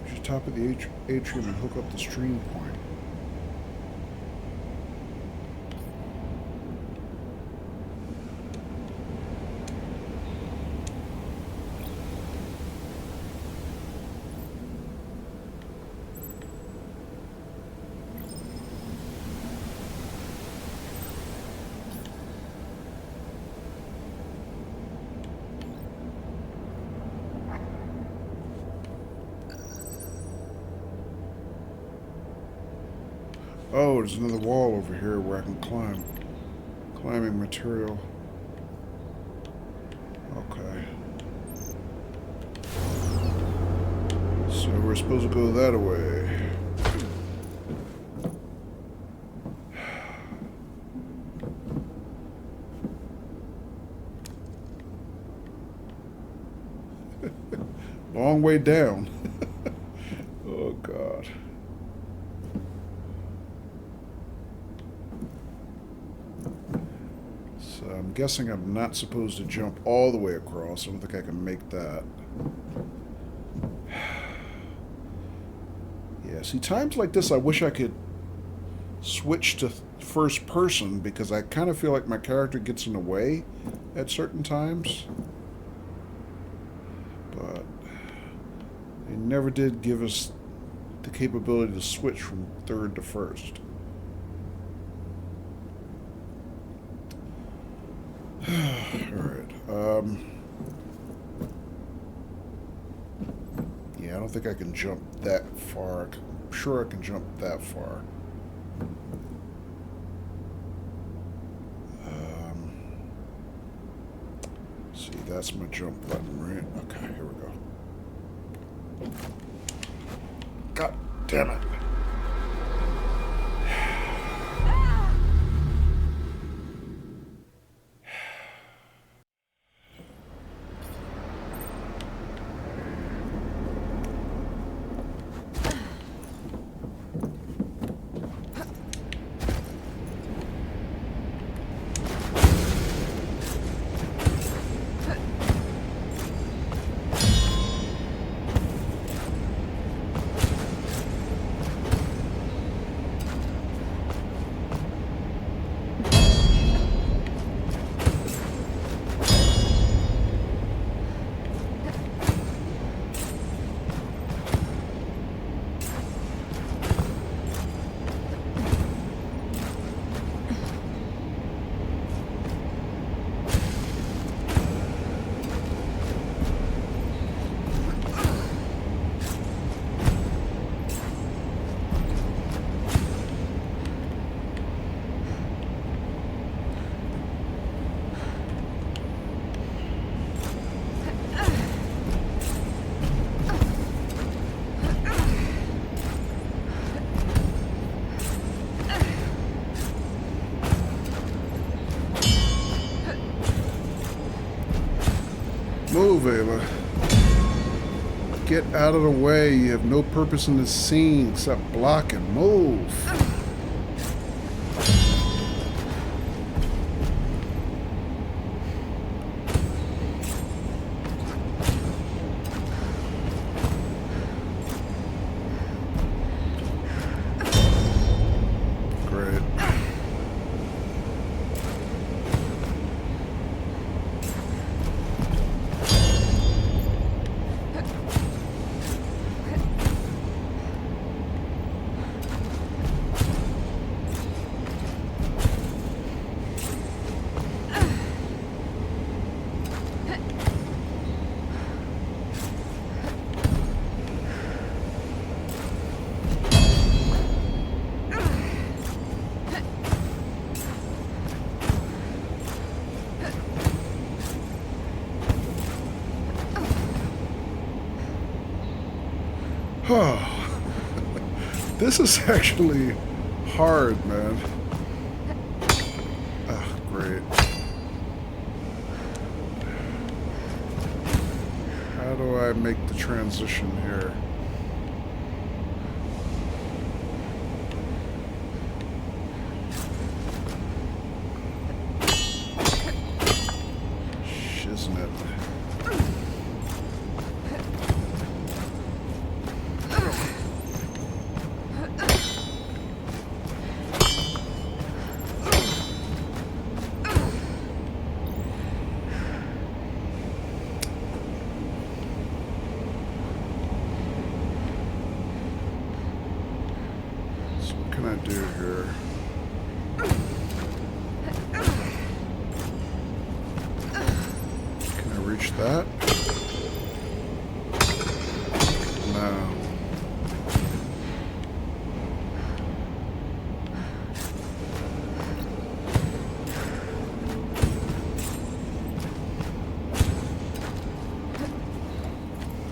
Just top of the atrium and hook up the stream point. Oh, there's another wall over here where I can climb. Climbing material. Okay. So we're supposed to go that way. Long way down. Oh, God. So I'm guessing I'm not supposed to jump all the way across. I don't think I can make that. Yeah, see, times like this I wish I could switch to first person because I kind of feel like my character gets in the way at certain times. But they never did give us the capability to switch from third to first. Alright. Yeah, I don't think I can jump that far. I'm sure I can jump that far. See, that's my jump button, right? Okay, here we go. God damn it. Move, Ava. Get out of the way. You have no purpose in this scene except blocking. Move. Great. Oh, this is actually hard, man. Oh, great. How do I make the transition here? Shiznit. What can I do here? Can I reach that? No.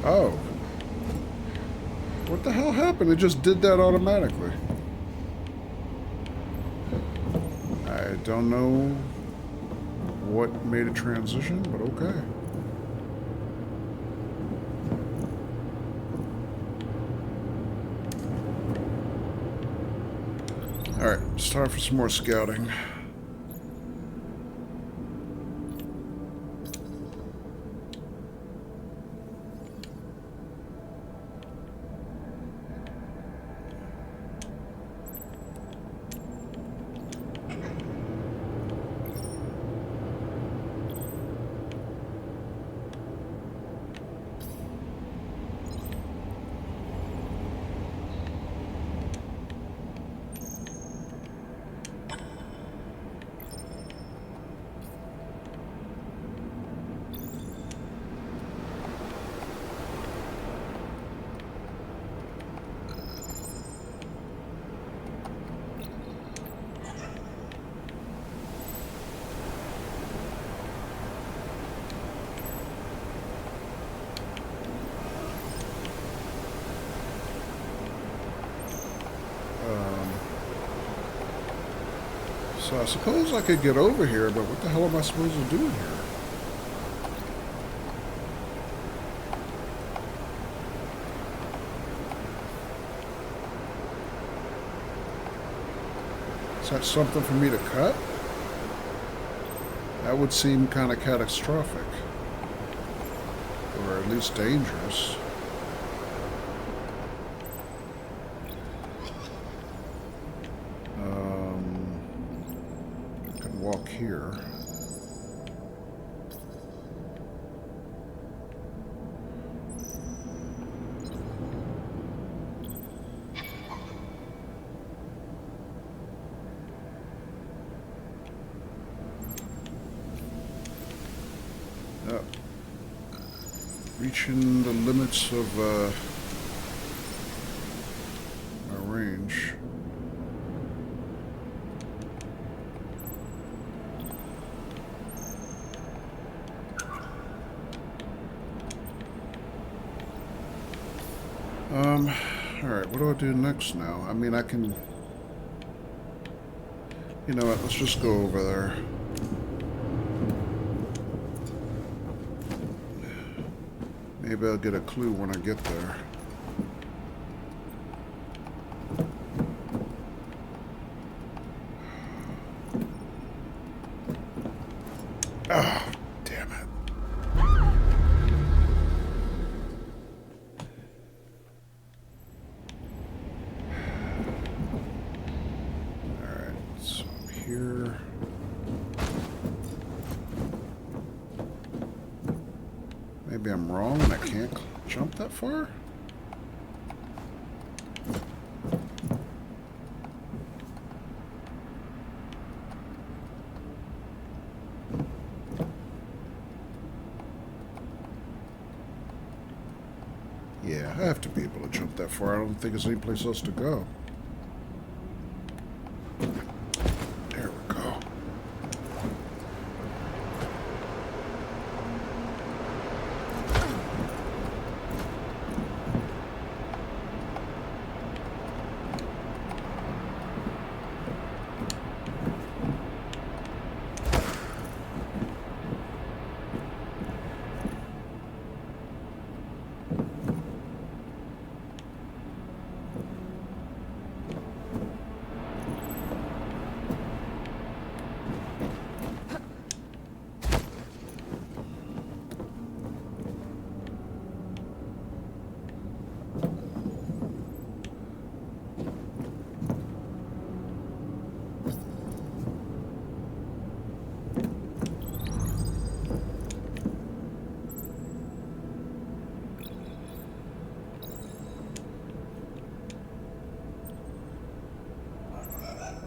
Oh. What the hell happened? It just did that automatically. I don't know what made a transition, but okay. Alright, it's time for some more scouting. So I suppose I could get over here, but what the hell am I supposed to do here? Is that something for me to cut? That would seem kind of catastrophic. Or at least dangerous. I can walk here. Reaching the limits of my range. Alright, what do I do next now? I mean, I can... You know what, let's just go over there. Maybe I'll get a clue when I get there. Oh, damn it. Alright, so I'm here. Maybe I'm wrong and I can't jump that far? Yeah, I have to be able to jump that far. I don't think there's any place else to go. There we go.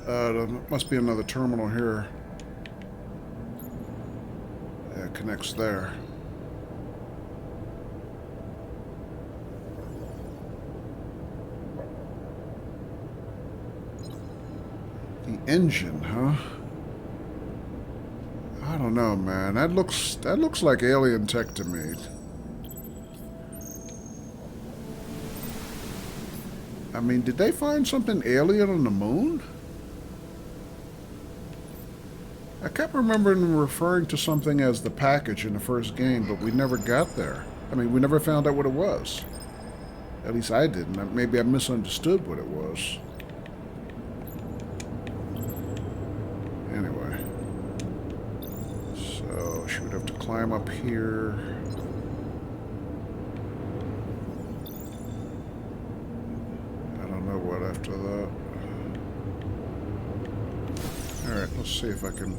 There must be another terminal here. Yeah, it connects there. The engine, huh? I don't know, man. That looks like alien tech to me. I mean, did they find something alien on the moon? I kept remembering them referring to something as the package in the first game, but we never got there. I mean, we never found out what it was. At least I didn't. Maybe I misunderstood what it was. Anyway. So, she would have to climb up here. I don't know what after that. Alright, let's see if I can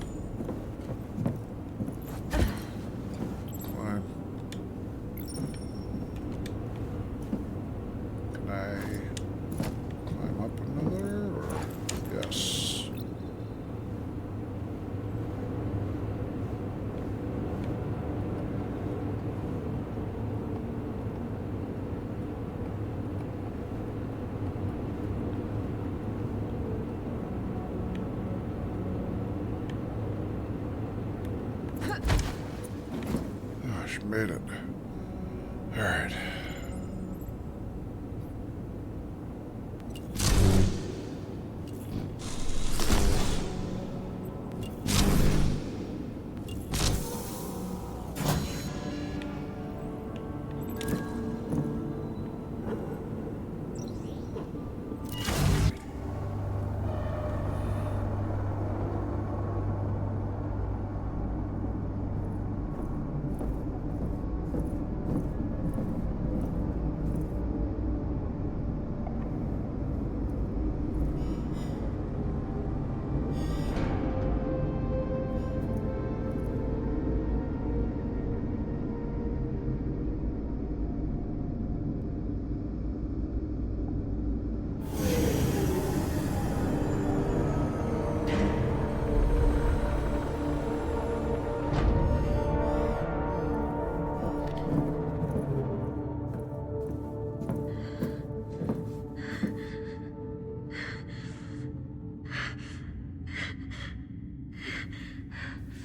climb. Can I climb up another? Or yes. Made it. All right.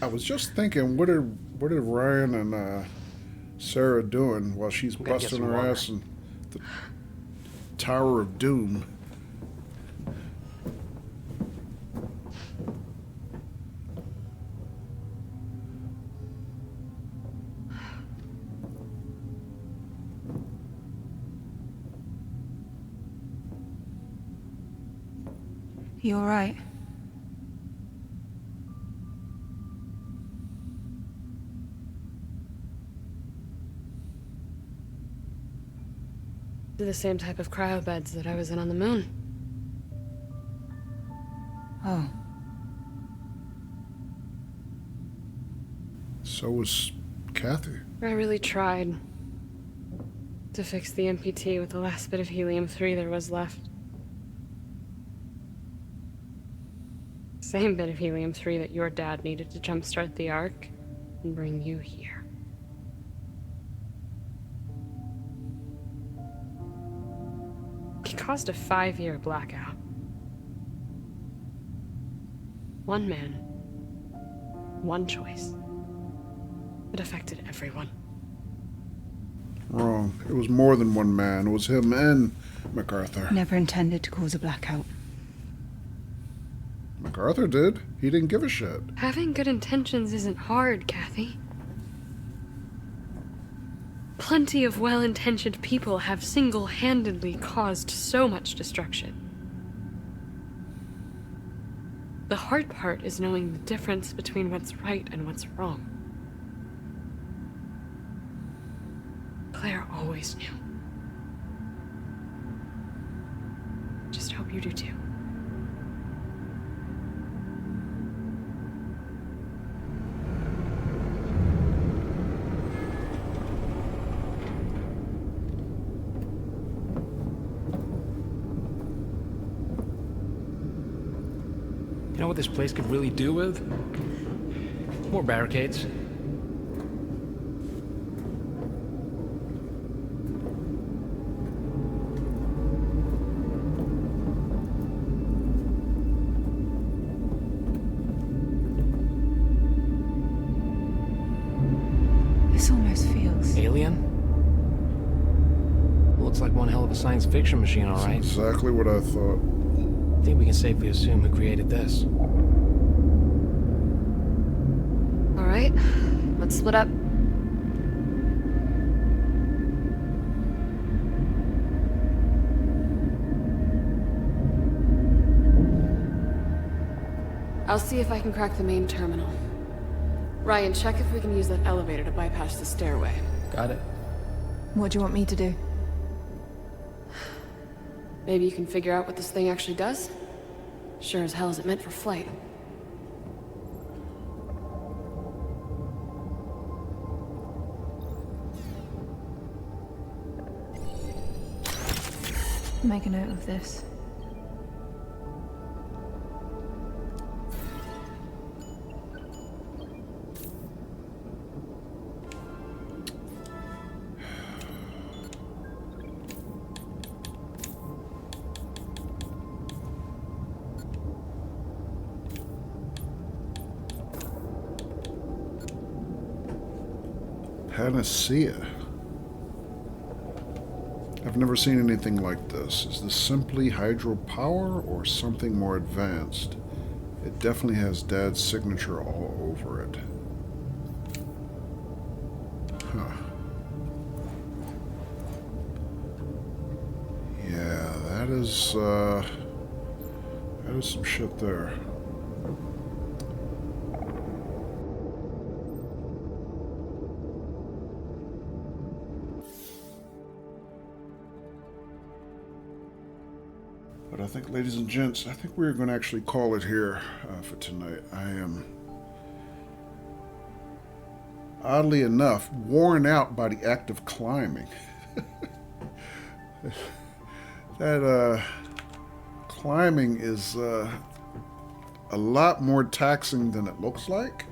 I was just thinking, what are Ryan and Sarah doing while she's busting her ass in the Tower of Doom? You all right? The same type of cryo beds that I was in on the moon. Oh. So was Kathy. I really tried to fix the MPT with the last bit of helium-3 there was left. Same bit of helium-3 that your dad needed to jumpstart the Ark and bring you here. He caused a 5-year blackout. One man, one choice. It affected everyone. Wrong. It was more than one man. It was him and MacArthur. Never intended to cause a blackout. MacArthur did. He didn't give a shit. Having good intentions isn't hard, Kathy. Plenty of well-intentioned people have single-handedly caused so much destruction. The hard part is knowing the difference between what's right and what's wrong. Claire always knew. Just hope you do too. You know what this place could really do with? More barricades. This almost feels... Alien? Looks like one hell of a science fiction machine, all right. That's exactly what I thought. I think we can safely assume who created this. All right, let's split up. I'll see if I can crack the main terminal. Ryan, check if we can use that elevator to bypass the stairway. Got it. What do you want me to do? Maybe you can figure out what this thing actually does? Sure as hell is it meant for flight. Make a note of this. Panacea. I've never seen anything like this. Is this simply hydropower or something more advanced? It definitely has Dad's signature all over it. Huh. Yeah, that is some shit there. But I think, ladies and gents, I think we're going to actually call it here for tonight. I am, oddly enough, worn out by the act of climbing. That climbing is a lot more taxing than it looks like,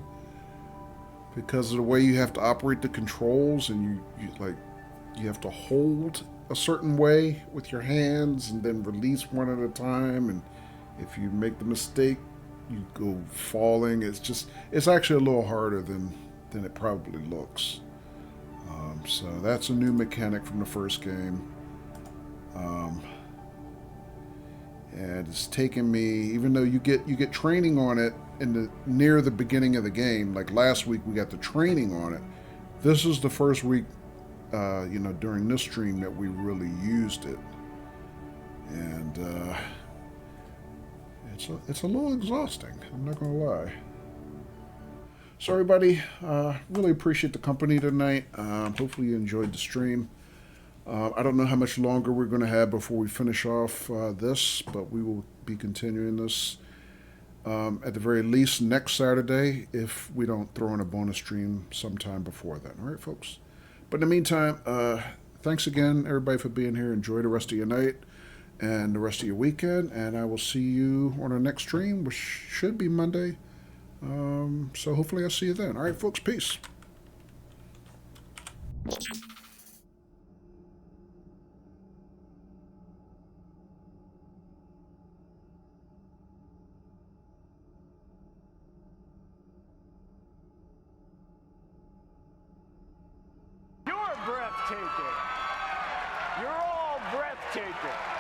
because of the way you have to operate the controls, and you have to hold a certain way with your hands and then release one at a time, and if you make the mistake you go falling. It's actually a little harder than it probably looks. So that's a new mechanic from the first game, and it's taken me, even though you get training on it near the beginning of the game, like last week we got the training on it. This is the first week during this stream that we really used it, and it's a little exhausting, I'm not gonna lie. So everybody, really appreciate the company tonight. Hopefully you enjoyed the stream. I don't know how much longer we're going to have before we finish off this, but we will be continuing this at the very least next Saturday, if we don't throw in a bonus stream sometime before then. All right, folks? But in the meantime, thanks again, everybody, for being here. Enjoy the rest of your night and the rest of your weekend, and I will see you on our next stream, which should be Monday. So hopefully I'll see you then. All right, folks, peace. You're breathtaking. You're all breathtaking.